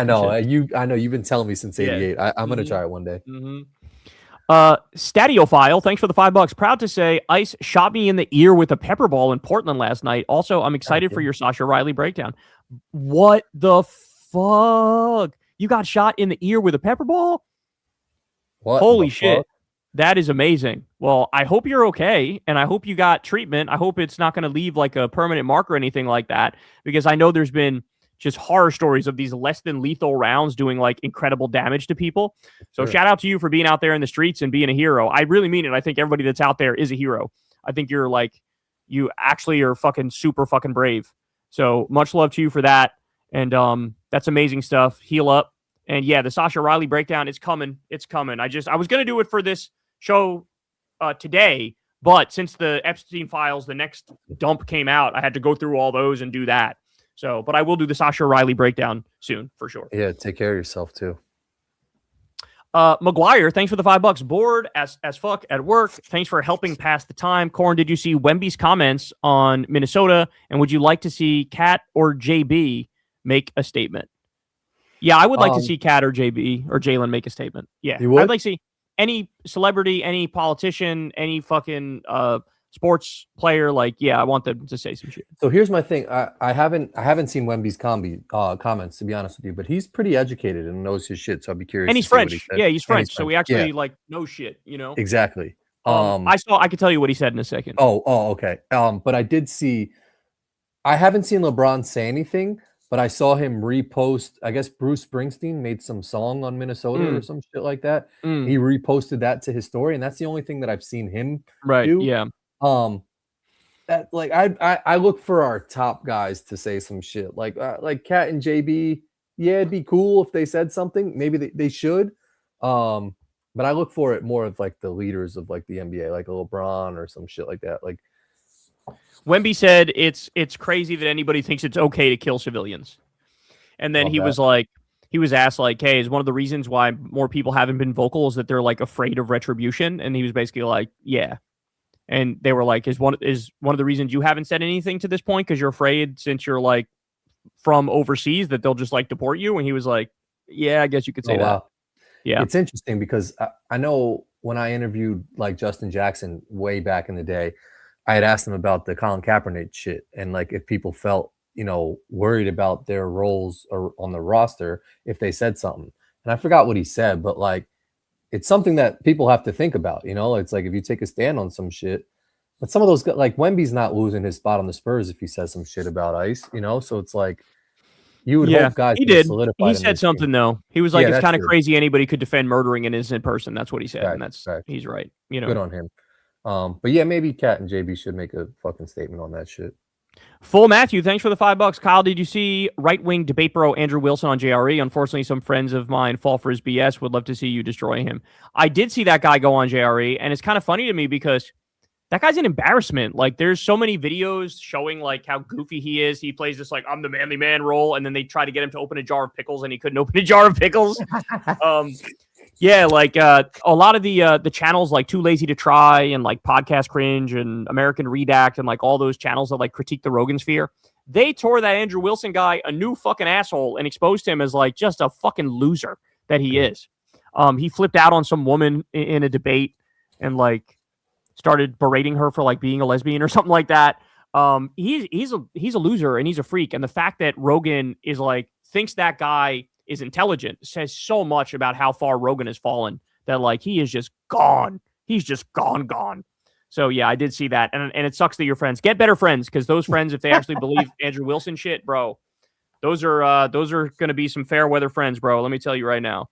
I know. You've been telling me since 88. I'm going to try it one day. Mm-hmm. Statiophile, thanks for the $5. Proud to say Ice shot me in the ear with a pepper ball in Portland last night. Also, I'm excited for your Sasha Riley breakdown. What the fuck? You got shot in the ear with a pepper ball? What? Holy shit. Fuck? That is amazing. Well, I hope you're okay, and I hope you got treatment. I hope it's not going to leave like a permanent mark or anything like that, because I know there's been just horror stories of these less than lethal rounds doing like incredible damage to people. So shout out to you for being out there in the streets and being a hero. I really mean it. I think everybody that's out there is a hero. I think you're like, you actually are fucking super fucking brave. So much love to you for that. And that's amazing stuff. Heal up. And yeah, the Sasha Riley breakdown, it's coming. It's coming. I was going to do it for this show today, but since the Epstein files, the next dump came out, I had to go through all those and do that. So, but I will do the Sasha Riley breakdown soon for sure. Yeah, take care of yourself too. McGuire, thanks for the $5. Bored as fuck at work. Thanks for helping pass the time. Corin, did you see Wemby's comments on Minnesota? And would you like to see Kat or JB make a statement? Yeah, I would like to see Kat or JB or Jalen make a statement. Yeah, I'd like to see any celebrity, any politician, any fucking sports player. Like, yeah, I want them to say some shit. So here's my thing. I haven't seen Wemby's comments, to be honest with you, but he's pretty educated and knows his shit. So I'd be curious. And he's French. Yeah, he's French. So we actually like know shit. You know. Exactly. I could tell you what he said in a second. Oh, okay. But I haven't seen LeBron say anything, but I saw him repost. I guess Bruce Springsteen made some song on Minnesota or some shit like that. He reposted that to his story, and that's the only thing that I've seen him do. Yeah. That like I look for our top guys to say some shit like Kat and JB. Yeah, it'd be cool if they said something. Maybe they should. But I look for it more of like the leaders of like the NBA, like a LeBron or some shit like that. Like Wemby said, it's crazy that anybody thinks it's okay to kill civilians. And then he was asked like, hey, is one of the reasons why more people haven't been vocal is that they're like afraid of retribution? And he was basically like, yeah. And they were like, is one of the reasons you haven't said anything to this point because you're afraid since you're like from overseas that they'll just like deport you? And he was like, yeah, I guess you could say that. Wow. Yeah. It's interesting because I know when I interviewed like Justin Jackson way back in the day, I had asked him about the Colin Kaepernick shit and like if people felt, worried about their roles or on the roster if they said something. And I forgot what he said, but like it's something that people have to think about, It's like if you take a stand on some shit, but some of those guys, like Wemby's not losing his spot on the Spurs if he says some shit about ICE, So it's like you would hope guys. He did. He said something though. He was like, "It's kind of crazy anybody could defend murdering an innocent person." That's what he said, and he's right. Good on him. But yeah, maybe Kat and JB should make a fucking statement on that shit. Full Matthew, thanks for the $5. Kyle, did you see right-wing debate bro Andrew Wilson on JRE? Unfortunately, some friends of mine fall for his BS. Would love to see you destroy him. I did see that guy go on JRE, and it's kind of funny to me because that guy's an embarrassment. Like, there's so many videos showing, like, how goofy he is. He plays this, like, I'm the manly man role, and then they try to get him to open a jar of pickles, and he couldn't open a jar of pickles. Yeah, like, a lot of the channels, like, Too Lazy to Try and, like, Podcast Cringe and American Redact and, like, all those channels that, like, critique the Rogan sphere, they tore that Andrew Wilson guy a new fucking asshole and exposed him as, like, just a fucking loser that he is. He flipped out on some woman in a debate and, like, started berating her for like being a lesbian or something like that. He's a loser and he's a freak. And the fact that Rogan is like thinks that guy is intelligent says so much about how far Rogan has fallen. That like he is just gone. He's just gone. So yeah, I did see that, and it sucks that your friends get better friends because those friends, if they actually believe Andrew Wilson shit, bro, those are going to be some fair weather friends, bro. Let me tell you right now.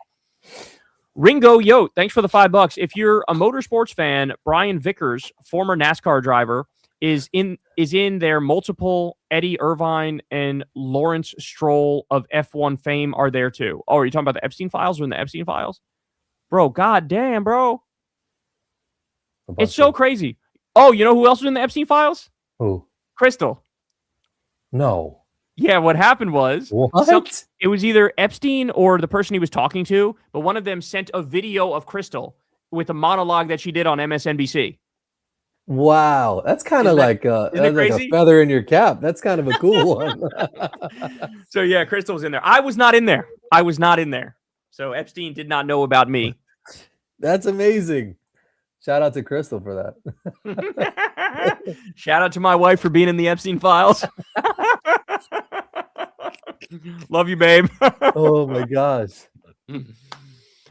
Ringo Yote, thanks for the $5. If you're a motorsports fan, Brian Vickers, former NASCAR driver, is in their multiple Eddie Irvine and Lawrence Stroll of F1 fame are there too. Oh, are you talking about the Epstein files or in the Epstein files? Bro, goddamn, bro. It's so crazy. Oh, you know who else was in the Epstein files? Who? Crystal. No. Yeah, what happened was it was either Epstein or the person he was talking to, but one of them sent a video of Crystal with a monologue that she did on MSNBC. Wow, that's kind of like a feather in your cap. That's kind of a cool one. So yeah, Crystal was in there. I was not in there. So Epstein did not know about me. That's amazing. Shout out to Crystal for that. Shout out to my wife for being in the Epstein files. Love you, babe. Oh my gosh.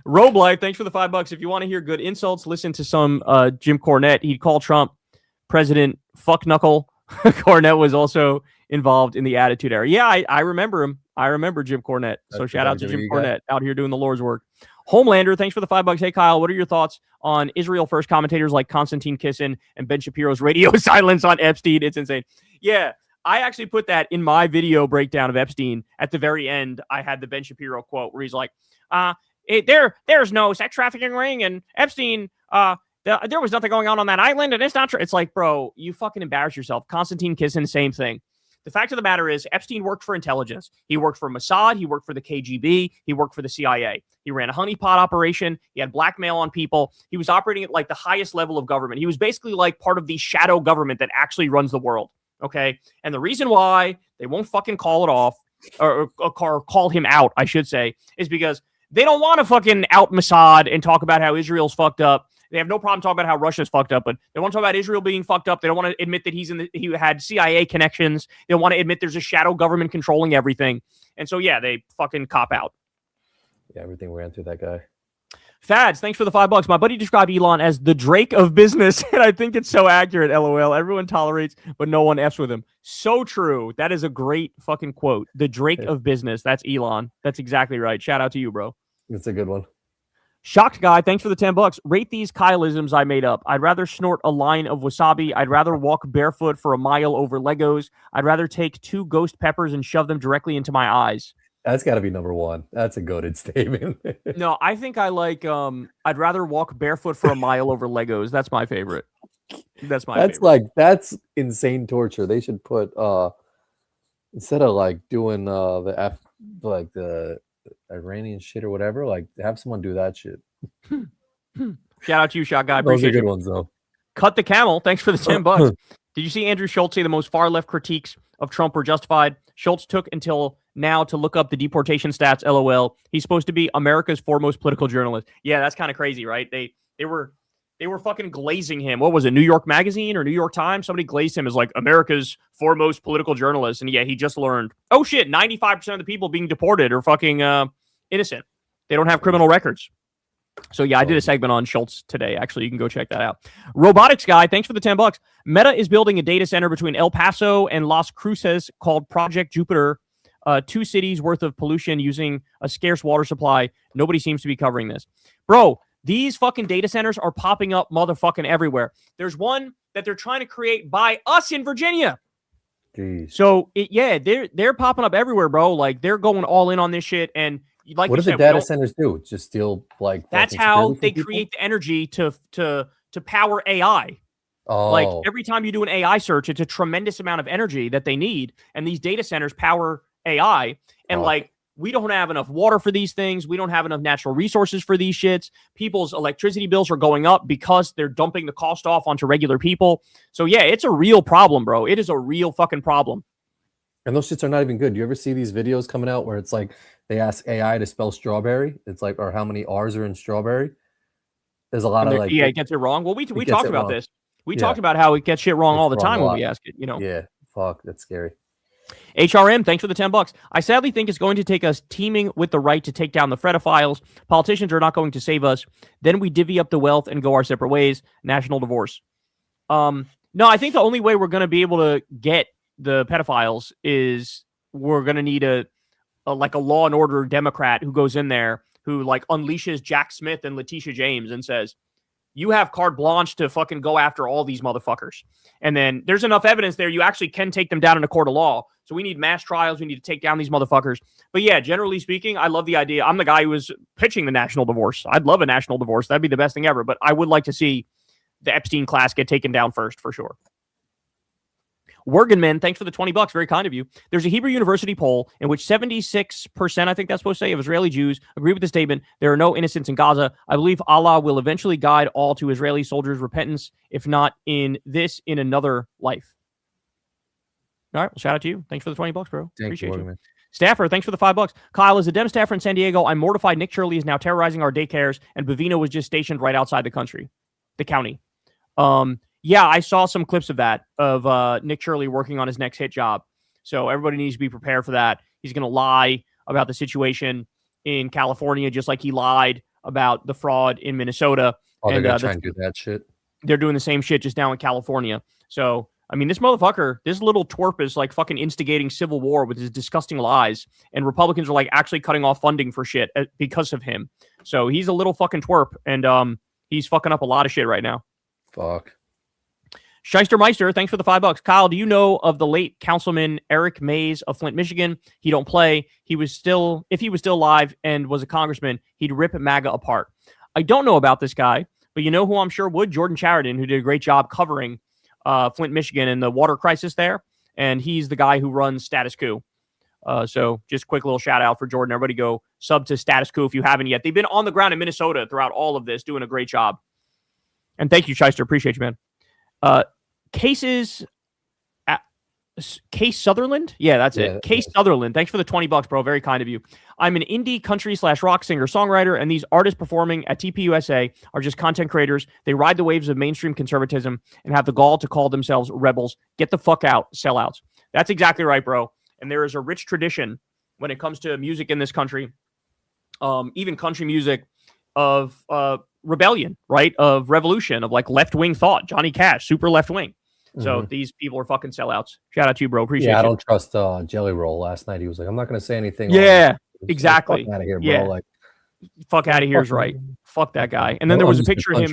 Robe Life, thanks for the $5. If you want to hear good insults, listen to some Jim Cornette. He'd call Trump President Fuck Knuckle. Cornette was also involved in the Attitude Era. Yeah, I remember him. I remember Jim Cornette. So shout out to Jim Cornette out here doing the Lord's work. Homelander, thanks for the $5. Hey, Kyle, what are your thoughts on Israel First commentators like Konstantin Kisin and Ben Shapiro's radio silence on Epstein? It's insane. Yeah, I actually put that in my video breakdown of Epstein. At the very end, I had the Ben Shapiro quote where he's like, there's no sex trafficking ring, and Epstein, there was nothing going on that island, and it's not true. It's like, bro, you fucking embarrass yourself. Konstantin Kisin, same thing. The fact of the matter is Epstein worked for intelligence. He worked for Mossad. He worked for the KGB. He worked for the CIA. He ran a honeypot operation. He had blackmail on people. He was operating at like the highest level of government. He was basically like part of the shadow government that actually runs the world. Okay. And the reason why they won't fucking call it off or call him out, I should say, is because they don't want to fucking out Mossad and talk about how Israel's fucked up. They have no problem talking about how Russia's fucked up, but they want to talk about Israel being fucked up. They don't want to admit that he had CIA connections. They don't want to admit there's a shadow government controlling everything. And so, yeah, they fucking cop out. Yeah, everything ran through that guy. Fads, thanks for the $5. My buddy described Elon as the Drake of business, and I think it's so accurate, LOL. Everyone tolerates, but no one F's with him. So true. That is a great fucking quote. The Drake of business. That's Elon. That's exactly right. Shout out to you, bro. It's a good one. Shocked guy, thanks for the $10. Rate these Kyleisms I made up. I'd rather snort a line of wasabi. I'd rather walk barefoot for a mile over Legos. I'd rather take 2 ghost peppers and shove them directly into my eyes. That's got to be number one. That's a goated statement. No, I think I like, I'd rather walk barefoot for a mile over Legos. That's my favorite. That's favorite. That's insane torture. They should put, instead of like doing the Iranian shit or whatever, like have someone do that shit. Shout out to you, Shot Guy. Those Appreciate are good ones, though. Cut the camel. Thanks for the $10. Did you see Andrew Schultz say the most far-left critiques of Trump were justified? Schultz took until now to look up the deportation stats, LOL. He's supposed to be America's foremost political journalist. Yeah, that's kind of crazy, right? They were fucking glazing him. What was it, New York Magazine or New York Times? Somebody glazed him as like America's foremost political journalist. And yeah, he just learned, oh shit, 95% of the people being deported are fucking innocent. They don't have criminal records. So yeah, I did a segment on Schultz today. Actually, you can go check that out. Robotics guy, thanks for the $10. Meta is building a data center between El Paso and Las Cruces called Project Jupiter. 2 cities worth of pollution using a scarce water supply. Nobody seems to be covering this. Bro, these fucking data centers are popping up motherfucking everywhere. There's one that they're trying to create by us in Virginia. Jeez. So they're popping up everywhere, bro. Like they're going all in on this shit. And like what do the data centers do? Just steal like that's how they create the energy to power AI. Oh. Like every time you do an AI search, it's a tremendous amount of energy that they need, and these data centers power AI. And like we don't have enough water for these things. We don't have enough natural resources for these shits. People's electricity bills are going up because they're dumping the cost off onto regular people. So yeah, it's a real problem, bro. It is a real fucking problem. And those shits are not even good. Do you ever see these videos coming out where it's like they ask AI to spell strawberry? It's like, or how many R's are in strawberry? There's a lot of like, yeah, it gets it wrong. Well, we talked about this. We talked about how it gets shit wrong all the time when we ask it. You know. Yeah. Fuck. That's scary. HRM, thanks for the $10. I sadly think it's going to take us teaming with the right to take down the Fredophiles. Politicians are not going to save us. Then we divvy up the wealth and go our separate ways. National divorce. No, I think the only way we're going to be able to get the pedophiles is we're going to need a law and order Democrat who goes in there, who like unleashes Jack Smith and Letitia James and says, you have carte blanche to fucking go after all these motherfuckers. And then there's enough evidence there. You actually can take them down in a court of law. So we need mass trials. We need to take down these motherfuckers. But yeah, generally speaking, I love the idea. I'm the guy who was pitching the national divorce. I'd love a national divorce. That'd be the best thing ever. But I would like to see the Epstein class get taken down first for sure. Wergenman, thanks for the $20. Very kind of you. There's a Hebrew University poll in which 76%, I think that's supposed to say, of Israeli Jews agree with the statement, there are no innocents in Gaza. I believe Allah will eventually guide all to Israeli soldiers' repentance, if not in this, in another life. All right, well, shout out to you. Thanks for the $20, bro. Appreciate you. Staffer, thanks for the $5. Kyle, as a Dem staffer in San Diego, I'm mortified Nick Shirley is now terrorizing our daycares, and Bavino was just stationed right outside the county. Yeah, I saw some clips of that, of Nick Shirley working on his next hit job. So everybody needs to be prepared for that. He's going to lie about the situation in California, just like he lied about the fraud in Minnesota. Oh, they're going to try and do that shit? They're doing the same shit just now in California. So, I mean, this motherfucker, this little twerp is like fucking instigating civil war with his disgusting lies. And Republicans are like actually cutting off funding for shit because of him. So he's a little fucking twerp. And he's fucking up a lot of shit right now. Fuck. Scheistermeister, thanks for the $5. Kyle, do you know of the late Councilman Eric Mays of Flint, Michigan? He don't play. If he was still alive and was a congressman, he'd rip MAGA apart. I don't know about this guy, but you know who I'm sure would? Jordan Chariton, who did a great job covering Flint, Michigan and the water crisis there. and he's the guy who runs Status Coup. So just quick little shout out for Jordan. Everybody go sub to Status Coup if you haven't yet. They've been on the ground in Minnesota throughout all of this, doing a great job. And thank you, Shyster. Appreciate you, man. Case Sutherland? Yeah, that's it. Case Sutherland. Thanks for the $20, bro. Very kind of you. I'm an indie country / rock singer songwriter, and these artists performing at TPUSA are just content creators. They ride the waves of mainstream conservatism and have the gall to call themselves rebels. Get the fuck out, sellouts. That's exactly right, bro. And there is a rich tradition when it comes to music in this country, even country music, of rebellion, right? Of revolution, of like left-wing thought. Johnny Cash, super left-wing. So these people are fucking sellouts. Shout out to you, bro. Appreciate it. I don't trust Jelly Roll. Last night he was like, I'm not going to say anything. Yeah, exactly. Fuck out of here, bro. Like, fuck out of here is right. Fuck that guy. And then there was a picture of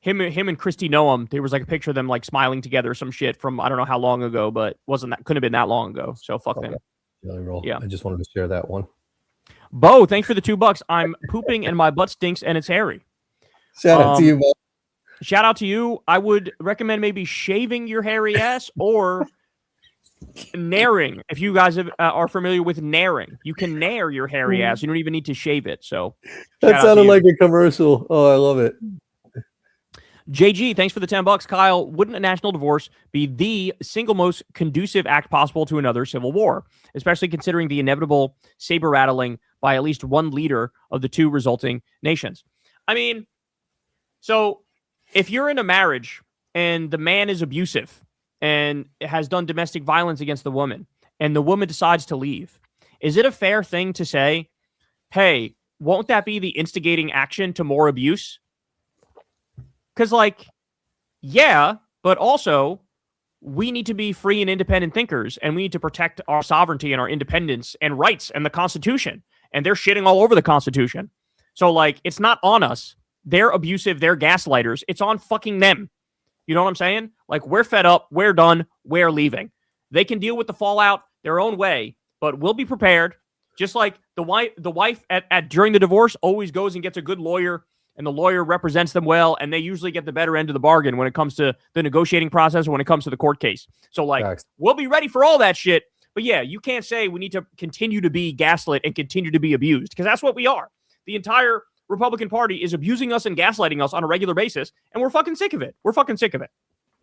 him and Christy Noam. There was like a picture of them like smiling together or some shit from I don't know how long ago, but couldn't have been that long ago. So fuck them. Jelly Roll. Yeah. I just wanted to share that one. Bo, thanks for the $2. I'm pooping and my butt stinks and it's hairy. Shout out to you, Bo. Shout out to you. I would recommend maybe shaving your hairy ass or nairing. If you guys are familiar with nairing, you can nair your hairy ass. You don't even need to shave it. So that sounded like a commercial. Oh, I love it. JG, thanks for the $10. Kyle, wouldn't a national divorce be the single most conducive act possible to another civil war, especially considering the inevitable saber rattling by at least one leader of the two resulting nations? I mean, so if you're in a marriage and the man is abusive and has done domestic violence against the woman and the woman decides to leave, is it a fair thing to say, hey, won't that be the instigating action to more abuse? Because, like, yeah, but also we need to be free and independent thinkers, and we need to protect our sovereignty and our independence and rights and the Constitution. And they're shitting all over the Constitution. So, like, it's not on us. They're abusive. They're gaslighters. It's on fucking them. You know what I'm saying? Like, we're fed up. We're done. We're leaving. They can deal with the fallout their own way, but we'll be prepared. Just like the wife at during the divorce always goes and gets a good lawyer, and the lawyer represents them well, and they usually get the better end of the bargain when it comes to the negotiating process or when it comes to the court case. So, like, we'll be ready for all that shit. But yeah, you can't say we need to continue to be gaslit and continue to be abused, because that's what we are. The entire Republican Party is abusing us and gaslighting us on a regular basis, and we're fucking sick of it. We're fucking sick of it.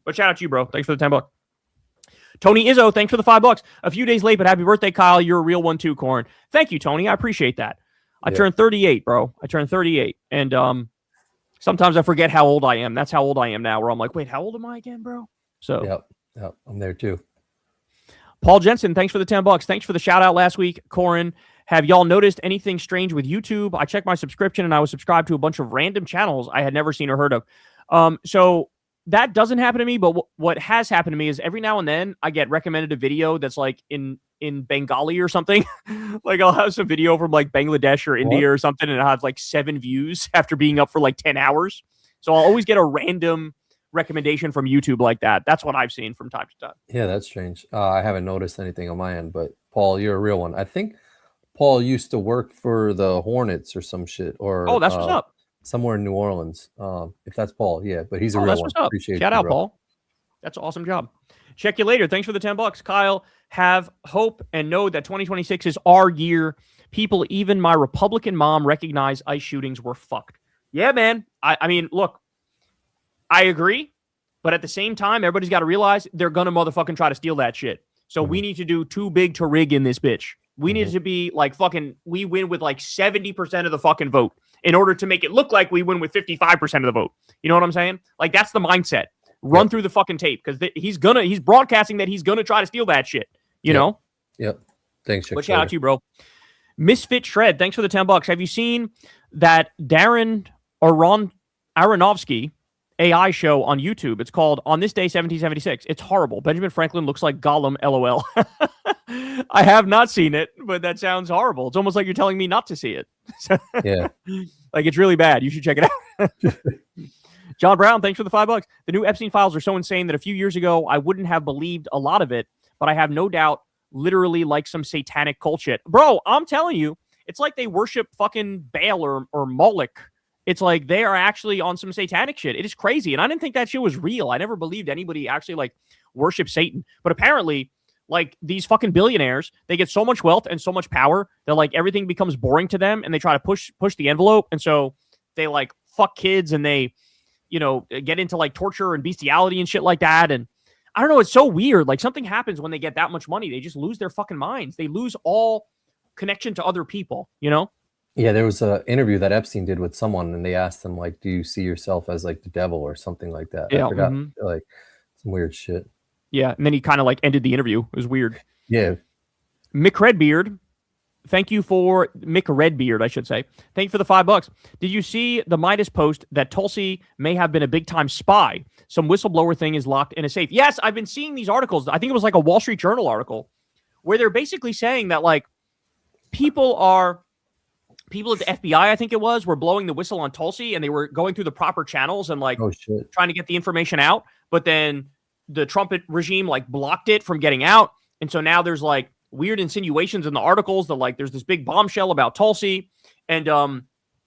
But shout out to you, bro. Thanks for the $10. Tony Izzo, thanks for the $5. A few days late, but happy birthday, Kyle. You're a real one too, Corin. Thank you, Tony. I appreciate that. I turned 38, bro. I turned 38. And sometimes I forget how old I am. That's how old I am now, where I'm like, wait, how old am I again, bro? So Yep. I'm there too. Paul Jensen, thanks for the $10. Thanks for the shout out last week, Corin. Have y'all noticed anything strange with YouTube? I checked my subscription and I was subscribed to a bunch of random channels I had never seen or heard of. So that doesn't happen to me, but what has happened to me is every now and then I get recommended a video that's like in Bengali or something. Like I'll have some video from like Bangladesh or India or something, and I'll have like 7 views after being up for like 10 hours. So I'll always get a random recommendation from YouTube like that. That's what I've seen from time to time. Yeah, that's strange. I haven't noticed anything on my end, but Paul, you're a real one. I think Paul used to work for the Hornets or some shit, or that's what's up. Somewhere in New Orleans. If that's Paul, yeah, but he's a real that's one. What's up. Appreciate Shout you, out, bro. Paul. That's an awesome job. Check you later. Thanks for the $10, Kyle. Have hope and know that 2026 is our year. People, even my Republican mom, recognize ICE shootings were fucked. Yeah, man. I mean, look, I agree, but at the same time, everybody's got to realize they're gonna motherfucking try to steal that shit. So we need to do too big to rig in this bitch. We need to be like fucking, we win with like 70% of the fucking vote in order to make it look like we win with 55% of the vote. You know what I'm saying? Like, that's the mindset. Run through the fucking tape, because he's broadcasting that he's gonna try to steal that shit. You know? Yep. Thanks, Chick. But shout out to you, bro. Misfit Shred, thanks for the $10. Have you seen that Darren Aronofsky AI show on YouTube? It's called On This Day 1776. It's horrible. Benjamin Franklin looks like Gollum, LOL. I have not seen it, but that sounds horrible. It's almost like you're telling me not to see it. Yeah. Like, it's really bad. You should check it out. John Brown, thanks for the $5. The new Epstein files are so insane that a few years ago, I wouldn't have believed a lot of it, but I have no doubt literally like some satanic cult shit. Bro, I'm telling you, it's like they worship fucking Baal or Moloch. It's like they are actually on some satanic shit. It is crazy. And I didn't think that shit was real. I never believed anybody actually like worship Satan. But apparently, like, these fucking billionaires, they get so much wealth and so much power that, like, everything becomes boring to them, and they try to push the envelope. And so they, like, fuck kids, and they, you know, get into, like, torture and bestiality and shit like that. And I don't know, it's so weird. Like, something happens when they get that much money. They just lose their fucking minds. They lose all connection to other people, you know? Yeah, there was an interview that Epstein did with someone, and they asked him, like, do you see yourself as, like, the devil or something like that? Yeah, I forgot, like, some weird shit. Yeah, and then he kind of, like, ended the interview. It was weird. Yeah. Mick Redbeard, thank you for Mick Redbeard, I should say. Thank you for the $5. Did you see the Midas post that Tulsi may have been a big-time spy? Some whistleblower thing is locked in a safe. Yes, I've been seeing these articles. I think it was like a Wall Street Journal article where they're basically saying that, like, people at the FBI, I think it was, were blowing the whistle on Tulsi, and they were going through the proper channels and, like, trying to get the information out. But then the Trump regime, like, blocked it from getting out. And so now there's, like, weird insinuations in the articles that, like, there's this big bombshell about Tulsi. And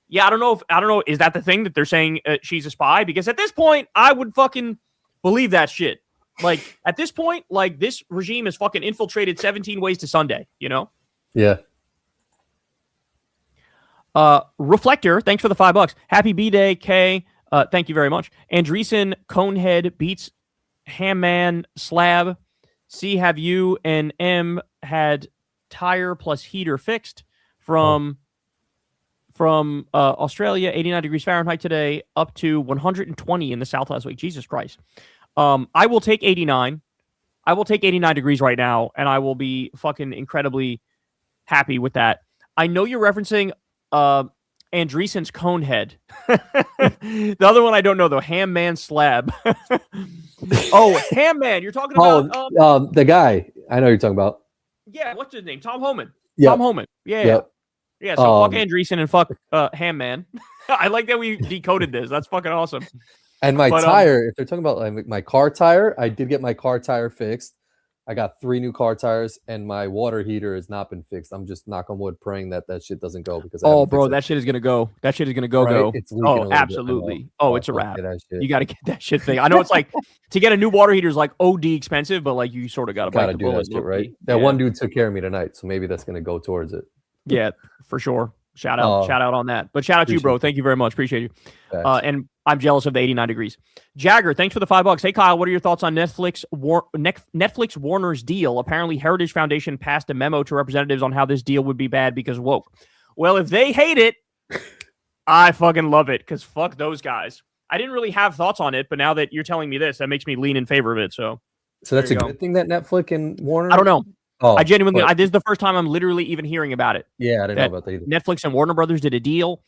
yeah, I don't know, is that the thing that they're saying she's a spy? Because at this point, I would fucking believe that shit. Like, at this point, like, this regime has fucking infiltrated 17 Ways to Sunday, you know? Yeah. Reflector, thanks for the $5. Happy B-Day, K. Thank you very much. Andreessen Conehead beats Hamman Slab. C, have you and M had tire plus heater fixed from Australia, 89 degrees Fahrenheit today, up to 120 in the South last week. Jesus Christ. I will take 89. I will take 89 degrees right now, and I will be fucking incredibly happy with that. I know you're referencing Andreessen's Conehead. The other one I don't know, though. Hamman Slab. Oh, Hamman. You're talking about... the guy. I know you're talking about. Yeah, what's his name? Tom Homan. Yep. Tom Homan. Yeah. Yep. Yeah, so fuck Andreessen and fuck Hamman. I like that we decoded this. That's fucking awesome. And my tire, if they're talking about like my car tire, I did get my car tire fixed. I got 3 new car tires, and my water heater has not been fixed. I'm just, knock on wood, praying that shit doesn't go, because bro, that shit is gonna go. That shit is gonna go. Right? Go. It's leaking Absolutely. It's a wrap. You got to get that shit thing. I know it's like to get a new water heater is like OD expensive, but like you sort of got to bite the bullet. That shit, right? That one dude took care of me tonight, so maybe that's gonna go towards it. Yeah, for sure. Shout out on that. But shout out to you, bro. Thank you very much. Appreciate you. And I'm jealous of the 89 degrees. Jagger, thanks for the $5. Hey, Kyle, what are your thoughts on Netflix Warner's deal? Apparently, Heritage Foundation passed a memo to representatives on how this deal would be bad because woke. Well, if they hate it, I fucking love it, because fuck those guys. I didn't really have thoughts on it, but now that you're telling me this, that makes me lean in favor of it. So that's a good thing that Netflix and Warner? I don't know. I genuinely, this is the first time I'm literally even hearing about it. Yeah, I didn't know about that either. Netflix and Warner Brothers did a deal,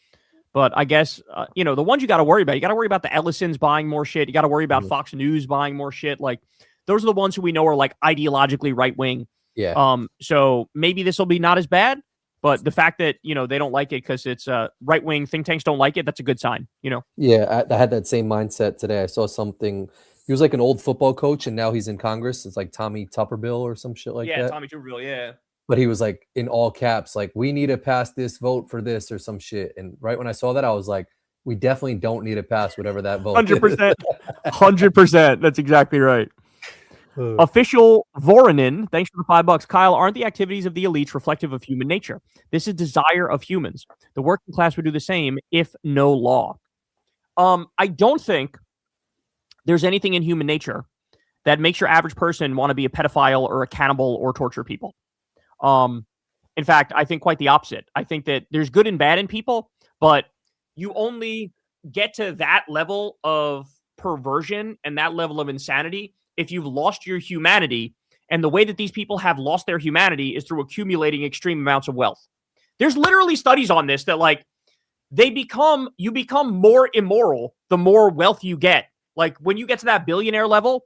but I guess, the ones you got to worry about, you got to worry about the Ellisons buying more shit. You got to worry about Fox News buying more shit. Like, those are the ones who we know are like ideologically right wing. Yeah. So maybe this will be not as bad, but the fact that, they don't like it because it's right wing think tanks don't like it, that's a good sign, Yeah, I had that same mindset today. I saw something. He was like an old football coach, and now he's in Congress. It's like Tommy Tuberville or some shit like that. Yeah, Tommy Tuberville, yeah. But he was like, in all caps, like, we need to pass this vote for this or some shit. And right when I saw that, I was like, we definitely don't need to pass whatever that vote 100%. 100%. That's exactly right. Official Voronin, thanks for the $5. Kyle, aren't the activities of the elites reflective of human nature? This is desire of humans. The working class would do the same if no law. I don't think there's anything in human nature that makes your average person want to be a pedophile or a cannibal or torture people. In fact, I think quite the opposite. I think that there's good and bad in people, but you only get to that level of perversion and that level of insanity if you've lost your humanity. And the way that these people have lost their humanity is through accumulating extreme amounts of wealth. There's literally studies on this that, like, you become more immoral the more wealth you get. Like, when you get to that billionaire level,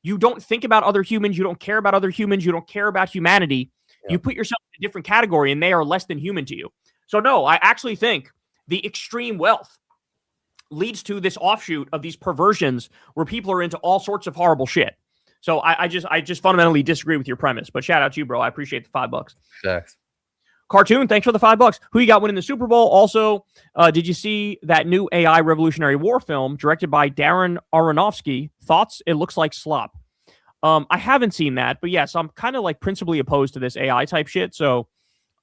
you don't think about other humans. You don't care about other humans. You don't care about humanity. Yeah. You put yourself in a different category, and they are less than human to you. So no, I actually think the extreme wealth leads to this offshoot of these perversions where people are into all sorts of horrible shit. So I just fundamentally disagree with your premise. But shout out to you, bro. I appreciate the $5. Thanks. Cartoon, thanks for the $5. Who you got winning the Super Bowl? Also, did you see that new AI Revolutionary War film directed by Darren Aronofsky? Thoughts? It looks like slop. I haven't seen that, but yes, I'm kind of like principally opposed to this AI type shit. So,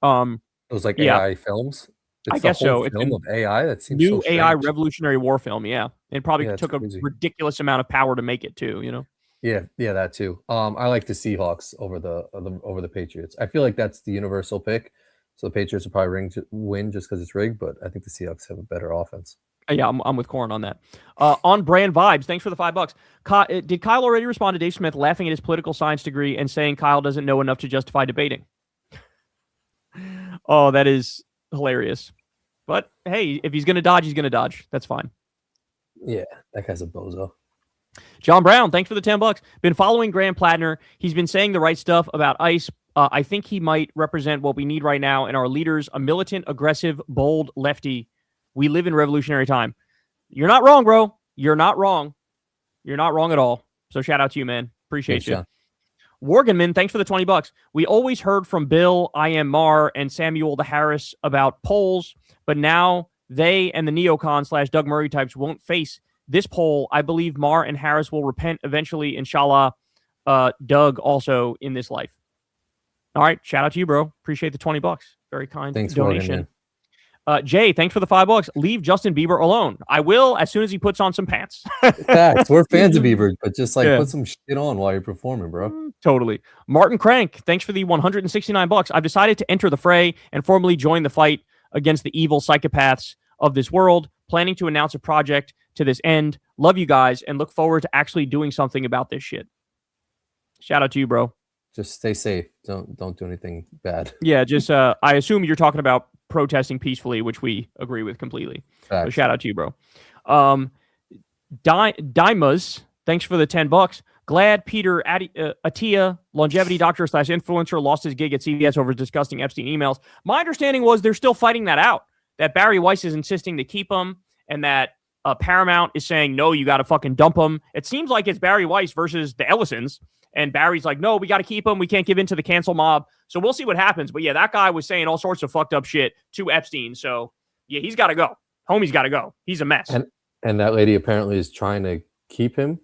it was like AI films. I guess so. It's film of AI. That seems new so AI strange. Revolutionary War film. Yeah, it probably took crazy. a ridiculous amount of power to make it too. You know. Yeah, that too. I like the Seahawks over the Patriots. I feel like that's the universal pick. So the Patriots will probably win just because it's rigged, but I think the Seahawks have a better offense. Yeah, I'm with Corin on that. On brand vibes, thanks for the $5. Did Kyle already respond to Dave Smith laughing at his political science degree and saying Kyle doesn't know enough to justify debating? Oh, that is hilarious. But hey, if he's going to dodge, he's going to dodge. That's fine. Yeah, that guy's a bozo. John Brown, thanks for the $10. Been following Graham Plattner. He's been saying the right stuff about ICE. I think he might represent what we need right now in our leaders, a militant, aggressive, bold lefty. We live in revolutionary time. You're not wrong, bro. You're not wrong. You're not wrong at all. So shout out to you, man. Appreciate you. John. Worgenman, thanks for the $20. We always heard from Bill, I am Mar, and Samuel the Harris about polls, but now they and the neocon / Doug Murray types won't face this poll. I believe Mar and Harris will repent eventually, inshallah. Doug also in this life. All right, shout out to you, bro. Appreciate the $20. Very kind donation. Jay, thanks for the $5. Leave Justin Bieber alone. I will as soon as he puts on some pants. Facts. We're fans of Bieber, but just put some shit on while you're performing, bro. Totally. Martin Crank, thanks for the $169. I've decided to enter the fray and formally join the fight against the evil psychopaths of this world. Planning to announce a project to this end. Love you guys and look forward to actually doing something about this shit. Shout out to you, bro. Just stay safe. Don't do anything bad. Yeah, just I assume you're talking about protesting peacefully, which we agree with completely. So shout out to you, bro. Dimas, thanks for the $10. Glad Peter Attia, longevity doctor / influencer, lost his gig at CBS over disgusting Epstein emails. My understanding was they're still fighting that out. That Barry Weiss is insisting to keep him, and that Paramount is saying, no, you got to fucking dump him. It seems like it's Barry Weiss versus the Ellisons. And Barry's like, no, we got to keep him. We can't give in to the cancel mob. So we'll see what happens. But yeah, that guy was saying all sorts of fucked up shit to Epstein. So yeah, he's got to go. Homie's got to go. He's a mess. And that lady apparently is trying to keep him,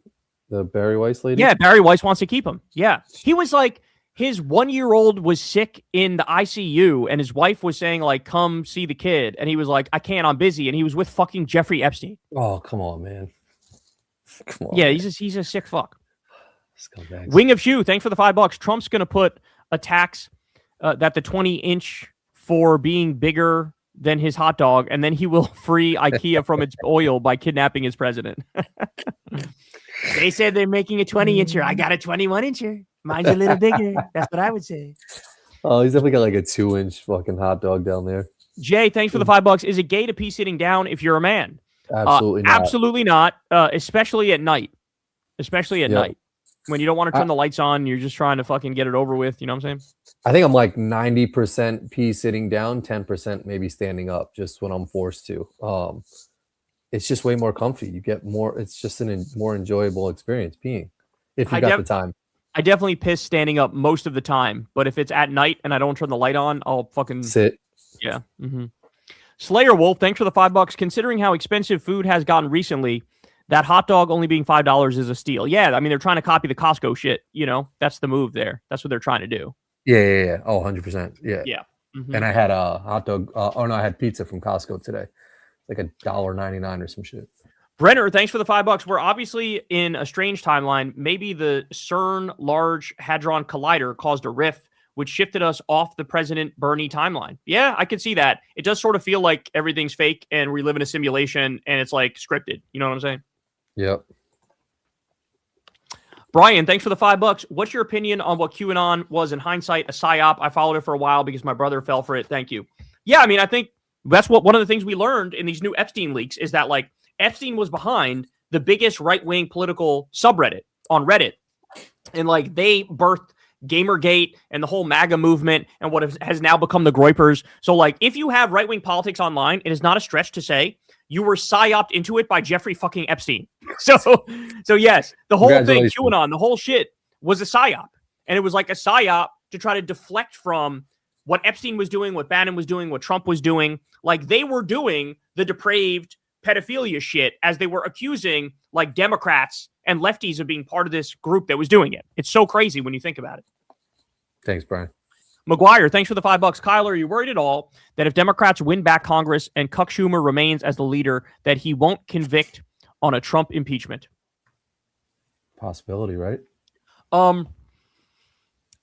the Barry Weiss lady. Yeah, Barry Weiss wants to keep him. Yeah. He was like, his 1-year-old was sick in the ICU and his wife was saying like, come see the kid. And he was like, I can't, I'm busy. And he was with fucking Jeffrey Epstein. Oh, come on, man. Come on. Yeah, man. He's a sick fuck. Scumbags. Wing of Shoe, thanks for the $5. Trump's going to put a tax that the 20-inch for being bigger than his hot dog, and then he will free IKEA from its oil by kidnapping his president. They said they're making a 20-incher. I got a 21-incher. Mine's a little bigger. That's what I would say. Oh, he's definitely got like a 2-inch fucking hot dog down there. Jay, thanks for the $5. Is it gay to pee sitting down if you're a man? Absolutely not. Absolutely not, especially at night. Especially at night. When you don't want to turn the lights on, you're just trying to fucking get it over with. You know what I'm saying? I think I'm like 90% pee sitting down, 10% maybe standing up, just when I'm forced to. It's just way more comfy. You get more. It's just a more enjoyable experience peeing if you got the time. I definitely piss standing up most of the time, but if it's at night and I don't turn the light on, I'll fucking sit. Yeah. Slayer Wolf, thanks for the $5. Considering how expensive food has gotten recently, that hot dog only being $5 is a steal. Yeah, I mean, they're trying to copy the Costco shit. You know, that's the move there. That's what they're trying to do. Yeah. Oh, 100%. Yeah. Yeah. And I had a hot dog. I had pizza from Costco today. Like $1.99 or some shit. Brenner, thanks for the $5. We're obviously in a strange timeline. Maybe the CERN Large Hadron Collider caused a rift, which shifted us off the President Bernie timeline. Yeah, I could see that. It does sort of feel like everything's fake and we live in a simulation and it's like scripted. You know what I'm saying? Yep. Brian, thanks for the $5. What's your opinion on what QAnon was in hindsight, a psyop? I followed it for a while because my brother fell for it. Thank you. Yeah, I mean, I think that's what one of the things we learned in these new Epstein leaks is that like Epstein was behind the biggest right-wing political subreddit on Reddit. And like they birthed Gamergate and the whole MAGA movement and what has now become the Groypers. So like if you have right-wing politics online, it is not a stretch to say you were psyoped into it by Jeffrey fucking Epstein. So yes, the whole thing, QAnon, the whole shit was a psyop. And it was like a psyop to try to deflect from what Epstein was doing, what Bannon was doing, what Trump was doing. Like they were doing the depraved pedophilia shit as they were accusing like Democrats and lefties of being part of this group that was doing it. It's so crazy when you think about it. Thanks, Brian. McGuire, thanks for the $5. Kyle, are you worried at all that if Democrats win back Congress and Chuck Schumer remains as the leader, that he won't convict on a Trump impeachment? Possibility, right?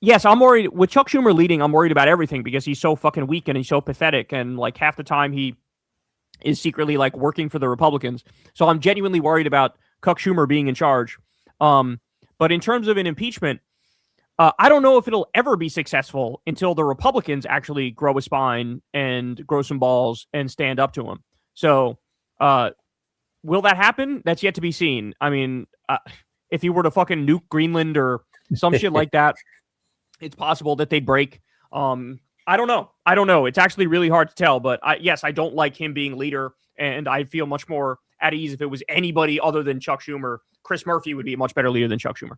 Yes, I'm worried. With Chuck Schumer leading, I'm worried about everything because he's so fucking weak and he's so pathetic. And like half the time he is secretly like working for the Republicans. So I'm genuinely worried about Chuck Schumer being in charge. But in terms of an impeachment, I don't know if it'll ever be successful until the Republicans actually grow a spine and grow some balls and stand up to him. So will that happen? That's yet to be seen. I mean, if he were to fucking nuke Greenland or some shit like that, it's possible that they'd break. I don't know. It's actually really hard to tell. But yes, I don't like him being leader. And I feel much more at ease if it was anybody other than Chuck Schumer. Chris Murphy would be a much better leader than Chuck Schumer.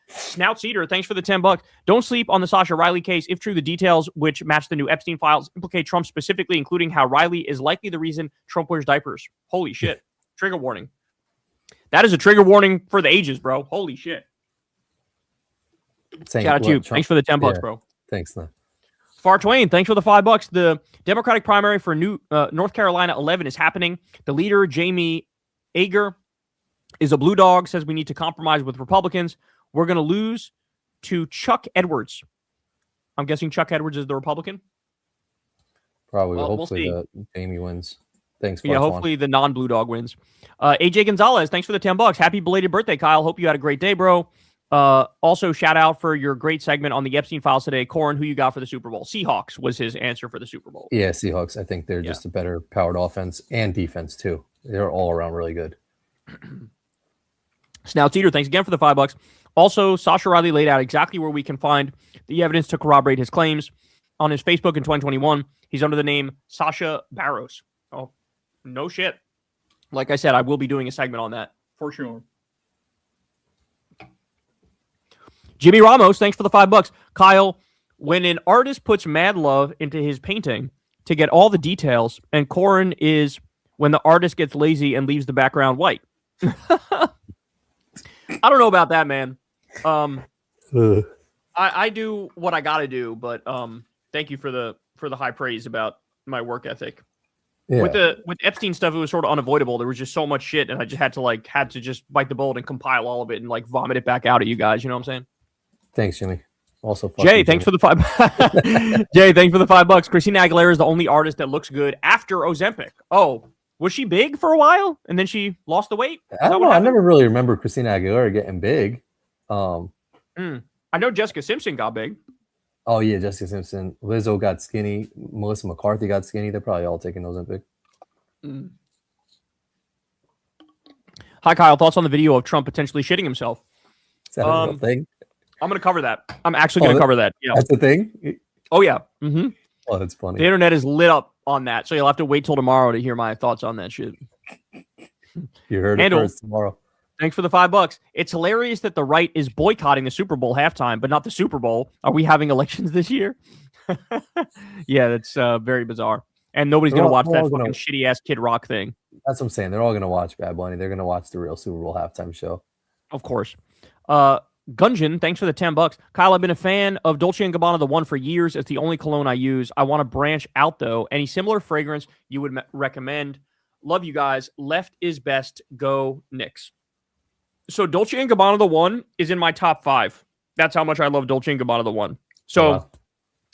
Snout Cedar, thanks for the $10. Don't sleep on the Sasha Riley case. If true, the details which match the new Epstein files implicate Trump specifically, including how Riley is likely the reason Trump wears diapers. Holy shit. Trigger warning. That is a trigger warning for the ages, bro. Holy shit. Shout out to you. Thanks for the $10, bro. Thanks, man. Far Twain, thanks for the $5. The Democratic primary for North Carolina 11 is happening. The leader, Jamie Ager, is a blue dog, says we need to compromise with Republicans. We're going to lose to Chuck Edwards. I'm guessing Chuck Edwards is the Republican. Probably. Well, hopefully Jamie wins. Thanks. Yeah, hopefully the non-blue dog wins. AJ Gonzalez, thanks for the $10. Happy belated birthday, Kyle. Hope you had a great day, bro. Also, shout out for your great segment on the Epstein files today. Corin, who you got for the Super Bowl? Seahawks was his answer for the Super Bowl. Yeah, Seahawks. I think they're just a better powered offense and defense, too. They're all around really good. Snout Cedar, thanks again for the $5. Also, Sasha Riley laid out exactly where we can find the evidence to corroborate his claims. On his Facebook in 2021, he's under the name Sasha Barros. Oh, no shit. Like I said, I will be doing a segment on that for sure. Jimmy Ramos, thanks for the $5. Kyle, when an artist puts mad love into his painting to get all the details, and Corin is when the artist gets lazy and leaves the background white. I don't know about that, man. I do what I gotta do, but thank you for the high praise about my work ethic. Yeah. With Epstein stuff, it was sort of unavoidable. There was just so much shit, and I just had to just bite the bullet and compile all of it and like vomit it back out at you guys. You know what I'm saying? Thanks, Jimmy. Also, Jay, thanks for the $5. Jay, thanks for the $5. Christina Aguilera is the only artist that looks good after Ozempic. Oh, was she big for a while and then she lost the weight? I don't know. I never really remember Christina Aguilera getting big. I know Jessica Simpson got big. Oh yeah, Jessica Simpson. Lizzo got skinny. Melissa McCarthy got skinny. They're probably all taking Ozempic. Hi, Kyle. Thoughts on the video of Trump potentially shitting himself? Is that a real thing? I'm going to cover that. I'm actually going to cover that. Yeah, that's the thing. Oh yeah. Mm-hmm. Oh, that's funny. The internet is lit up on that, so you'll have to wait till tomorrow to hear my thoughts on that shit. You heard it first tomorrow. Thanks for the $5. It's hilarious that the right is boycotting the Super Bowl halftime, but not the Super Bowl. Are we having elections this year? Yeah, that's very bizarre. And nobody's going to watch that fucking shitty-ass Kid Rock thing. That's what I'm saying. They're all going to watch Bad Bunny. They're going to watch the real Super Bowl halftime show. Of course. Gunjan, thanks for the $10. Kyle, I've been a fan of Dolce & Gabbana The One for years. It's the only cologne I use. I want to branch out, though. Any similar fragrance you would recommend? Love you guys. Left is best. Go Knicks. So Dolce & Gabbana The One is in my top 5. That's how much I love Dolce & Gabbana The One. So,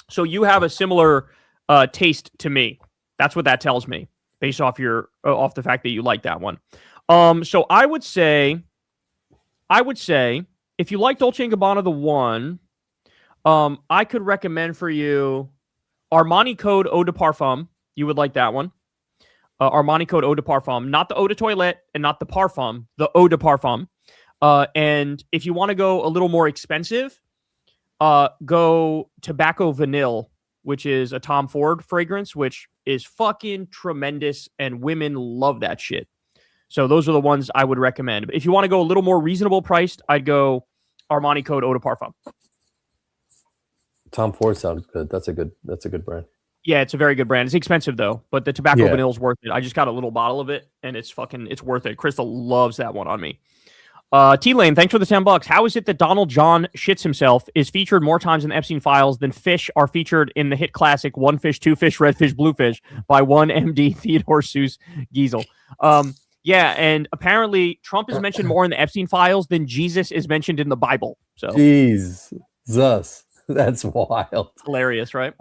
So you have a similar taste to me. That's what that tells me, based off off the fact that you like that one. So I would say, if you like Dolce & Gabbana The One, I could recommend for you Armani Code Eau de Parfum. You would like that one. Armani Code Eau de Parfum. Not the Eau de Toilette and not the Parfum, the Eau de Parfum. And if you want to go a little more expensive, go Tobacco Vanille, which is a Tom Ford fragrance, which is fucking tremendous, and women love that shit. So those are the ones I would recommend. If you want to go a little more reasonable priced, I'd go Armani Code Eau de Parfum. Tom Ford sounds good. That's a good brand. Yeah, it's a very good brand. It's expensive though, but the Tobacco Vanille is worth it. I just got a little bottle of it, and it's worth it. Crystal loves that one on me. T-Lane, thanks for the $10. How is it that Donald John Shits Himself is featured more times in the Epstein Files than fish are featured in the hit classic One Fish, Two Fish, Red Fish, Blue Fish by one MD Theodore Seuss Giesel? Yeah, and apparently Trump is mentioned more in the Epstein Files than Jesus is mentioned in the Bible. So Jesus, that's wild. Hilarious, right?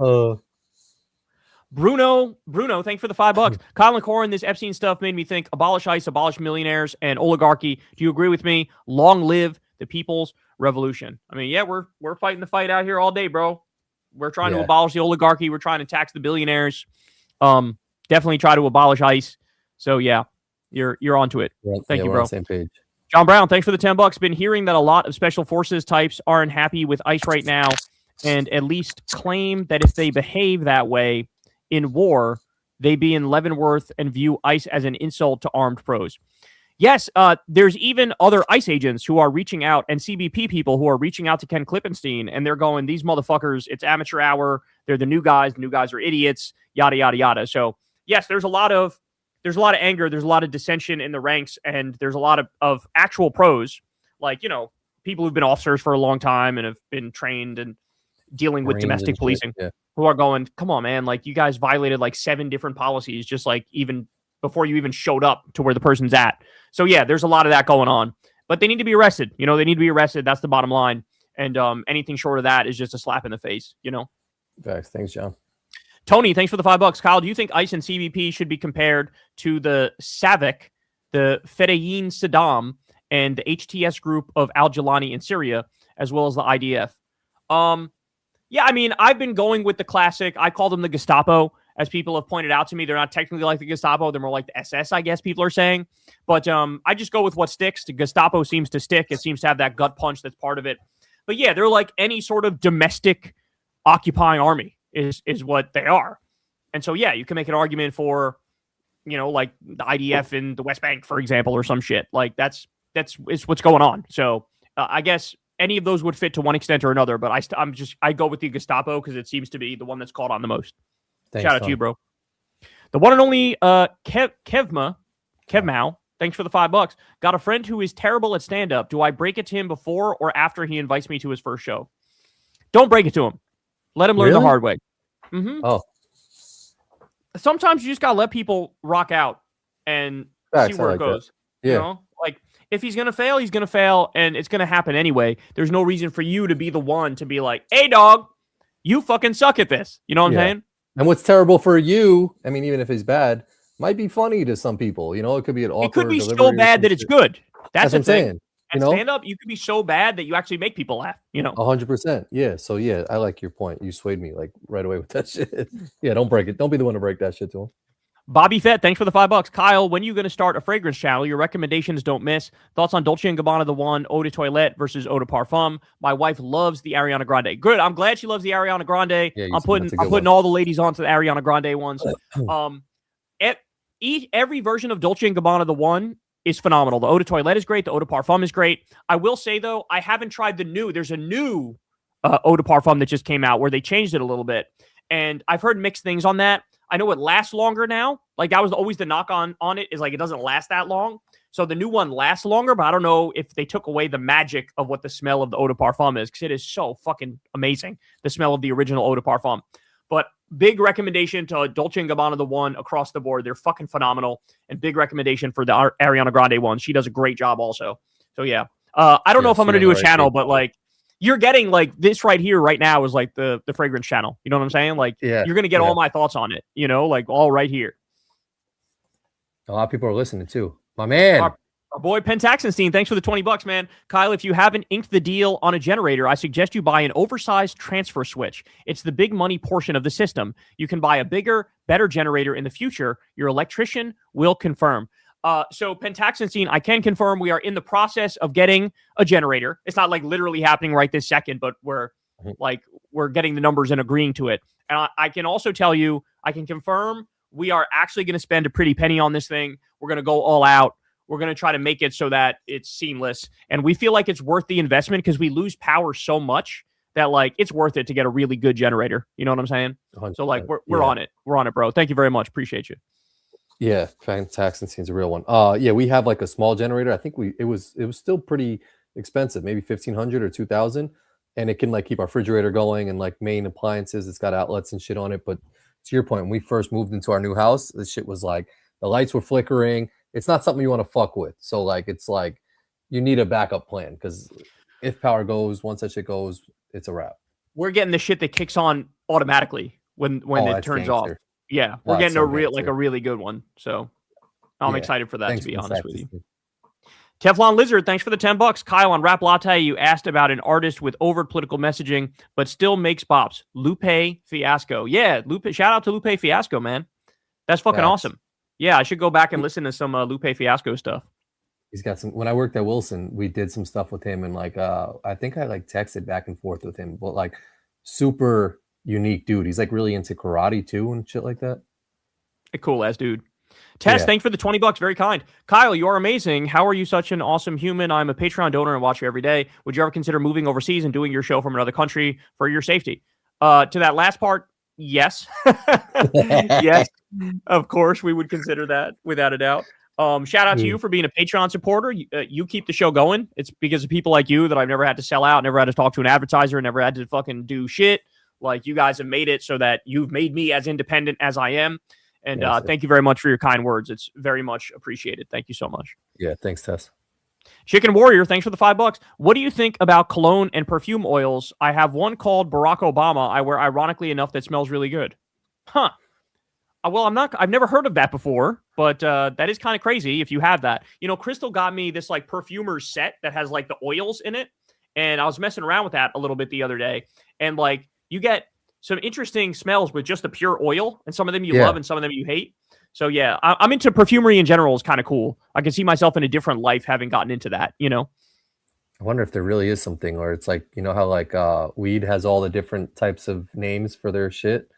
Bruno, thanks for the $5. Kyle and Corin, this Epstein stuff made me think abolish ICE, abolish millionaires and oligarchy. Do you agree with me? Long live the people's revolution. I mean, yeah, we're fighting the fight out here all day, bro. We're trying to abolish the oligarchy. We're trying to tax the billionaires. Definitely try to abolish ICE. So yeah, you're onto it. Thank you, bro. On the same page. John Brown, thanks for the $10. Been hearing that a lot of special forces types aren't happy with ICE right now, and at least claim that if they behave that way in war, they be in Leavenworth and view ICE as an insult to armed pros. Yes, there's even other ICE agents who are reaching out, and CBP people who are reaching out to Ken Klippenstein, and they're going, these motherfuckers, it's amateur hour, they're the new guys are idiots, yada, yada, yada. So yes, there's a lot of anger, there's a lot of dissension in the ranks, and there's a lot of actual pros, like, you know, people who've been officers for a long time and have been trained and dealing with domestic policing. Who are going, come on, man, like you guys violated like 7 different policies just like even before you even showed up to where the person's at. So yeah, there's a lot of that going on, but they need to be arrested. You know, they need to be arrested. That's the bottom line. And anything short of that is just a slap in the face, you know? Thanks, John. Tony, thanks for the $5. Kyle, do you think ICE and CBP should be compared to the SAVAK, the Fedayeen Saddam, and the HTS group of al-Jilani in Syria, as well as the IDF? Yeah, I mean, I've been going with the classic. I call them the Gestapo, as people have pointed out to me. They're not technically like the Gestapo. They're more like the SS, I guess people are saying. But I just go with what sticks. The Gestapo seems to stick. It seems to have that gut punch that's part of it. But yeah, they're like any sort of domestic occupying army is what they are. And so, yeah, you can make an argument for, you know, like the IDF in the West Bank, for example, or some shit. Like that's what's going on. So I guess any of those would fit to one extent or another, but I go with the Gestapo because it seems to be the one that's caught on the most. Thanks, shout out to you, bro. The one and only Kevmao, thanks for the $5. Got a friend who is terrible at stand-up. Do I break it to him before or after he invites me to his first show? Don't break it to him. Let him learn the hard way. Mm-hmm. Oh. Sometimes you just gotta let people rock out and see where it goes. Yeah. You know? Like, if he's going to fail, he's going to fail, and it's going to happen anyway. There's no reason for you to be the one to be like, hey, dog, you fucking suck at this. You know what I'm saying? And what's terrible for you, I mean, even if he's bad, might be funny to some people. You know, it could be an awkward. It could be so bad that it's good. That's what I'm saying. And stand up, you could be so bad that you actually make people laugh. You know, 100%. Yeah. So yeah, I like your point. You swayed me like right away with that shit. Yeah, don't break it. Don't be the one to break that shit to him. Bobby Fett, thanks for the $5. Kyle, when are you going to start a fragrance channel? Your recommendations don't miss. Thoughts on Dolce & Gabbana, the one, Eau de Toilette versus Eau de Parfum. My wife loves the Ariana Grande. Good. I'm glad she loves the Ariana Grande. Yeah, I'm putting all the ladies onto the Ariana Grande ones. Every version of Dolce & Gabbana, the one, is phenomenal. The Eau de Toilette is great. The Eau de Parfum is great. I will say, though, I haven't tried the new. There's a new Eau de Parfum that just came out where they changed it a little bit. And I've heard mixed things on that. I know it lasts longer now. Like, that was always the knock on it, is like it doesn't last that long. So the new one lasts longer, but I don't know if they took away the magic of what the smell of the Eau de Parfum is, because it is so fucking amazing, the smell of the original Eau de Parfum. But big recommendation to Dolce & Gabbana, the one, across the board. They're fucking phenomenal. And big recommendation for the Ariana Grande one. She does a great job also. So yeah. I don't know if I'm going to do a channel, but like, you're getting like this right here, right now is like the fragrance channel. You know what I'm saying? Like, you're going to get all my thoughts on it, you know, like all right here. A lot of people are listening too. My man. Our boy Pentaxenstein, thanks for the $20, man. Kyle, if you haven't inked the deal on a generator, I suggest you buy an oversized transfer switch. It's the big money portion of the system. You can buy a bigger, better generator in the future. Your electrician will confirm. So Pentaxenstein, I can confirm we are in the process of getting a generator. It's not like literally happening right this second, but we're getting the numbers and agreeing to it. And I can also tell you, I can confirm we are actually going to spend a pretty penny on this thing. We're going to go all out. We're going to try to make it so that it's seamless. And we feel like it's worth the investment because we lose power so much that like it's worth it to get a really good generator. You know what I'm saying? 100%. So like we're on it. We're on it, bro. Thank you very much. Appreciate you. Yeah, Taxantine's a real one. Yeah, we have like a small generator. I think it was still pretty expensive, maybe 1,500 or 2,000, and it can like keep our refrigerator going and like main appliances. It's got outlets and shit on it. But to your point, when we first moved into our new house, this shit was like the lights were flickering. It's not something you want to fuck with. So like it's like you need a backup plan because if power goes, once that shit goes, it's a wrap. We're getting the shit that kicks on automatically when it turns off. Yeah, we're getting a really good one. So I'm excited for that, to be honest with you. Teflon Lizard, thanks for the $10. Kyle, on Rap Latte, you asked about an artist with overt political messaging, but still makes bops. Lupe Fiasco. Yeah, shout out to Lupe Fiasco, man. That's fucking awesome. Yeah, I should go back and listen to some Lupe Fiasco stuff. He's got some. When I worked at Wilson, we did some stuff with him, and like I think I like texted back and forth with him, but like super unique dude. He's like really into karate too and shit like that. A cool ass dude. Tess, thanks for the $20. Very kind. Kyle, you are amazing. How are you such an awesome human? I'm a Patreon donor and watch you every day. Would you ever consider moving overseas and doing your show from another country for your safety? To that last part, yes. Yes, of course, we would consider that without a doubt. Shout out to you for being a Patreon supporter. You keep the show going. It's because of people like you that I've never had to sell out, never had to talk to an advertiser, never had to fucking do shit. Like, you guys have made it so that you've made me as independent as I am. And thank you very much for your kind words. It's very much appreciated. Thank you so much. Yeah, thanks, Tess. Chicken Warrior, thanks for the $5. What do you think about cologne and perfume oils? I have one called Barack Obama I wear ironically enough that smells really good. Huh. Well, I've never heard of that before, but that is kind of crazy if you have that. You know, Crystal got me this like perfumer's set that has like the oils in it. And I was messing around with that a little bit the other day. And like, you get some interesting smells with just the pure oil, and some of them you love and some of them you hate. So yeah, I'm into perfumery in general. Is kind of cool. I can see myself in a different life having gotten into that, you know? I wonder if there really is something, or it's like, you know how like weed has all the different types of names for their shit?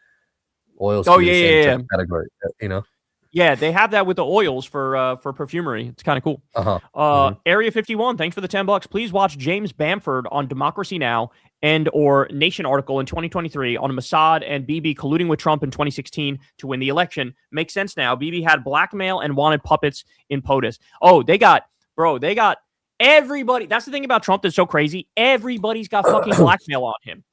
Oils. Oh yeah. Category, you know? Yeah, they have that with the oils for perfumery. It's kind of cool. Area 51, thanks for the $10. Please watch James Bamford on Democracy Now! And or Nation article in 2023 on Mossad and Bibi colluding with Trump in 2016 to win the election. Makes sense now. Bibi had blackmail and wanted puppets in POTUS. Oh, they got everybody. That's the thing about Trump that's so crazy. Everybody's got fucking blackmail on him.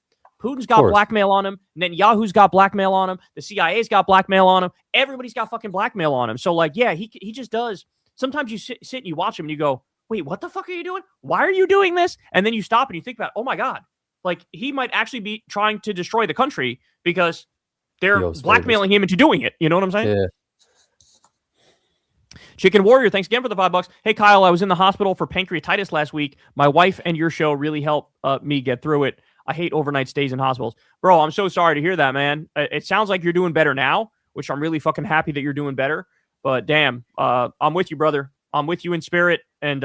Putin's got blackmail on him. Netanyahu's got blackmail on him. The CIA's got blackmail on him. Everybody's got fucking blackmail on him. So like, yeah, he just does. Sometimes you sit and you watch him and you go, wait, what the fuck are you doing? Why are you doing this? And then you stop and you think about, oh my God. Like, he might actually be trying to destroy the country because they're blackmailing him into doing it. You know what I'm saying? Yeah. Chicken Warrior, thanks again for the $5. Hey, Kyle, I was in the hospital for pancreatitis last week. My wife and your show really helped me get through it. I hate overnight stays in hospitals. Bro, I'm so sorry to hear that, man. It sounds like you're doing better now, which I'm really fucking happy that you're doing better. But damn, I'm with you, brother. I'm with you in spirit, and,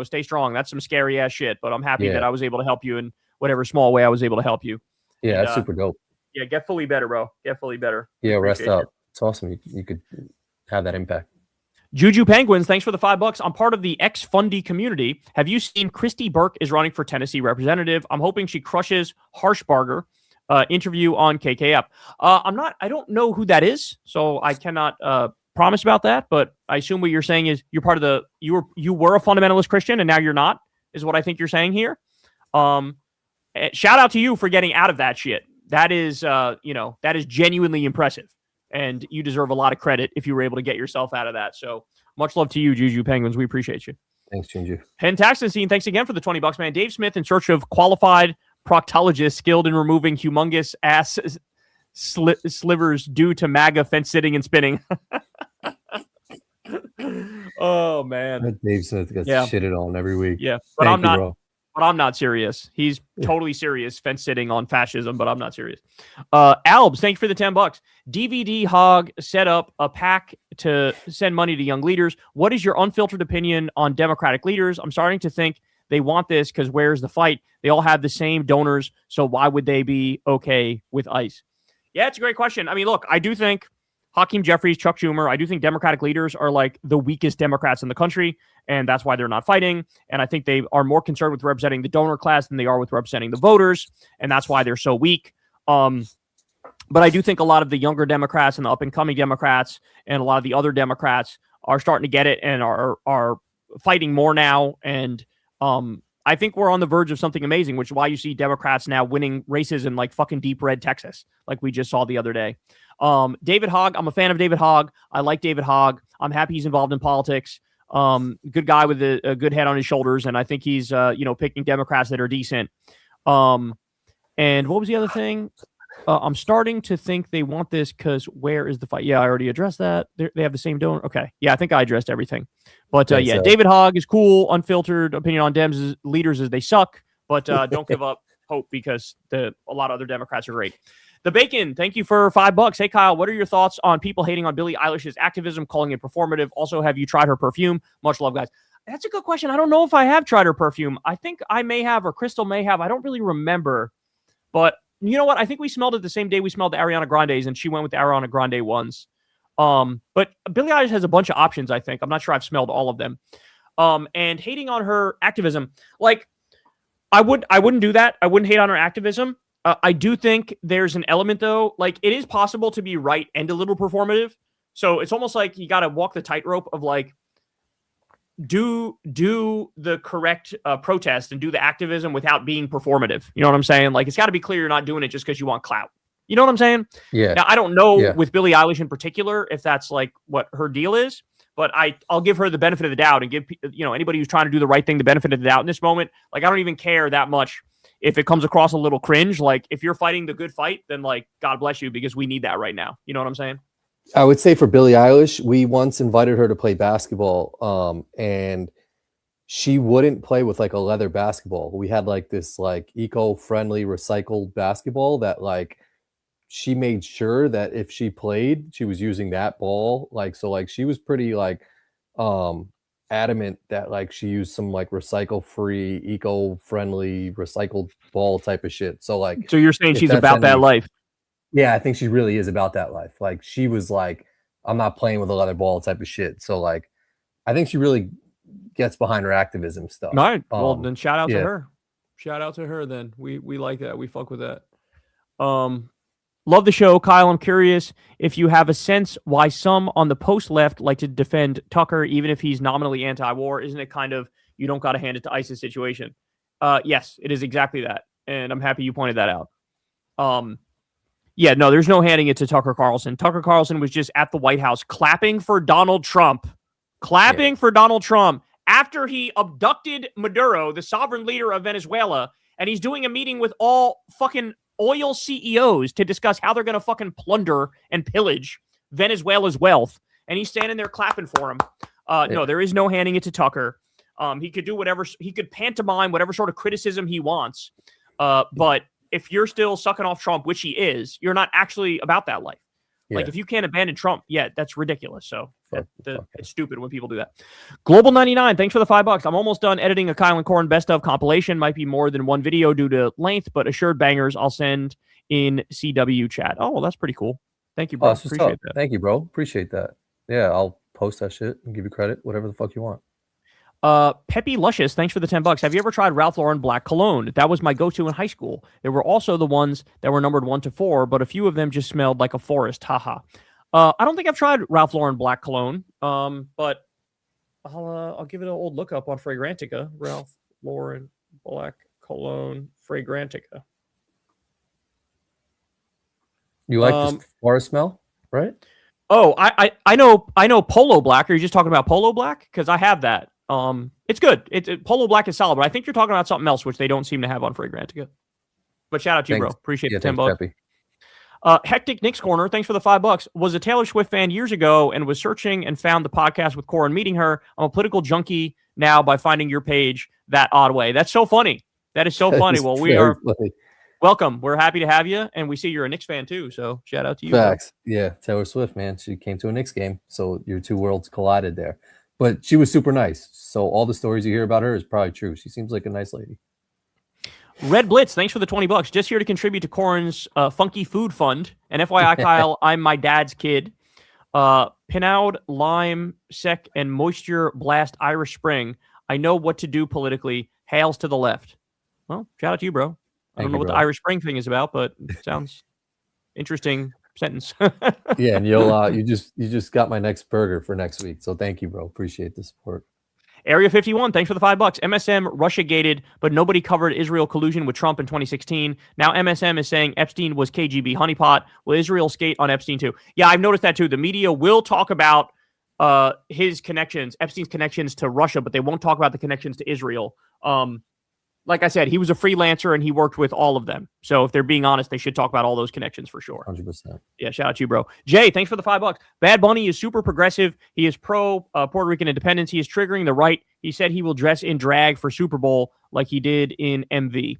stay strong. That's some scary ass shit, but I'm happy that I was able to help you in whatever small way I was able to help you. Yeah, that's super dope. Yeah, get fully better, bro. Get fully better. Yeah, rest up. It's awesome. You could have that impact. Juju Penguins, thanks for the $5. I'm part of the ex-Fundy community. Have you seen Christy Burke is running for Tennessee representative? I'm hoping she crushes Harshbarger. Interview on KKF. I don't know who that is, so I cannot promise about that, but I assume what you're saying is you're part of you were a fundamentalist Christian and now you're not, is what I think you're saying here. Shout out to you for getting out of that shit. That is, that is genuinely impressive. And you deserve a lot of credit if you were able to get yourself out of that. So much love to you, Juju Penguins. We appreciate you. Thanks, Juju. Pentaxin, thanks again for the $20, man. Dave Smith in search of qualified proctologists skilled in removing humongous ass slivers due to MAGA fence sitting and spinning. Oh, man. Dave Smith gets shitted on every week. Yeah, but I'm not serious. He's totally serious fence sitting on fascism, but I'm not serious. Albs, thank you for the $10. DVD Hog set up a pack to send money to young leaders. What is your unfiltered opinion on Democratic leaders? I'm starting to think they want this because where's the fight? They all have the same donors, so why would they be okay with ICE? Yeah, it's a great question. I mean, look, I do think Hakeem Jeffries, Chuck Schumer, I do think Democratic leaders are like the weakest Democrats in the country, and that's why they're not fighting. And I think they are more concerned with representing the donor class than they are with representing the voters, and that's why they're so weak. But I do think a lot of the younger Democrats and the up-and-coming Democrats and a lot of the other Democrats are starting to get it and are fighting more now. And I think we're on the verge of something amazing, which is why you see Democrats now winning races in like fucking deep red Texas, like we just saw the other day. David Hogg, I'm a fan of David Hogg. I like David Hogg. I'm happy he's involved in politics. Good guy with a good head on his shoulders, and I think he's picking Democrats that are decent. And what was the other thing? I'm starting to think they want this because where is the fight? Yeah, I already addressed that. They have the same donor. Okay. Yeah, I think I addressed everything. But yeah, David Hogg is cool. Unfiltered opinion on Dems leaders is they suck. But don't give up hope because a lot of other Democrats are great. The Bacon, thank you for $5. Hey, Kyle, what are your thoughts on people hating on Billie Eilish's activism, calling it performative? Also, have you tried her perfume? Much love, guys. That's a good question. I don't know if I have tried her perfume. I think I may have, or Crystal may have. I don't really remember. But you know what? I think we smelled it the same day we smelled the Ariana Grande's, and she went with the Ariana Grande ones. But Billie Eilish has a bunch of options, I think. I'm not sure I've smelled all of them. And hating on her activism, like, I wouldn't do that. I wouldn't hate on her activism. I do think there's an element, though, like, it is possible to be right and a little performative. So it's almost like you got to walk the tightrope of, like, do the correct protest and do the activism without being performative. You know what I'm saying? Like, it's got to be clear you're not doing it just because you want clout. You know what I'm saying? Yeah. Now, I don't know with Billie Eilish in particular if that's like what her deal is, but I'll give her the benefit of the doubt and give anybody who's trying to do the right thing the benefit of the doubt in this moment. Like, I don't even care that much if it comes across a little cringe. Like, if you're fighting the good fight, then like, God bless you, because we need that right now. You know what I'm saying? I would say for Billie Eilish, we once invited her to play basketball, and she wouldn't play with like a leather basketball. We had like this like eco-friendly recycled basketball that like she made sure that if she played, she was using that ball. Like, so like she was pretty like adamant that like she used some like recycle-free, eco-friendly recycled ball type of shit. So like, so you're saying she's about that life? Yeah, I think she really is about that life. Like, she was like, I'm not playing with a leather ball type of shit. So like, I think she really gets behind her activism stuff. All right. Well, then shout out to her. Shout out to her then. We like that. We fuck with that. Love the show, Kyle. I'm curious if you have a sense why some on the post left like to defend Tucker, even if he's nominally anti-war. Isn't it kind of, you don't got to hand it to ISIS situation? Yes, it is exactly that. And I'm happy you pointed that out. Yeah, no, there's no handing it to Tucker Carlson. Tucker Carlson was just at the White House clapping for Donald Trump. For Donald Trump after he abducted Maduro, the sovereign leader of Venezuela, and he's doing a meeting with all fucking oil CEOs to discuss how they're going to fucking plunder and pillage Venezuela's wealth. And he's standing there clapping for him. No, there is no handing it to Tucker. He could do whatever, he could pantomime whatever sort of criticism he wants. But if you're still sucking off Trump, which he is, you're not actually about that life. Yeah. Like, if you can't abandon Trump, that's ridiculous. So it's stupid when people do that. Global 99, thanks for the $5. I'm almost done editing a Kyle and Corin best of compilation. Might be more than one video due to length, but assured bangers I'll send in CW chat. Oh, well, that's pretty cool. Thank you, bro. Appreciate that. Thank you, bro. Appreciate that. Yeah, I'll post that shit and give you credit, whatever the fuck you want. Peppy Luscious, thanks for the $10. Have you ever tried Ralph Lauren Black Cologne? That was my go-to in high school. There were also the ones that were numbered 1 to 4, but a few of them just smelled like a forest. Haha. I don't think I've tried Ralph Lauren Black Cologne. But I'll give it an old look up on Fragrantica. Ralph Lauren Black Cologne Fragrantica. You like this forest smell, right? Oh, I know Polo Black. Are you just talking about Polo Black? Because I have that. It's good. Polo Black is solid, but I think you're talking about something else, which they don't seem to have on Fragrantica. But shout out to you, bro. Appreciate the $10. Hectic Nick's Corner, thanks for the $5. Was a Taylor Swift fan years ago and was searching and found the podcast with Corin meeting her. I'm a political junkie now by finding your page that odd way. That's so funny. That is so funny. Well, we are welcome. We're happy to have you, and we see you're a Knicks fan too. So shout out to you. Facts. Yeah, Taylor Swift, man. She came to a Knicks game, so your two worlds collided there. But she was super nice. So all the stories you hear about her is probably true. She seems like a nice lady. Red Blitz, thanks for the $20. Just here to contribute to Corin's Funky Food Fund. And FYI, Kyle, I'm my dad's kid. Pinaud, Lime, Sec, and Moisture Blast Irish Spring. I know what to do politically. Hails to the left. Well, shout out to you, bro. I don't know what the Irish Spring thing is about, but it sounds Interesting sentence. Yeah, and you'll you just got my next burger for next week. So thank you, bro. Appreciate the support. Area 51, thanks for the $5. MSM Russia gated, but nobody covered Israel collusion with Trump in 2016. Now MSM is saying Epstein was KGB honeypot. Will Israel skate on Epstein too? Yeah, I've noticed that too. The media will talk about his connections, Epstein's connections to Russia, but they won't talk about the connections to Israel. Like I said, he was a freelancer and he worked with all of them. So if they're being honest, they should talk about all those connections for sure. 100%. Yeah, shout out to you, bro. Jay, thanks for the $5. Bad Bunny is super progressive. He is pro Puerto Rican independence. He is triggering the right. He said he will dress in drag for Super Bowl like he did in MV.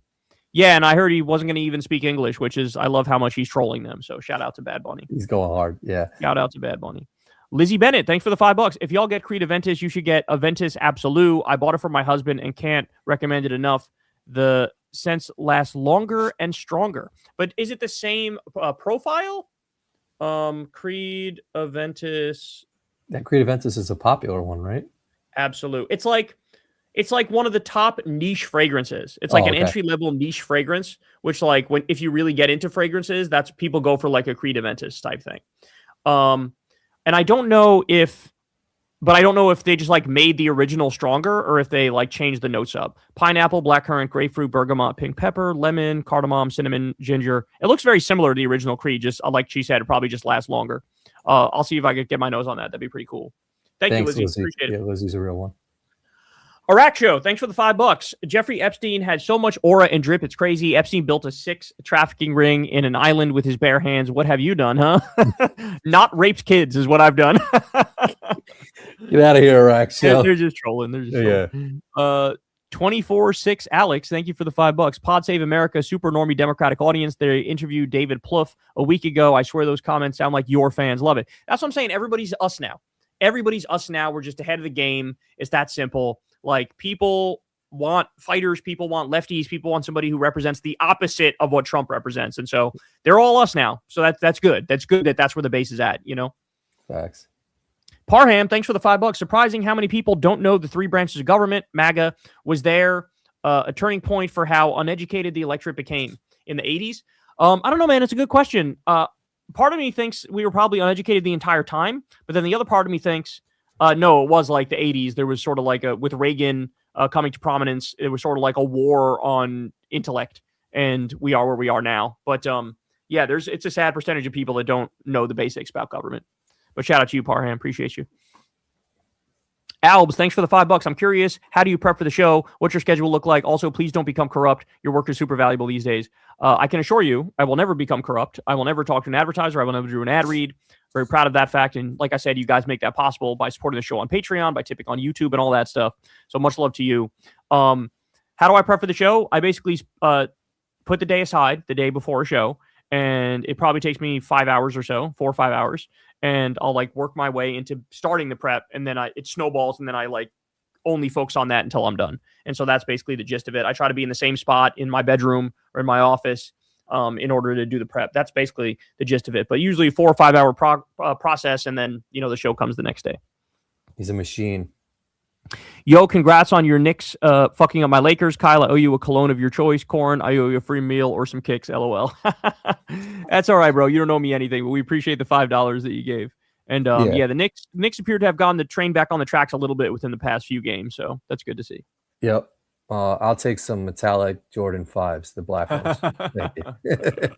Yeah, and I heard he wasn't going to even speak English, which is, I love how much he's trolling them. So shout out to Bad Bunny. He's going hard. Yeah. Shout out to Bad Bunny. Lizzie Bennett, thanks for the $5. If y'all get Creed Aventus, you should get Aventus Absolute. I bought it for my husband and can't recommend it enough. The scents last longer and stronger. But is it the same profile? Creed Aventus. That Creed Aventus is a popular one, right? Absolute. It's like one of the top niche fragrances. It's like an entry-level niche fragrance, which like if you really get into fragrances, that's people go for like a Creed Aventus type thing. And I don't know if they just like made the original stronger or if they like changed the notes up. Pineapple, blackcurrant, grapefruit, bergamot, pink pepper, lemon, cardamom, cinnamon, ginger. It looks very similar to the original Creed. Just like she said, it probably just lasts longer. I'll see if I could get my nose on that. That'd be pretty cool. Thanks, you, Lizzie. Appreciate it. Yeah, Lizzie's a real one. Iraq Show, thanks for the $5. Jeffrey Epstein had so much aura and drip, it's crazy. Epstein built a 6 trafficking ring in an island with his bare hands. What have you done, huh? Not raped kids is what I've done. Get out of here, Iraq Show. They're just trolling. Yeah. 24-6 Alex, thank you for the $5. Pod Save America, super normie Democratic audience. They interviewed David Plouffe a week ago. I swear those comments sound like your fans love it. That's what I'm saying. Everybody's us now. We're just ahead of the game. It's that simple. Like, people want fighters, people want lefties, people want somebody who represents the opposite of what Trump represents. And so they're all us now. So that's good. That's good that's where the base is at, you know? Facts. Parham, thanks for the $5. Surprising how many people don't know the 3 branches of government. MAGA was there, a turning point for how uneducated the electorate became in the 80s. I don't know, man. It's a good question. Part of me thinks we were probably uneducated the entire time, but then the other part of me thinks, no, it was like the 80s. There was sort of like with Reagan coming to prominence, it was sort of like a war on intellect, and we are where we are now. But yeah, it's a sad percentage of people that don't know the basics about government. But shout out to you, Parham. Appreciate you. Albs, thanks for the $5. I'm curious, how do you prep for the show? What's your schedule look like? Also, please don't become corrupt. Your work is super valuable these days. I can assure you, I will never become corrupt. I will never talk to an advertiser. I will never do an ad read. Very proud of that fact. And like I said, you guys make that possible by supporting the show on Patreon, by tipping on YouTube and all that stuff. So much love to you. How do I prep for the show? I basically put the day aside, the day before a show, and it probably takes me 5 hours or so, 4 or 5 hours. And I'll like work my way into starting the prep, and then it snowballs, and then I like only focus on that until I'm done. And so that's basically the gist of it. I try to be in the same spot in my bedroom or in my office in order to do the prep. That's basically the gist of it. But usually 4 or 5 hour process, and then, you know, the show comes the next day. He's a machine. Yo, congrats on your Knicks fucking up my Lakers. Kyle, I owe you a cologne of your choice. Corin, I owe you a free meal or some kicks. LOL. That's all right, bro. You don't owe me anything, but we appreciate the $5 that you gave. And yeah, the Knicks appear to have gotten the train back on the tracks a little bit within the past few games, so that's good to see. Yep. I'll take some metallic Jordan 5s, the black ones. Thank you.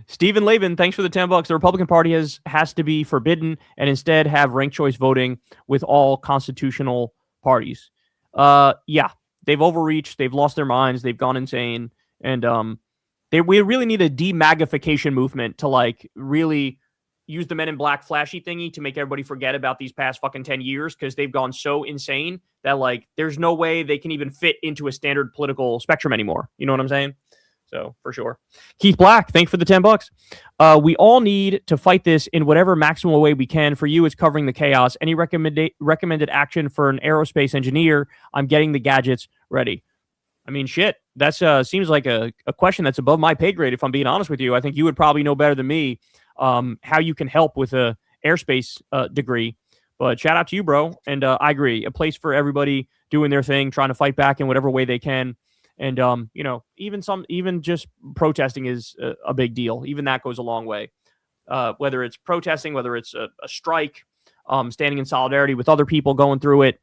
Stephen Laban, thanks for the $10. The Republican Party has to be forbidden and instead have ranked choice voting with all constitutional parties. Yeah, they've overreached. They've lost their minds. They've gone insane. And we really need a demagnification movement to like really use the Men in Black flashy thingy to make everybody forget about these past fucking 10 years because they've gone so insane that like there's no way they can even fit into a standard political spectrum anymore. You know what I'm saying? So for sure. Keith Black, thanks for the $10. We all need to fight this in whatever maximal way we can. For you, it's covering the chaos. Any recommended action for an aerospace engineer? I'm getting the gadgets ready. I mean, shit. That's seems like a question that's above my pay grade, if I'm being honest with you. I think you would probably know better than me how you can help with a airspace degree. But shout out to you, bro. And I agree. A place for everybody doing their thing, trying to fight back in whatever way they can. And even just protesting is a big deal. Even that goes a long way. Whether it's protesting, whether it's a strike, standing in solidarity with other people going through it,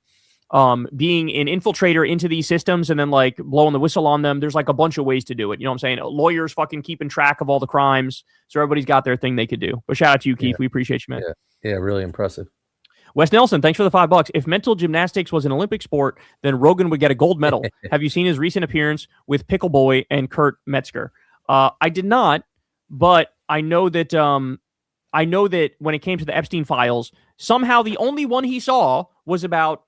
being an infiltrator into these systems and then like blowing the whistle on them. There's like a bunch of ways to do it. You know what I'm saying? Lawyers fucking keeping track of all the crimes. So everybody's got their thing they could do. But shout out to you, Keith. We appreciate you, man. Yeah, really impressive. Wes Nelson, thanks for the $5. If mental gymnastics was an Olympic sport, then Rogan would get a gold medal. Have you seen his recent appearance with Pickle Boy and Kurt Metzger? I did not, but I know that when it came to the Epstein files, somehow the only one he saw was about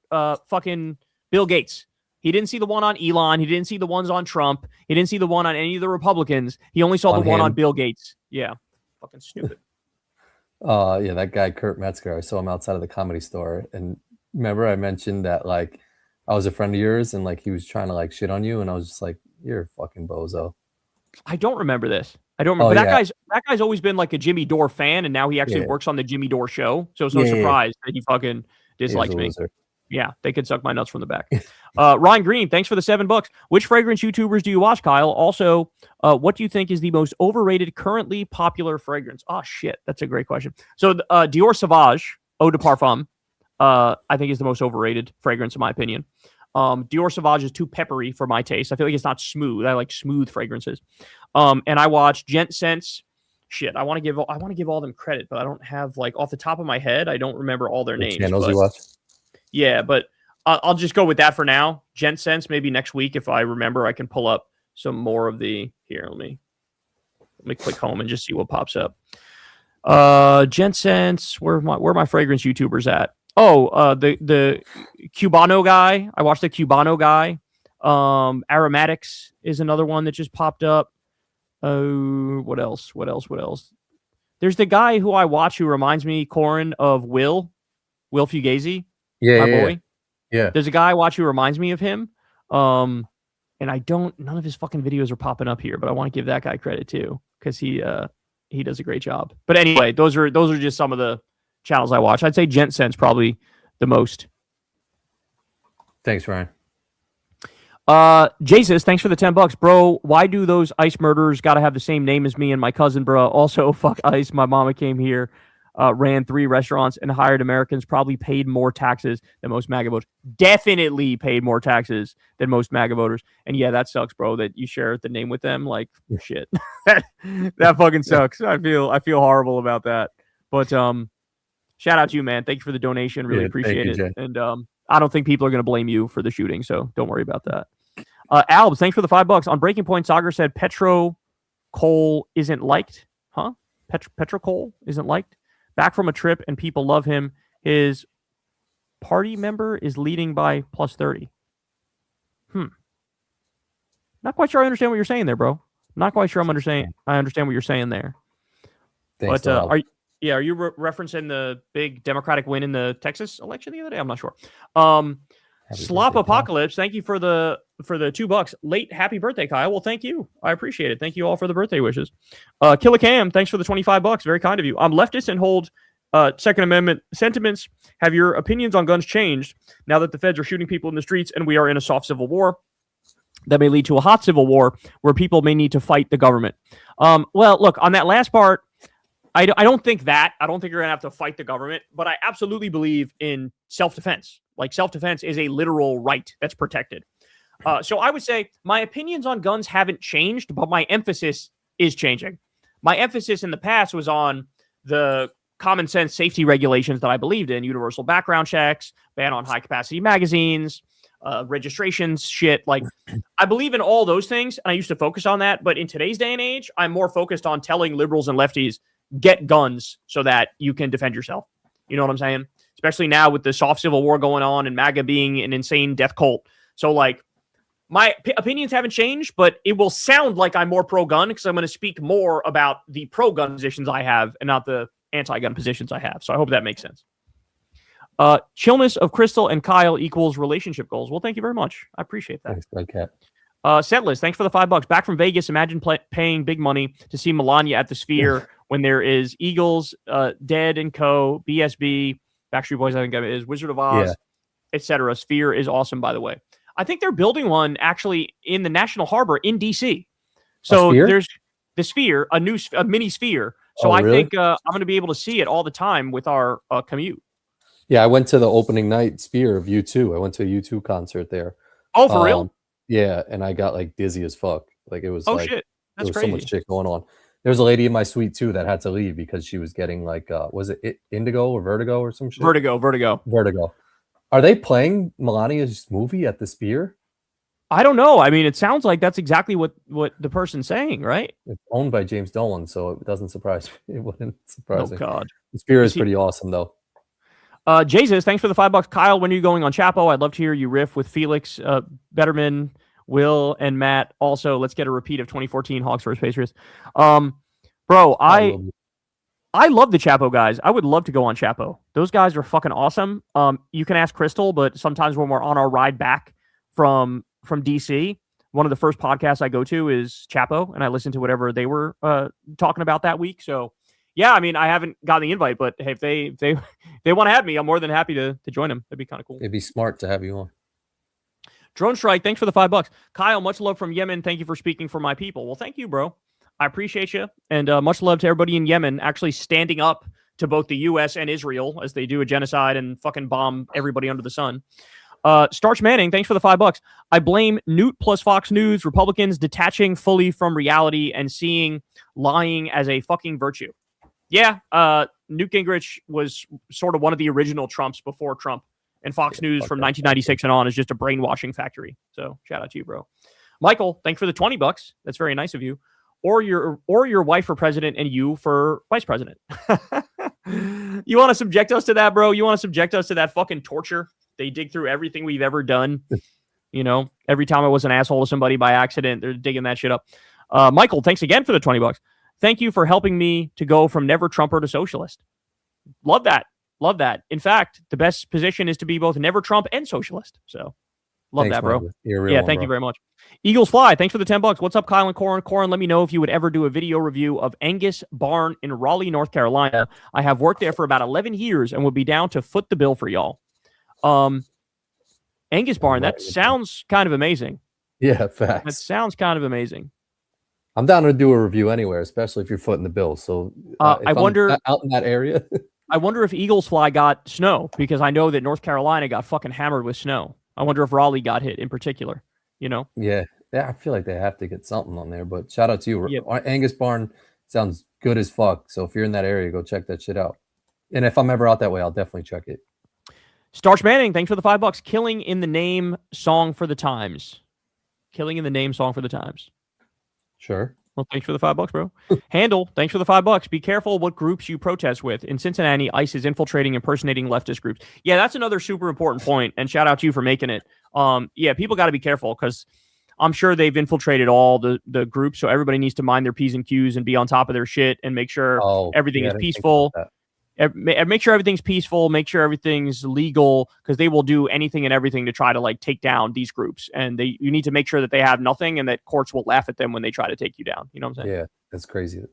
fucking Bill Gates. He didn't see the one on Elon. He didn't see the ones on Trump. He didn't see the one on any of the Republicans. He only saw the one on Bill Gates. Yeah. Fucking stupid. Yeah, that guy, Kurt Metzger, I saw him outside of the Comedy Store. And remember I mentioned that, like, I was a friend of yours and, like, he was trying to, like, shit on you. And I was just like, you're a fucking bozo. I don't remember this. I don't remember. That guy's always been, like, a Jimmy Dore fan. And now he actually works on the Jimmy Dore show. So it's no surprise that he fucking dislikes me. Yeah, they could suck my nuts from the back. Ryan Green, thanks for the $7. Which fragrance YouTubers do you watch, Kyle? Also, what do you think is the most overrated, currently popular fragrance? Oh, shit. That's a great question. So Dior Sauvage, Eau de Parfum, I think is the most overrated fragrance, in my opinion. Dior Sauvage is too peppery for my taste. I feel like it's not smooth. I like smooth fragrances. And I watch Gent Sense. Shit, I want to give all them credit, but I don't have, like, off the top of my head, I don't remember all their names. Channels you watch? Yeah, but I'll just go with that for now. Gent Sense, maybe next week, if I remember, I can pull up some more of the... Here, let me click home and just see what pops up. Gent Sense, where are my fragrance YouTubers at? Oh, the Cubano guy. I watched the Cubano guy. Aromatics is another one that just popped up. Oh, what else? There's the guy who I watch who reminds me, Corin, of Will Fugazi. Yeah, my boy. Yeah. There's a guy I watch who reminds me of him. And none of his fucking videos are popping up here, but I want to give that guy credit too, because he does a great job. But anyway, those are just some of the channels I watch. I'd say Gent Sense probably the most. Thanks, Ryan. Jesus, thanks for the $10, bro. Why do those ICE murderers got to have the same name as me and my cousin, bro? Also, fuck ICE. My mama came here. Ran 3 restaurants and hired Americans, probably paid more taxes than most MAGA voters. Definitely paid more taxes than most MAGA voters. And yeah, that sucks, bro, that you share the name with them. Like, shit. that fucking sucks. I feel horrible about that. But shout out to you, man. Thank you for the donation. Really appreciate it. Jay. And I don't think people are going to blame you for the shooting, so don't worry about that. Albs, thanks for the $5. On Breaking Point, Sagar said Petro Cole isn't liked. Huh? Petro Cole isn't liked? Back from a trip and people love him. His party member is leading by +30. Not quite sure I understand what you're saying there, bro. Not quite sure I understand what you're saying there. Thanks, but are you referencing the big Democratic win in the Texas election the other day? I'm not sure. Slop Apocalypse, thank you for the $2. Late happy birthday, Kyle. Well, thank you. I appreciate it. Thank you all for the birthday wishes. Killicam, thanks for the $25. Very kind of you. I'm leftist and hold Second Amendment sentiments. Have your opinions on guns changed now that the feds are shooting people in the streets and we are in a soft civil war that may lead to a hot civil war where people may need to fight the government? Well, look, on that last part, I don't think that. I don't think you're going to have to fight the government, but I absolutely believe in self-defense. Like, self-defense is a literal right that's protected. So I would say my opinions on guns haven't changed, but my emphasis is changing. My emphasis in the past was on the common sense safety regulations that I believed in: universal background checks, ban on high-capacity magazines, registrations, shit. Like, I believe in all those things, and I used to focus on that. But in today's day and age, I'm more focused on telling liberals and lefties, get guns so that you can defend yourself. You know what I'm saying? Especially now with the soft civil war going on and MAGA being an insane death cult. So, like, my opinions haven't changed, but it will sound like I'm more pro-gun because I'm going to speak more about the pro-gun positions I have and not the anti-gun positions I have. So I hope that makes sense. Chillness of Crystal and Kyle equals relationship goals. Well, thank you very much. I appreciate that. Thanks, okay. Setlist, thanks for the $5. Back from Vegas. Imagine paying big money to see Melania at the Sphere when there is Eagles, Dead and Co., BSB, Backstreet Boys, I think it is, Wizard of Oz, etc. Sphere is awesome, by the way. I think they're building one actually in the National Harbor in DC. So there's the Sphere, a mini Sphere. So I think I'm going to be able to see it all the time with our commute. Yeah, I went to the opening night Sphere of U2. I went to a U2 concert there. Oh, for real? Yeah, and I got like dizzy as fuck. Like it was shit. That's crazy. So much shit going on. There was a lady in my suite too that had to leave because she was getting like was it Indigo or Vertigo or some shit? Vertigo. Are they playing Melania's movie at the Sphere? I don't know. I mean, it sounds like that's exactly what the person's saying, right? It's owned by James Dolan, so it doesn't surprise me. It wouldn't surprise me. Oh God. The Sphere is pretty awesome though. Jesus, thanks for the $5. Kyle, when are you going on Chapo? I'd love to hear you riff with Felix, Betterman, Will, and Matt. Also, let's get a repeat of 2014 Hawks vs. Pacers. Bro, I love the Chapo guys. I would love to go on Chapo. Those guys are fucking awesome. You can ask Crystal, but sometimes when we're on our ride back from DC, one of the first podcasts I go to is Chapo, and I listen to whatever they were talking about that week. So, yeah, I mean, I haven't gotten the invite, but hey, if they want to have me, I'm more than happy to join them. That'd be kind of cool. It'd be smart to have you on. Drone Strike, thanks for the $5. Kyle, much love from Yemen. Thank you for speaking for my people. Well, thank you, bro. I appreciate you, and much love to everybody in Yemen actually standing up to both the U.S. and Israel as they do a genocide and fucking bomb everybody under the sun. Starch Manning, thanks for the $5. I blame Newt plus Fox News, Republicans detaching fully from reality and seeing lying as a fucking virtue. Yeah, Newt Gingrich was sort of one of the original Trumps before Trump, and Fox News from 1996 and on is just a brainwashing factory. So shout out to you, bro. Michael, thanks for the $20. That's very nice of you. Or your wife for president and you for vice president. You want to subject us to that, bro? You want to subject us to that fucking torture? They dig through everything we've ever done. You know, every time I was an asshole to somebody by accident, they're digging that shit up. Michael, thanks again for the $20. Thank you for helping me to go from never Trumper to socialist. Love that. Love that. In fact, the best position is to be both never Trump and socialist. So love thanks, that, bro. Yeah, thank you very much. Eagles Fly, thanks for the $10. What's up, Kyle and Corin? Corin, let me know if you would ever do a video review of Angus Barn in Raleigh, North Carolina. I have worked there for about 11 years and would be down to foot the bill for y'all. Angus Barn, that sounds kind of amazing. Yeah, facts. That sounds kind of amazing. I'm down to do a review anywhere, especially if you're footing the bill. So I wonder out in that area. I wonder if Eagles Fly got snow, because I know that North Carolina got fucking hammered with snow. I wonder if Raleigh got hit in particular. You know? Yeah, I feel like they have to get something on there. But shout out to you. Yep. Angus Barn sounds good as fuck. So if you're in that area, go check that shit out. And if I'm ever out that way, I'll definitely check it. Starch Manning, thanks for the $5. Killing in the Name song for the times. Killing in the Name song for the times. Sure. Well, thanks for the $5, bro. Handle, thanks for the $5. Be careful what groups you protest with. In Cincinnati, ICE is infiltrating, impersonating leftist groups. Yeah, that's another super important point, and shout out to you for making it. Yeah, people got to be careful, because I'm sure they've infiltrated all the groups, so everybody needs to mind their P's and Q's and be on top of their shit and make sure everything is peaceful. Make sure everything's peaceful, make sure everything's legal, because they will do anything and everything to try to like take down these groups. And you need to make sure that they have nothing and that courts will laugh at them when they try to take you down. You know what I'm saying? Yeah, that's crazy.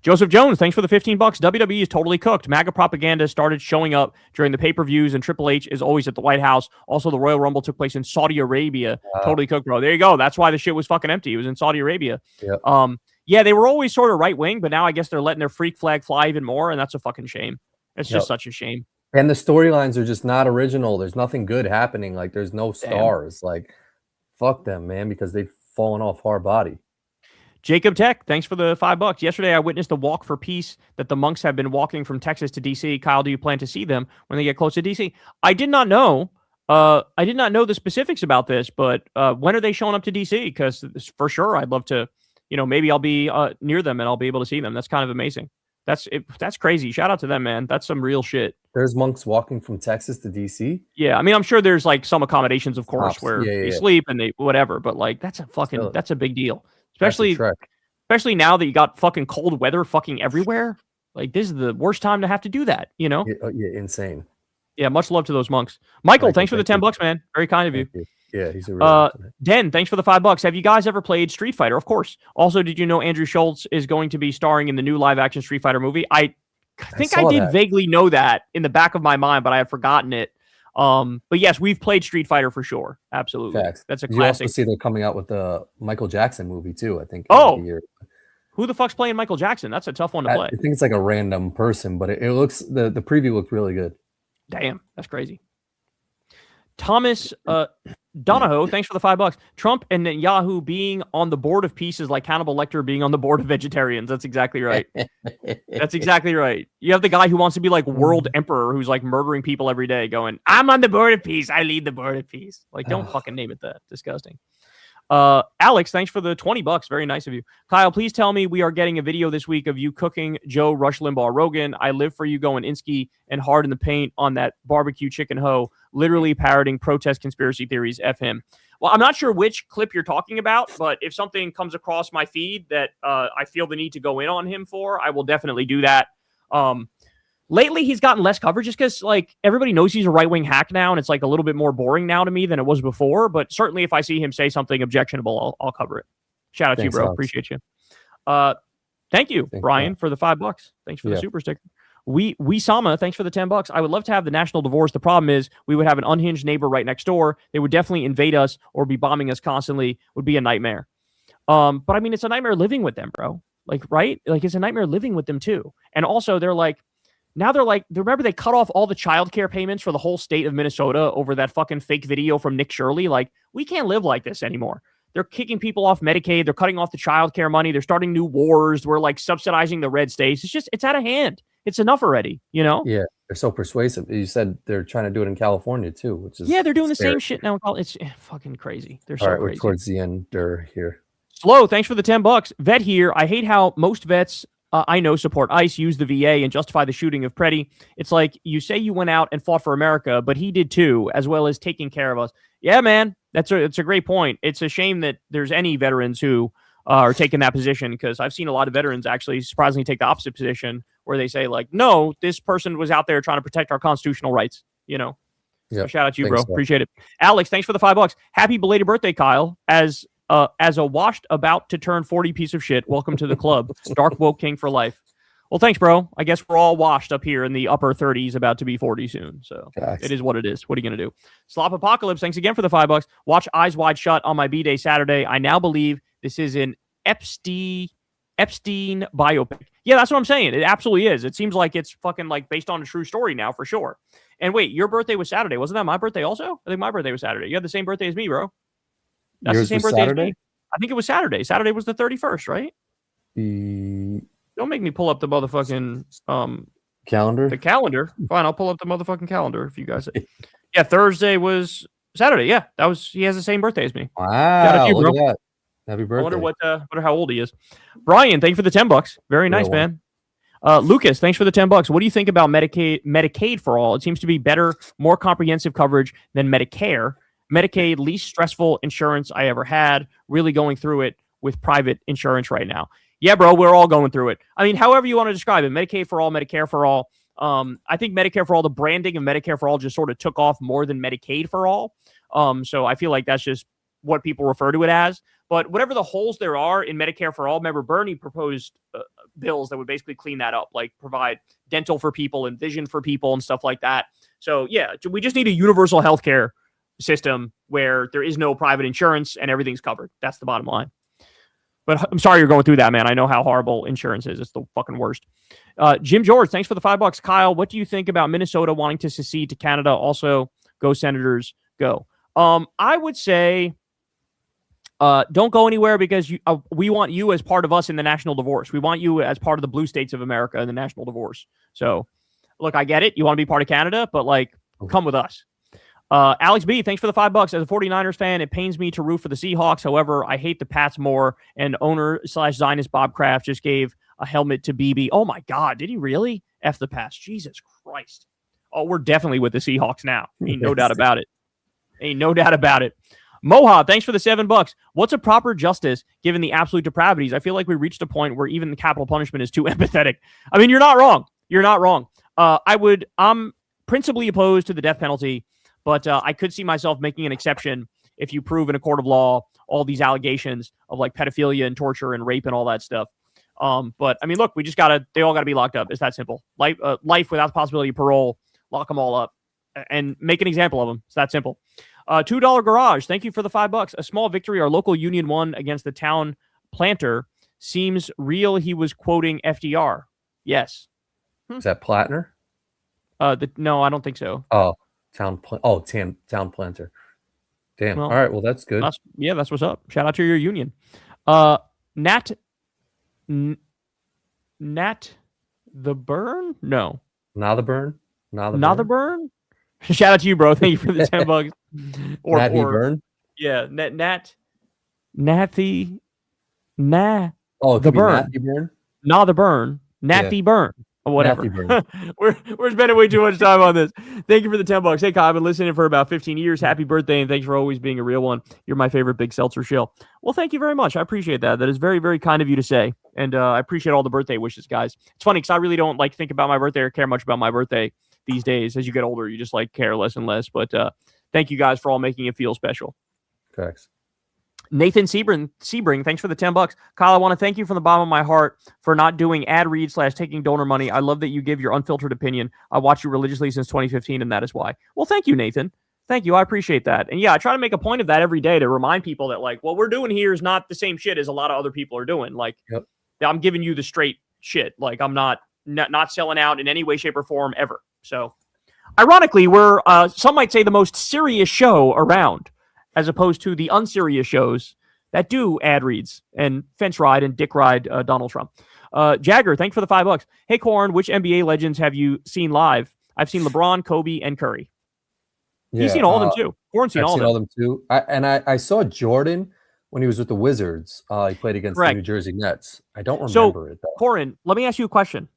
Joseph Jones, thanks for the $15. WWE is totally cooked. MAGA propaganda started showing up during the pay-per-views, and Triple H is always at the White House. Also, the Royal Rumble took place in Saudi Arabia. Totally cooked, bro. There you go. That's why the shit was fucking empty. It was in Saudi Arabia. Yep. Yeah, they were always sort of right-wing, but now I guess they're letting their freak flag fly even more, and that's a fucking shame. It's just such a shame. And the storylines are just not original. There's nothing good happening. Like, there's no stars. Like, fuck them, man, because they've fallen off hard body. Jacob Tech, thanks for the $5. Yesterday, I witnessed a walk for peace that the monks have been walking from Texas to D.C. Kyle, do you plan to see them when they get close to D.C.? I did not know. I did not know the specifics about this, but when are they showing up to D.C.? Because for sure, I'd love to, maybe I'll be near them and I'll be able to see them. That's kind of amazing. That's crazy. Shout out to them, man. That's some real shit. There's monks walking from Texas to DC. Yeah, I mean, I'm sure there's like some accommodations, of course, where they sleep and they whatever. But like, that's a big deal, especially now that you got fucking cold weather fucking everywhere. Like, this is the worst time to have to do that. Yeah, insane. Yeah, much love to those monks. Michael, thanks for the $10, man. Very kind of you. Yeah, he's a real Den, thanks for the $5. Have you guys ever played Street Fighter? Of course. Also, did you know Andrew Schultz is going to be starring in the new live-action Street Fighter movie? I think I did vaguely know that in the back of my mind, but I had forgotten it. But yes, we've played Street Fighter for sure. Absolutely. Facts. That's a You also classic. see they're coming out with the Michael Jackson movie too, I think. Who the fuck's playing Michael Jackson? That's a tough one to play. I think it's like a random person, but it looks, the preview looked really good. Damn, that's crazy. Thomas Donahoe, thanks for the $5. Trump and Netanyahu being on the board of peace is like Hannibal Lecter being on the board of vegetarians. That's exactly right. That's exactly right. You have the guy who wants to be like world emperor who's like murdering people every day going, I'm on the board of peace. I lead the board of peace. Like, don't fucking name it that. Disgusting. Alex, thanks for the $20. Very nice of you. Kyle, please tell me we are getting a video this week of you cooking Joe, Rush Limbaugh, Rogan. I live for you going Insky and hard in the paint on that barbecue chicken hoe, literally parroting protest conspiracy theories. F him. Well, I'm not sure which clip you're talking about, but if something comes across my feed that I feel the need to go in on him for, I will definitely do that. Lately, he's gotten less coverage just because, like, everybody knows he's a right-wing hack now, and it's, like, a little bit more boring now to me than it was before. But certainly, if I see him say something objectionable, I'll cover it. Shout out to you, bro. Alex. Appreciate you. Thank you, Brian, for the $5. Thanks for the super sticker. We Sama, thanks for the $10. I would love to have the national divorce. The problem is we would have an unhinged neighbor right next door. They would definitely invade us or be bombing us constantly. Would be a nightmare. But I mean, it's a nightmare living with them, bro. Like, right? Like, it's a nightmare living with them too. And also, they're like, remember they cut off all the childcare payments for the whole state of Minnesota over that fucking fake video from Nick Shirley. Like, we can't live like this anymore. They're kicking people off Medicaid. They're cutting off the childcare money. They're starting new wars. We're like subsidizing the red states. It's out of hand. It's enough already, you know? Yeah, they're so persuasive. You said they're trying to do it in California too, which is they're doing the same shit now. It's fucking crazy. They're so crazy. We're towards the end here. Slow, thanks for the $10. Vet here. I hate how most vets I know support ICE, use the VA, and justify the shooting of Preddy. It's like you say you went out and fought for America, but he did too, as well as taking care of us. Yeah, man, it's a great point. It's a shame that there's any veterans who are taking that position, because I've seen a lot of veterans actually surprisingly take the opposite position, where they say like, no, this person was out there trying to protect our constitutional rights, you know? Yeah. So shout out to you, bro. So. Appreciate it. Alex, thanks for the $5. Happy belated birthday, Kyle. As a washed about to turn 40 piece of shit, welcome to the club. Dark woke king for life. Well, thanks, bro. I guess we're all washed up here in the upper 30s, about to be 40 soon. So It is what it is. What are you going to do? Slop Apocalypse, thanks again for the $5. Watch Eyes Wide Shut on my B-Day Saturday. I now believe this is an Epstein biopic. Yeah, that's what I'm saying. It absolutely is. It seems like it's fucking like based on a true story now, for sure. And wait, your birthday was Saturday. Wasn't that my birthday also? I think my birthday was Saturday. You had the same birthday as me, bro. That's Yours the same birthday Saturday? as me. I think it was Saturday. Saturday was the 31st, right? Don't make me pull up the motherfucking calendar. The calendar. Fine, I'll pull up the motherfucking calendar if you guys. Yeah, Thursday was Saturday. Yeah, he has the same birthday as me. Wow, look at that. Happy birthday. I wonder how old he is. Brian, thank you for the $10. Very nice, man. Lucas, thanks for the $10. What do you think about Medicaid for all? It seems to be better, more comprehensive coverage than Medicare. Medicaid, least stressful insurance I ever had. Really going through it with private insurance right now. Yeah, bro, we're all going through it. I mean, however you want to describe it, Medicaid for all, Medicare for all. I think Medicare for all, the branding of Medicare for all just sort of took off more than Medicaid for all. So I feel like that's just what people refer to it as. But whatever the holes there are in Medicare for all, remember Bernie proposed bills that would basically clean that up, like provide dental for people and vision for people and stuff like that. So yeah, we just need a universal healthcare system where there is no private insurance and everything's covered. That's the bottom line. But I'm sorry you're going through that, man. I know how horrible insurance is. It's the fucking worst. Jim George, thanks for the $5. Kyle, what do you think about Minnesota wanting to secede to Canada? Also, go Senators, go. I would say don't go anywhere, because we want you as part of us in the national divorce. We want you as part of the blue states of America in the national divorce. So, look, I get it. You want to be part of Canada, but like, come with us. Alex B, thanks for the $5. As a 49ers fan, it pains me to root for the Seahawks. However, I hate the Pats more, and owner/Zionist Bob Kraft just gave a helmet to BB. Oh my God, did he really? F the Pats. Jesus Christ. Oh, we're definitely with the Seahawks now. Ain't no doubt about it. Ain't no doubt about it. Moha, thanks for the $7. What's a proper justice given the absolute depravities? I feel like we reached a point where even the capital punishment is too empathetic. I mean, you're not wrong. You're not wrong. I'm principally opposed to the death penalty, but I could see myself making an exception if you prove in a court of law all these allegations of like pedophilia and torture and rape and all that stuff. But I mean, look, they all gotta be locked up. It's that simple. Life without the possibility of parole, lock them all up. and make an example of them. It's that simple. $2 Garage. Thank you for the $5. A small victory. Our local union won against the town planter. Seems real. He was quoting FDR. Yes. Is that Plattner? No, I don't think so. Oh, town planter. Damn. Well, all right. Well, that's good. That's what's up. Shout out to your union. Nat the Burn? No. Now the Burn? Burn? Shout out to you, bro. Thank you for the $10. Burn? Yeah, Oh, it the could be Burn. Nathy Burn? Nah, the Burn. Nathy Burn. Or whatever. Burn. We're spending way too much time on this. Thank you for the $10. Hey, Kyle, I've been listening for about 15 years. Happy birthday, and thanks for always being a real one. You're my favorite Big Seltzer shill. Well, thank you very much. I appreciate that. That is very, very kind of you to say. And I appreciate all the birthday wishes, guys. It's funny because I really don't think about my birthday or care much about my birthday these days. As you get older, you just care less and less. But thank you guys for all making it feel special. Thanks. Nathan Sebring, thanks for the $10. Kyle, I want to thank you from the bottom of my heart for not doing ad read / taking donor money. I love that you give your unfiltered opinion. I watch you religiously since 2015, and that is why. Well, thank you, Nathan. Thank you. I appreciate that. And yeah, I try to make a point of that every day to remind people that what we're doing here is not the same shit as a lot of other people are doing. Yep. I'm giving you the straight shit. I'm not selling out in any way, shape, or form ever. So, ironically, we're some might say the most serious show around, as opposed to the unserious shows that do ad reads and fence ride and dick ride Donald Trump. Jagger, thanks for the $5. Hey, Corin, which NBA legends have you seen live? I've seen LeBron, Kobe, and Curry. Yeah, He's seen all of them too. Corin's seen I've all seen of all of them too. I saw Jordan when he was with the Wizards. He played against the New Jersey Nets. I don't remember it, though. Corin, let me ask you a question.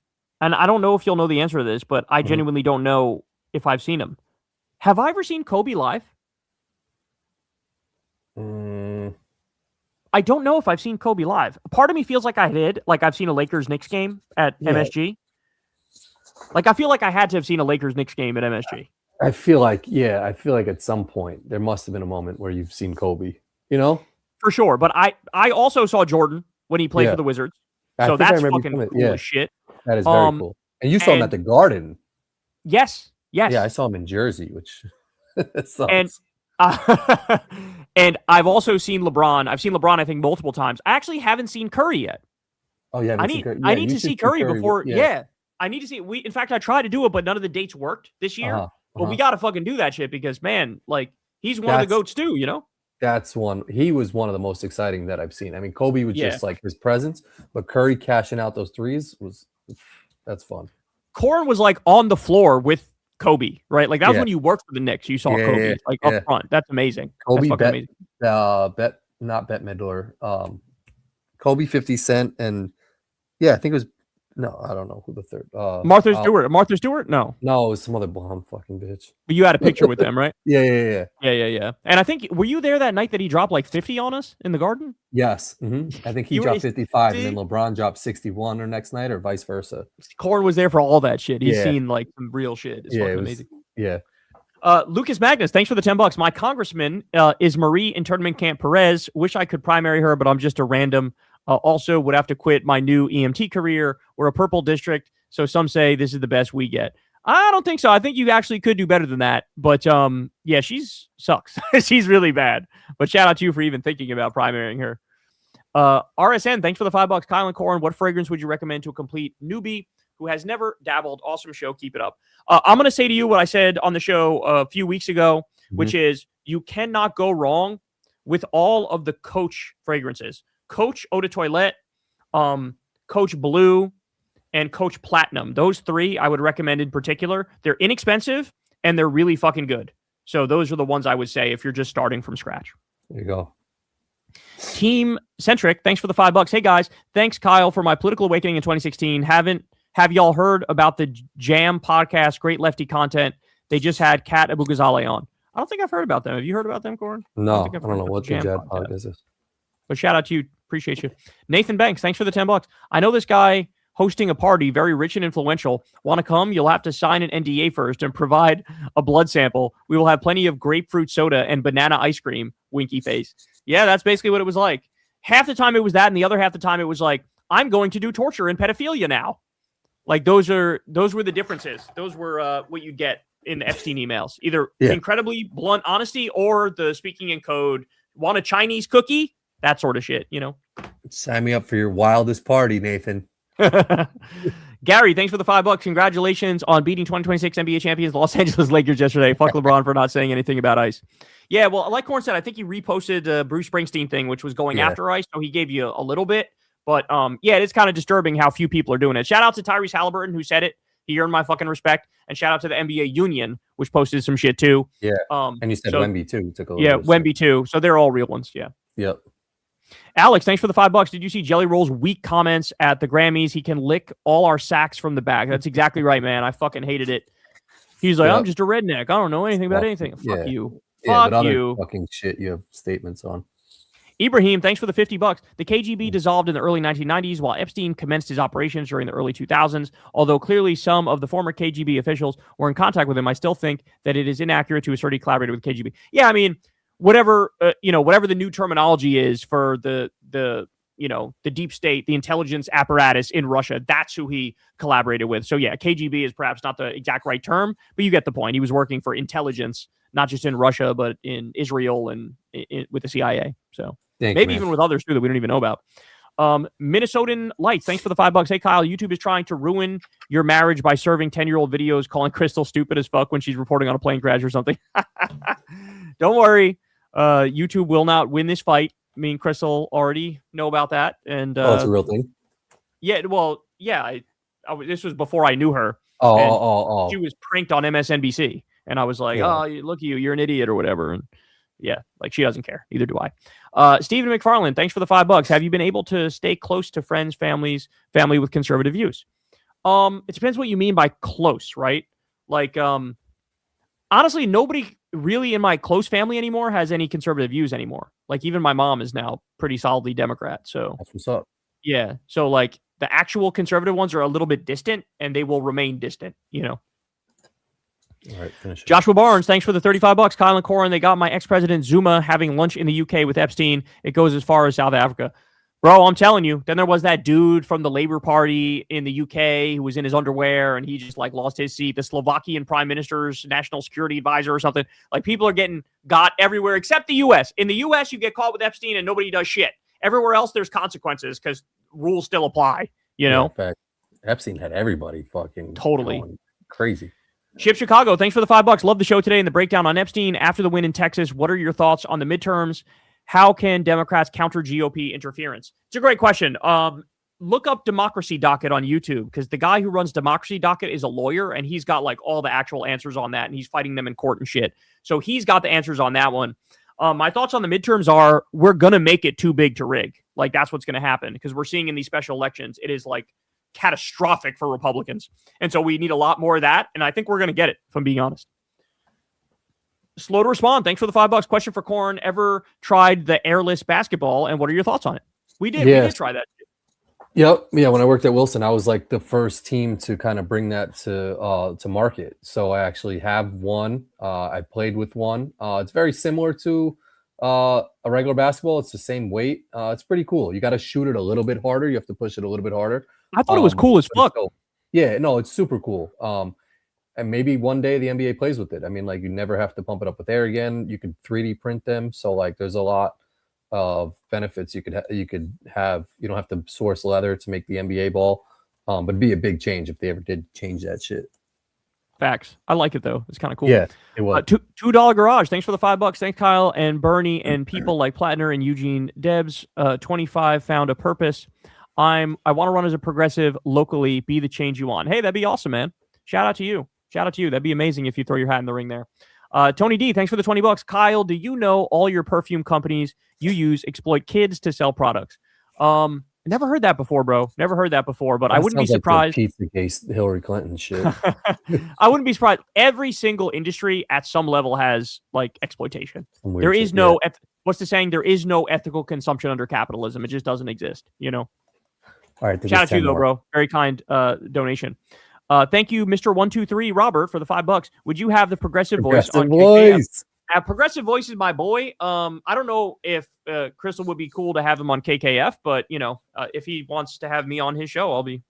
And I don't know if you'll know the answer to this, but I genuinely don't know if I've seen him. Have I ever seen Kobe live? I don't know if I've seen Kobe live. Part of me feels like I did. I've seen a Lakers-Knicks game at MSG. I feel like I had to have seen a Lakers-Knicks game at MSG. I feel like at some point there must have been a moment where you've seen Kobe, For sure. But I also saw Jordan when he played for the Wizards. So that's fucking cool as shit. That is very cool. And you saw him at the Garden. Yes. Yeah, I saw him in Jersey, which sucks. And I've also seen LeBron. I've seen LeBron, I think, multiple times. I actually haven't seen Curry yet. Oh, yeah. I need to see Curry before. Yeah. I need to see it. In fact, I tried to do it, but none of the dates worked this year. But we got to fucking do that shit because, man, he's one of the GOATs too, He was one of the most exciting that I've seen. I mean, Kobe was just his presence, but Curry cashing out those threes that's fun. Corin was on the floor with Kobe, right? That was when you worked for the Knicks. You saw Kobe up front. That's amazing. Kobe, That's amazing. not Bette Midler. Kobe, 50 Cent, and I think it was. No, I don't know who the third. Martha Stewart. Martha Stewart? No, it was some other blonde fucking bitch. But you had a picture with them, right? Yeah. And I think were you there that night that he dropped 50 on us in the Garden? Yes. I think he dropped 55, and then LeBron dropped 61 or next night, or vice versa. Corin was there for all that shit. He's seen some real shit. It's fucking amazing. Yeah. Lucas Magnus, thanks for the $10. My congressman is Marie Internment Camp Perez. Wish I could primary her, but I'm just a random. Also would have to quit my new EMT career. We're a purple district, so some say this is the best we get. I don't think so. I think you actually could do better than that. But she's sucks. She's really bad. But shout out to you for even thinking about primarying her. RSN, thanks for the $5. Kyle and Corin, what fragrance would you recommend to a complete newbie who has never dabbled? Awesome show. Keep it up. I'm going to say to you what I said on the show a few weeks ago, which is you cannot go wrong with all of the Coach fragrances. Coach Eau de Toilette, Coach Blue, and Coach Platinum. Those three I would recommend in particular. They're inexpensive and they're really fucking good. So those are the ones I would say if you're just starting from scratch. There you go. Team Centric, thanks for the $5. Hey guys, thanks Kyle for my political awakening in 2016. Have y'all heard about the Jam podcast? Great lefty content. They just had Kat Abu Ghazaleh on. I don't think I've heard about them. Have you heard about them, Corin? No, I don't know what the Jam podcast is. But shout out to you. Appreciate you. Nathan Banks, thanks for the $10. I know this guy hosting a party, very rich and influential. Want to come? You'll have to sign an NDA first and provide a blood sample. We will have plenty of grapefruit soda and banana ice cream. Winky face. Yeah, that's basically what it was like. Half the time it was that, and the other half the time it was I'm going to do torture and pedophilia now. Those were the differences. Those were what you'd get in the Epstein emails. Either incredibly blunt honesty or the speaking in code. Want a Chinese cookie? That sort of shit, you know. Sign me up for your wildest party, Nathan. Gary, thanks for the $5. Congratulations on beating 2026 NBA champions Los Angeles Lakers yesterday. Fuck LeBron for not saying anything about ice. Yeah, well, like Corin said, I think he reposted Bruce Springsteen thing, which was going after ice, so he gave you a little bit. But yeah, it is kind of disturbing how few people are doing it. Shout out to Tyrese Halliburton, who said it. He earned my fucking respect. And shout out to the NBA Union, which posted some shit too. Yeah. And you said Wemby too. Took a Wemby too. So they're all real ones. Yeah. Yep. Alex, thanks for the $5. Did you see Jelly Roll's weak comments at the Grammys? He can lick all our sacks from the back. That's exactly right, man. I fucking hated it. He's like, I'm just a redneck. I don't know anything about anything. Fuck you. Fuck but you. Other fucking shit you have statements on. Ibrahim, thanks for the $50. The KGB dissolved in the early 1990s while Epstein commenced his operations during the early 2000s. Although clearly some of the former KGB officials were in contact with him, I still think that it is inaccurate to assert he collaborated with KGB. Yeah, I mean, whatever whatever the new terminology is for the deep state, the intelligence apparatus in Russia, that's who he collaborated with. So yeah, KGB is perhaps not the exact right term, but you get the point. He was working for intelligence, not just in Russia, but in Israel and with the CIA. So maybe even with others too that we don't even know about. Minnesotan Lights, thanks for the $5. Hey Kyle, YouTube is trying to ruin your marriage by serving 10-year-old videos calling Crystal stupid as fuck when she's reporting on a plane crash or something. Don't worry. YouTube will not win this fight. Me and Crystal already know about that. And it's a real thing. Yeah, well, yeah. This was before I knew her. Oh. She was pranked on MSNBC, and I was like, look at you, you're an idiot or whatever. And yeah, like she doesn't care. Neither do I. Stephen McFarland, thanks for the $5. Have you been able to stay close to friends, family with conservative views? It depends what you mean by close, right? Like, honestly, nobody really in my close family anymore has any conservative views anymore. Like even my mom is now pretty solidly Democrat. So that's what's up. Yeah. So like the actual conservative ones are a little bit distant and they will remain distant, you know. All right, finish it. Joshua Barnes, thanks for the $35. Kyle and Corin, they got my ex-president Zuma having lunch in the UK with Epstein. It goes as far as South Africa. Bro, I'm telling you. Then there was that dude from the Labour Party in the UK who was in his underwear and he just like lost his seat. The Slovakian Prime Minister's national security advisor or something. Like people are getting got everywhere except the US. In the US, you get caught with Epstein and nobody does shit. Everywhere else, there's consequences because rules still apply. You know? In fact, Epstein had everybody fucking totally crazy. Chip Chicago, thanks for the $5. Love the show today and the breakdown on Epstein after the win in Texas. What are your thoughts on the midterms? How can Democrats counter GOP interference? It's a great question. Look up Democracy Docket on YouTube because the guy who runs Democracy Docket is a lawyer and he's got like all the actual answers on that and he's fighting them in court and shit. So he's got the answers on that one. My thoughts on the midterms are we're going to make it too big to rig. Like that's what's going to happen because we're seeing in these special elections, it is like catastrophic for Republicans. And so we need a lot more of that. And I think we're going to get it, if I'm being honest. Slow to respond. Thanks for the $5. Question for Corin. Ever tried the airless basketball? And what are your thoughts on it? We did. Yes. We did try that. Yep. Yeah. When I worked at Wilson, I was like the first team to kind of bring that to market. So I actually have one. I played with one. It's very similar to a regular basketball. It's the same weight. It's pretty cool. You got to shoot it a little bit harder. You have to push it a little bit harder. I thought it was cool as fuck. Yeah. No, it's super cool. And maybe one day the NBA plays with it. I mean, like you never have to pump it up with air again. You could 3D print them. So like there's a lot of benefits you could have. You don't have to source leather to make the NBA ball. But it'd be a big change if they ever did change that shit. Facts. I like it though. It's kind of cool. Yeah, it was. $2 garage. Thanks for the $5. Thanks Kyle and Bernie and people like Plattner and Eugene Debs. 25 found a purpose. I want to run as a progressive locally. Be the change you want. Hey, that'd be awesome, man. Shout out to you. That'd be amazing if you throw your hat in the ring there. Tony D, thanks for the $20. Kyle, do you know all your perfume companies you use exploit kids to sell products? Never heard that before, bro. Never heard that before, but I wouldn't be surprised. Like the Pizzagate Hillary Clinton shit. I wouldn't be surprised. Every single industry at some level has like exploitation. There is no, what's the saying? There is no ethical consumption under capitalism. It just doesn't exist, you know? All right. Shout out to you though, bro. Very kind donation. Thank you, Mr. 123 Robert, for the $5. Would you have the progressive voice on KKF? Progressive voice is my boy. I don't know if Crystal would be cool to have him on KKF, but if he wants to have me on his show, I'll be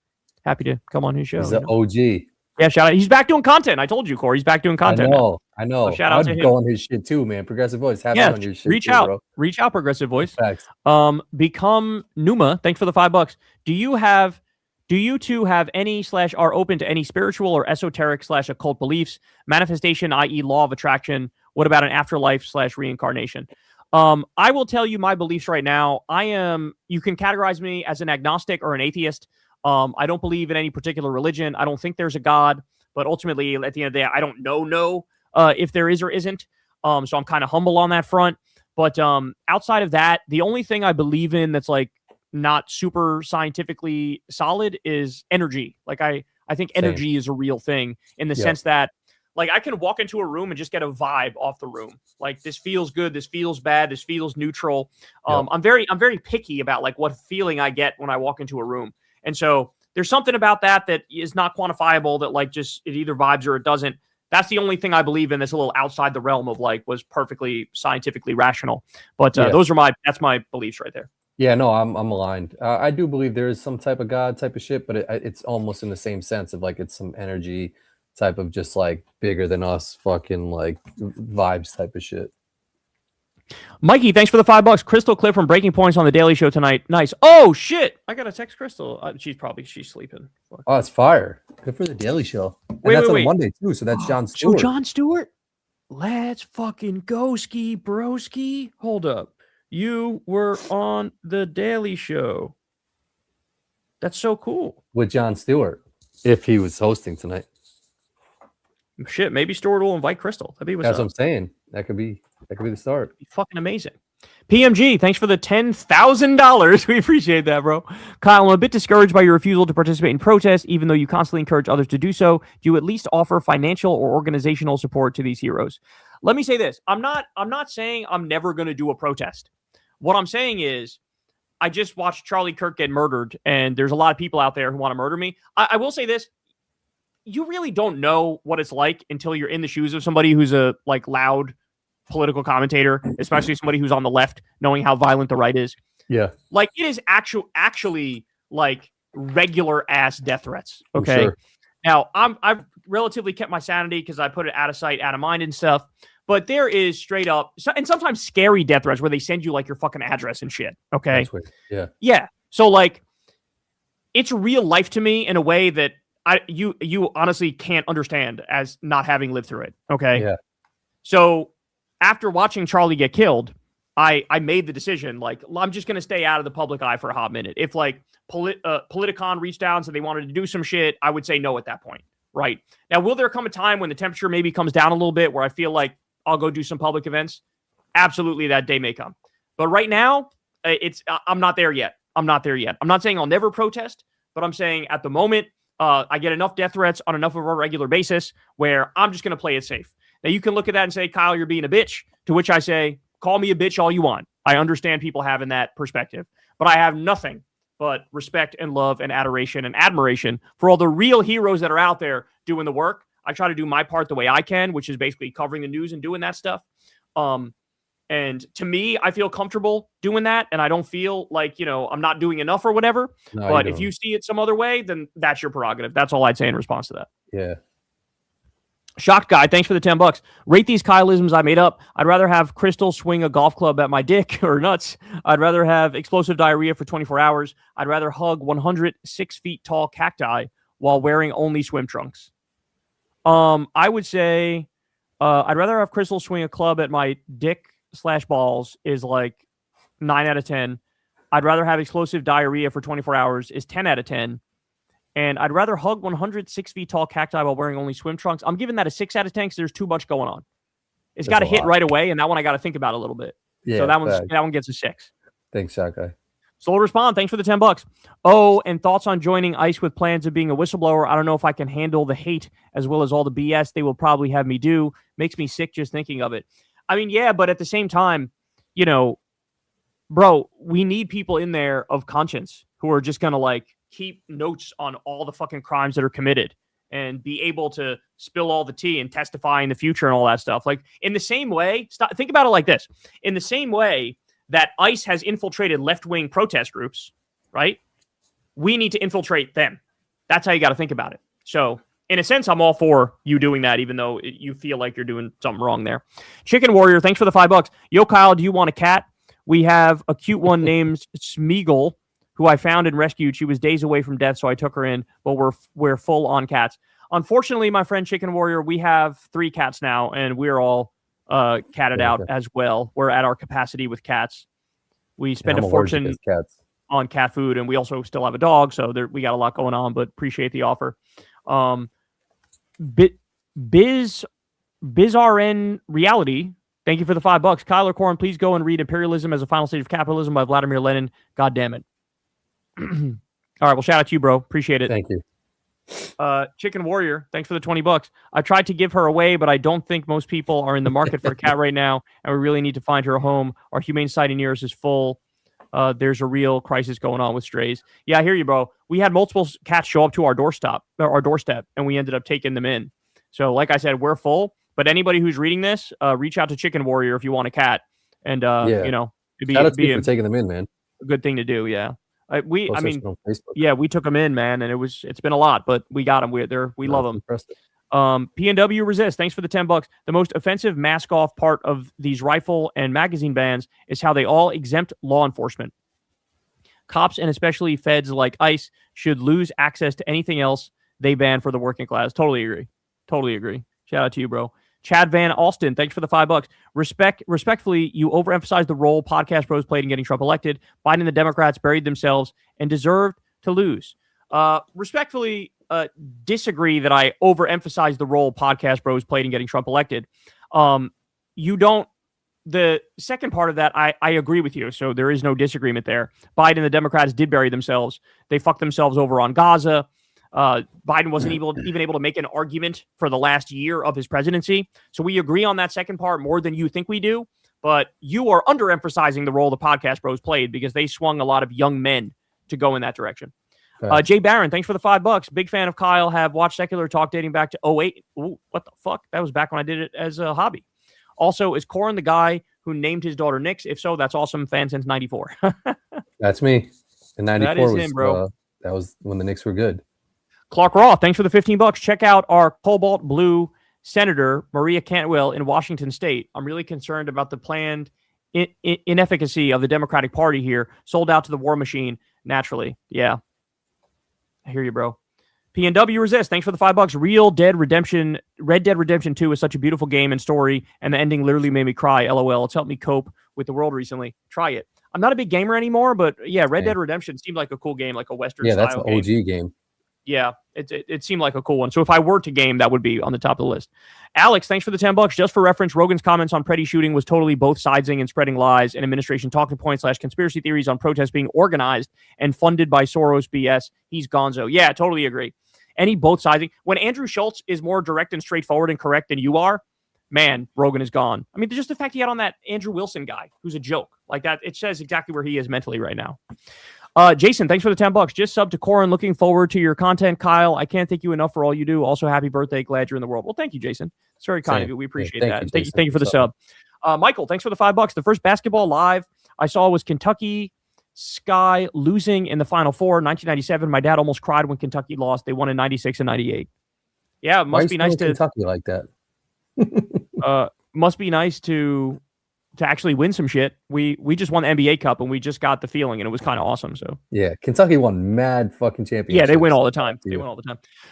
happy to come on his show. He's an OG. Yeah, shout out. He's back doing content. I told you, Corey. He's back doing content. I know. So shout out to him. Go on his shit too, man. Progressive Voice. Have on your shit. Reach too, out. bro. Reach out, Progressive Voice. Facts. Become Numa. Thanks for the $5. Do you two have any / are open to any spiritual or esoteric / occult beliefs, manifestation, i.e. law of attraction? What about an afterlife / reincarnation? I will tell you my beliefs right now. You can categorize me as an agnostic or an atheist. I don't believe in any particular religion. I don't think there's a God, but ultimately at the end of the day, I don't know if there is or isn't. So I'm kind of humble on that front. But outside of that, the only thing I believe in that's like not super scientifically solid is energy. Like I think energy is a real thing in the sense that like I can walk into a room and just get a vibe off the room. Like this feels good, this feels bad, this feels neutral. I'm very picky about like what feeling I get when I walk into a room. And so there's something about that is not quantifiable, that like just it either vibes or it doesn't. That's the only thing I believe in that's a little outside the realm of like was perfectly scientifically rational. But that's my beliefs right there. Yeah, no, I'm aligned. I do believe there is some type of God type of shit, but it's almost in the same sense of like it's some energy type of just like bigger than us fucking like vibes type of shit. Mikey, thanks for the $5. Crystal clip from Breaking Points on the Daily Show tonight. Nice. Oh shit! I gotta text Crystal. She's sleeping. Fuck. Oh, it's fire. Good for the Daily Show. And that's on Monday too. So that's Jon Stewart. So Jon Stewart. Let's fucking go ski broski. Hold up. You were on the Daily Show. That's so cool. With Jon Stewart, if he was hosting tonight. Shit, maybe Stewart will invite Crystal. That's what I'm saying. That could be the start. That'd be fucking amazing. PMG, thanks for the $10,000. We appreciate that, bro. Kyle, I'm a bit discouraged by your refusal to participate in protests, even though you constantly encourage others to do so. Do you at least offer financial or organizational support to these heroes? Let me say this. I'm not saying I'm never going to do a protest. What I'm saying is I just watched Charlie Kirk get murdered, and there's a lot of people out there who want to murder me. I will say this. You really don't know what it's like until you're in the shoes of somebody who's a like loud political commentator, especially somebody who's on the left, knowing how violent the right is. Yeah. Like it is actually like regular ass death threats. Okay. Sure. Now I've relatively kept my sanity because I put it out of sight, out of mind and stuff. But there is straight up and sometimes scary death threats where they send you like your fucking address and shit. Okay. That's weird. Yeah. Yeah. So like it's real life to me in a way that you honestly can't understand as not having lived through it. Okay. Yeah. So after watching Charlie get killed, I made the decision, like, I'm just going to stay out of the public eye for a hot minute. If like Politicon reached out and said they wanted to do some shit, I would say no at that point. Right. Now, will there come a time when the temperature maybe comes down a little bit where I feel like I'll go do some public events? Absolutely. That day may come. But right now I'm not there yet. I'm not saying I'll never protest, but I'm saying at the moment, I get enough death threats on enough of a regular basis where I'm just going to play it safe. Now, you can look at that and say, Kyle, you're being a bitch, to which I say, call me a bitch all you want. I understand people having that perspective, but I have nothing but respect and love and adoration and admiration for all the real heroes that are out there doing the work. I try to do my part the way I can, which is basically covering the news and doing that stuff. And to me, I feel comfortable doing that, and I don't feel like, I'm not doing enough or whatever. No, but if you see it some other way, then that's your prerogative. That's all I'd say in response to that. Yeah. Shocked guy, thanks for the $10. Rate these Kyleisms I made up. I'd rather have Crystal swing a golf club at my dick or nuts. I'd rather have explosive diarrhea for 24 hours. I'd rather hug 106 feet tall cacti while wearing only swim trunks. I would say I'd rather have Crystal swing a club at my dick / balls is like 9 out of 10. I'd rather have explosive diarrhea for 24 hours is 10 out of 10. And I'd rather hug 106 feet tall cacti while wearing only swim trunks. I'm giving that a 6 out of 10 because there's too much going on. It's got to hit right away, and that one I got to think about a little bit. Yeah, so that one gets a 6. Thanks, Shaka. Soul Respond, thanks for the $10. Oh, and thoughts on joining ICE with plans of being a whistleblower. I don't know if I can handle the hate as well as all the BS they will probably have me do. Makes me sick just thinking of it. I mean, yeah, but at the same time, bro, we need people in there of conscience who are just going to like keep notes on all the fucking crimes that are committed and be able to spill all the tea and testify in the future and all that stuff. Like in the same way, think about it like this. In the same way that ICE has infiltrated left-wing protest groups, right? We need to infiltrate them. That's how you got to think about it. So in a sense, I'm all for you doing that, even though you feel like you're doing something wrong there. Chicken Warrior, thanks for the $5. Yo, Kyle, do you want a cat? We have a cute one named Smeagol, who I found and rescued. She was days away from death, so I took her in, but we're full on cats. Unfortunately, my friend Chicken Warrior, we have 3 cats now, and we're all catted out as well. We're at our capacity with cats. We spend a fortune on cat food, and we also still have a dog, so we got a lot going on, but appreciate the offer. BizRN Reality, thank you for the $5. Kyle or Corin, please go and read Imperialism as a Final Stage of Capitalism by Vladimir Lenin. God damn it. All right, well, shout out to you, bro. Appreciate it. Thank you. Chicken Warrior, thanks for the $20. I tried to give her away, but I don't think most people are in the market for a cat right now, and we really need to find her a home. Our humane society near us is full. There's a real crisis going on with strays. Yeah, I hear you, bro. We had multiple cats show up to our doorstep, and we ended up taking them in. So, like I said, we're full. But anybody who's reading this, reach out to Chicken Warrior if you want a cat. And you know, it'd be for taking them in, man. A good thing to do. Yeah. We took them in, man, and it's been a lot, but we got them. We love them. PNW Resist, thanks for the $10. The most offensive mask off part of these rifle and magazine bans is how they all exempt law enforcement. Cops and especially feds like ICE should lose access to anything else they ban for the working class. Totally agree. Shout out to you, bro. Chad Van Alston, thanks for the $5. Respectfully, you overemphasize the role podcast bros played in getting Trump elected. Biden and the Democrats buried themselves and deserved to lose. Respectfully, disagree that I overemphasize the role podcast bros played in getting Trump elected. The second part of that, I agree with you. So there is no disagreement there. Biden and the Democrats did bury themselves. They fucked themselves over on Gaza. Biden wasn't even able to make an argument for the last year of his presidency. So we agree on that second part more than you think we do. But you are underemphasizing the role the podcast bros played because they swung a lot of young men to go in that direction. Jay Barron, thanks for the $5. Big fan of Kyle. Have watched Secular Talk dating back to 2008. Ooh, what the fuck? That was back when I did it as a hobby. Also, is Corin the guy who named his daughter Nix? If so, that's awesome. Fan since 94. That's me. In 94 that is him, bro. That was when the Knicks were good. Clark Roth, thanks for the $15. Check out our cobalt blue Senator Maria Cantwell in Washington State. I'm really concerned about the planned inefficacy of the Democratic Party here. Sold out to the war machine naturally. Yeah. I hear you, bro. PNW Resist, thanks for the $5. Red Dead Redemption 2 is such a beautiful game and story, and the ending literally made me cry. LOL. It's helped me cope with the world recently. Try it. I'm not a big gamer anymore, but yeah, Red Dead Redemption seemed like a cool game, like a Western style game. Yeah, that's an OG game. Yeah, it seemed like a cool one. So if I were to game, that would be on the top of the list. Alex, thanks for the $10. Just for reference, Rogan's comments on Preddy shooting was totally both sidesing and spreading lies and administration talking points / conspiracy theories on protests being organized and funded by Soros BS. He's gonzo. Yeah, totally agree. Any both siding. When Andrew Schultz is more direct and straightforward and correct than you are, man, Rogan is gone. I mean, just the fact he had on that Andrew Wilson guy, who's a joke. Like that, it says exactly where he is mentally right now. Jason, thanks for the $10. Just sub to Corin. Looking forward to your content, Kyle. I can't thank you enough for all you do. Also, happy birthday. Glad you're in the world. Well, thank you, Jason. It's very kind of you. We appreciate that. Thank you for the sub. Michael, thanks for the $5. The first basketball live I saw was Kentucky Sky losing in the Final Four, 1997. My dad almost cried when Kentucky lost. They won in 96 and 98. Yeah, it must be nice to Kentucky like that. Must be nice to actually win some shit. We just won the NBA Cup and we just got the feeling and it was kind of awesome. So yeah, Kentucky won mad fucking championships. Yeah, they win all the time.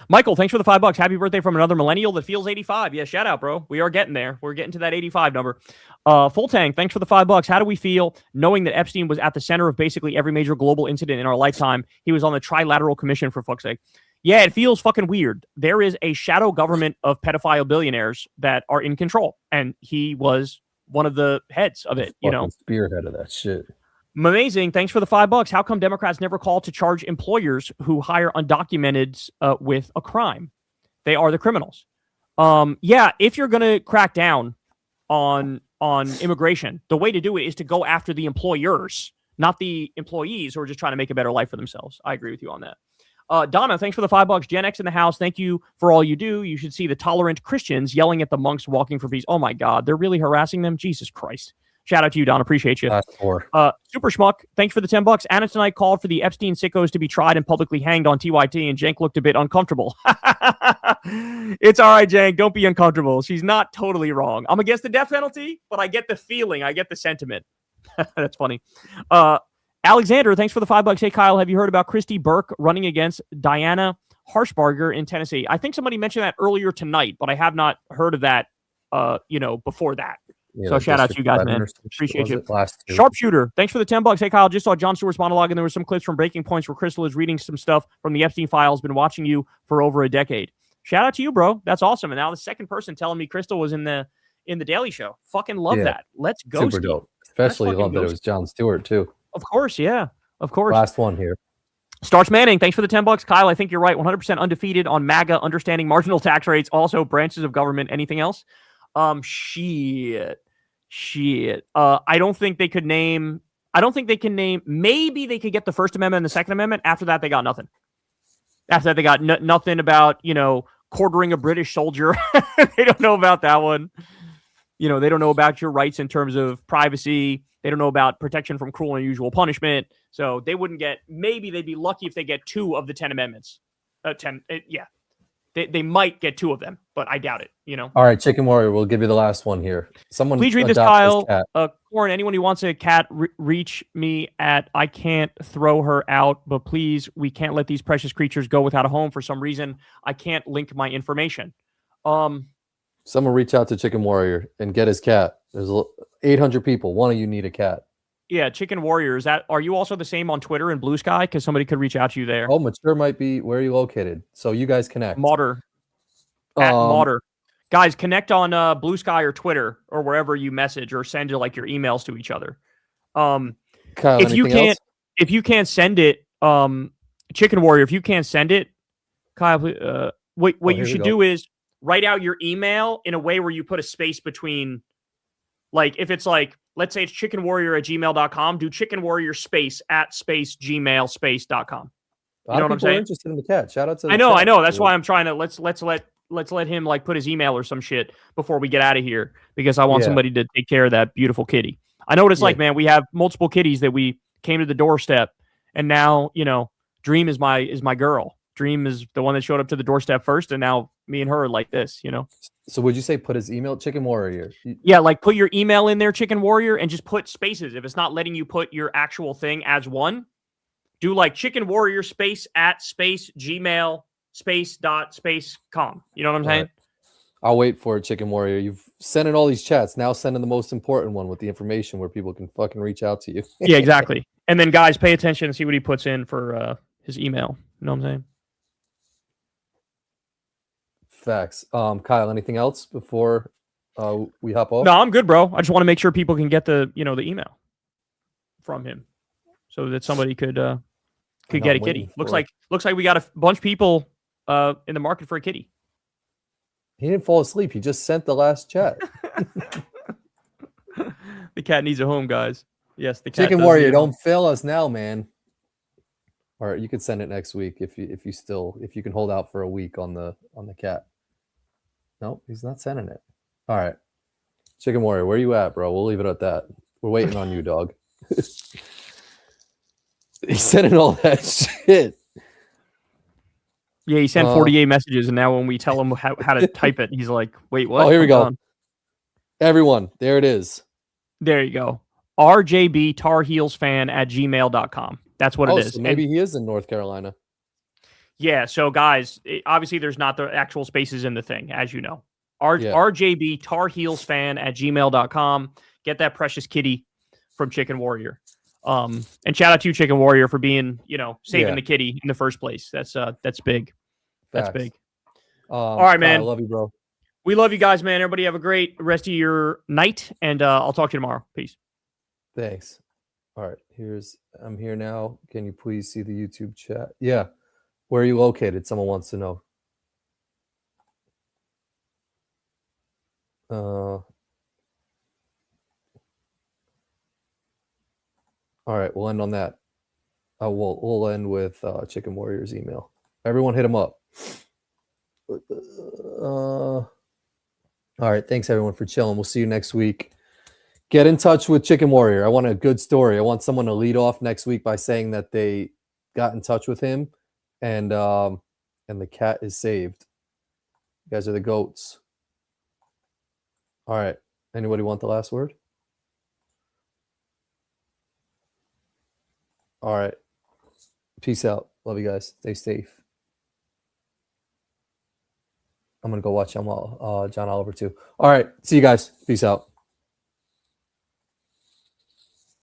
Michael, thanks for the $5. Happy birthday from another millennial that feels 85. Yeah, shout out, bro. We are getting there. We're getting to that 85 number. Full Tank, thanks for the $5. How do we feel knowing that Epstein was at the center of basically every major global incident in our lifetime? He was on the Trilateral Commission, for fuck's sake. Yeah, it feels fucking weird. There is a shadow government of pedophile billionaires that are in control, and he was one of the heads of it, spearhead of that shit. Amazing. Thanks for the $5. How come Democrats never call to charge employers who hire undocumenteds with a crime? They are the criminals. Yeah, if you're going to crack down on immigration, the way to do it is to go after the employers, not the employees who are just trying to make a better life for themselves. I agree with you on that. Donna, thanks for the $5. Gen X in the house. Thank you for all you do. You should see the tolerant Christians yelling at the monks walking for peace. Oh my God, they're really harassing them. Jesus Christ. Shout out to you, Don. Appreciate you. Super Schmuck, thanks for the $10. Anna tonight called for the Epstein sickos to be tried and publicly hanged on TYT, and Jank looked a bit uncomfortable. It's all right, Jank. Don't be uncomfortable. She's not totally wrong. I'm against the death penalty, but I get the feeling. I get the sentiment. That's funny. Alexander, thanks for the $5. Hey, Kyle, have you heard about Christy Burke running against Diana Harshbarger in Tennessee? I think somebody mentioned that earlier tonight, but I have not heard of that, before that. Yeah, so shout out to you guys, man. Appreciate you. Sharpshooter, thanks for the $10. Hey, Kyle, just saw Jon Stewart's monologue, and there were some clips from Breaking Points where Crystal is reading some stuff from the Epstein files. Been watching you for over a decade. Shout out to you, bro. That's awesome. And now the second person telling me Crystal was in the Daily Show. Fucking love that. Let's go. Super dope. Especially love that it was Jon Stewart too. Of course, yeah. Of course. Last one here. Starch Manning, thanks for the $10. Kyle, I think you're right. 100% undefeated on MAGA, understanding marginal tax rates, also branches of government. Anything else? Shit. I don't think they can name. Maybe they could get the First Amendment and the Second Amendment. After that, they got nothing. After that, they got nothing about, quartering a British soldier. They don't know about that one. They don't know about your rights in terms of privacy. They don't know about protection from cruel and unusual punishment. So they wouldn't get, maybe they'd be lucky if they get 2 of the 10 amendments. They might get 2 of them, but I doubt it, All right, Chicken Warrior, we'll give you the last one here. Someone please read this, Kyle. Corin, anyone who wants a cat, reach me at I can't throw her out, but please, we can't let these precious creatures go without a home. For some reason, I can't link my information. Someone reach out to Chicken Warrior and get his cat. There's 800 people. One of you need a cat. Yeah, Chicken Warrior. Are you also the same on Twitter and Blue Sky? Because somebody could reach out to you there. Oh, Mature might be. Where are you located? So you guys connect. Modder. At Modder. Guys, connect on Blue Sky or Twitter or wherever you message or send your emails to each other. Kyle, if you can't send it, Chicken Warrior, if you can't send it, Kyle, what you should do is write out your email in a way where you put a space between, if it's let's say it's chickenwarrior@gmail.com, do Chicken Warrior space @gmail.com. You know what I'm saying? Interested in the cat. Shout out to the I know. That's why I'm trying to let's let him put his email or some shit before we get out of here, because I want somebody to take care of that beautiful kitty. I know what it's like, man. We have multiple kitties that we came to the doorstep, and now, Dream is my girl. Dream is the one that showed up to the doorstep first, and now me and her are like this, So would you say put his email, Chicken Warrior? Yeah, put your email in there, Chicken Warrior, and just put spaces. If it's not letting you put your actual thing as one, do Chicken Warrior space @Gmail space.com. You know what I'm saying? Right. I'll wait for it, Chicken Warrior. You've sent in all these chats. Now send in the most important one with the information where people can fucking reach out to you. Yeah, exactly. And then guys, pay attention and see what he puts in for his email. You know what I'm saying? Facts. Kyle, anything else before we hop off? No, I'm good, bro. I just want to make sure people can get the the email from him, so that somebody could get a kitty. Looks like we got a bunch of people in the market for a kitty. He didn't fall asleep. He just sent the last chat. The cat needs a home, guys. Yes, the cat. Chicken Warrior, don't fail us now, man. All right, you could send it next week if you can hold out for a week on the cat. Nope, he's not sending it. All right, Chicken Warrior, where you at, bro? We'll leave it at that. We're waiting on you, dog. He's sending all that shit. Yeah, he sent 48 messages, and now when we tell him how to type it, he's like, "Wait, what?" Oh, here we go. Everyone, there it is. There you go. RJB Tar Heels fan @gmail.com. That's what it is. So maybe he is in North Carolina. Yeah. So guys, obviously there's not the actual spaces in the thing, as you know. RJB Tar Heels fan @gmail.com. Get that precious kitty from Chicken Warrior. And shout out to you, Chicken Warrior, for being, saving the kitty in the first place. That's big. That's big. All right, man. I love you, bro. We love you guys, man. Everybody have a great rest of your night, and I'll talk to you tomorrow. Peace. Thanks. All right, I'm here now. Can you please see the YouTube chat? Yeah. Where are you located? Someone wants to know. All right, we'll end on that. We'll end with Chicken Warrior's email. Everyone hit him up. All right, thanks everyone for chilling. We'll see you next week. Get in touch with Chicken Warrior. I want a good story. I want someone to lead off next week by saying that they got in touch with him and the cat is saved. You guys are the goats. All right. Anybody want the last word? All right. Peace out. Love you guys. Stay safe. I'm going to go watch John Oliver too. All right. See you guys. Peace out.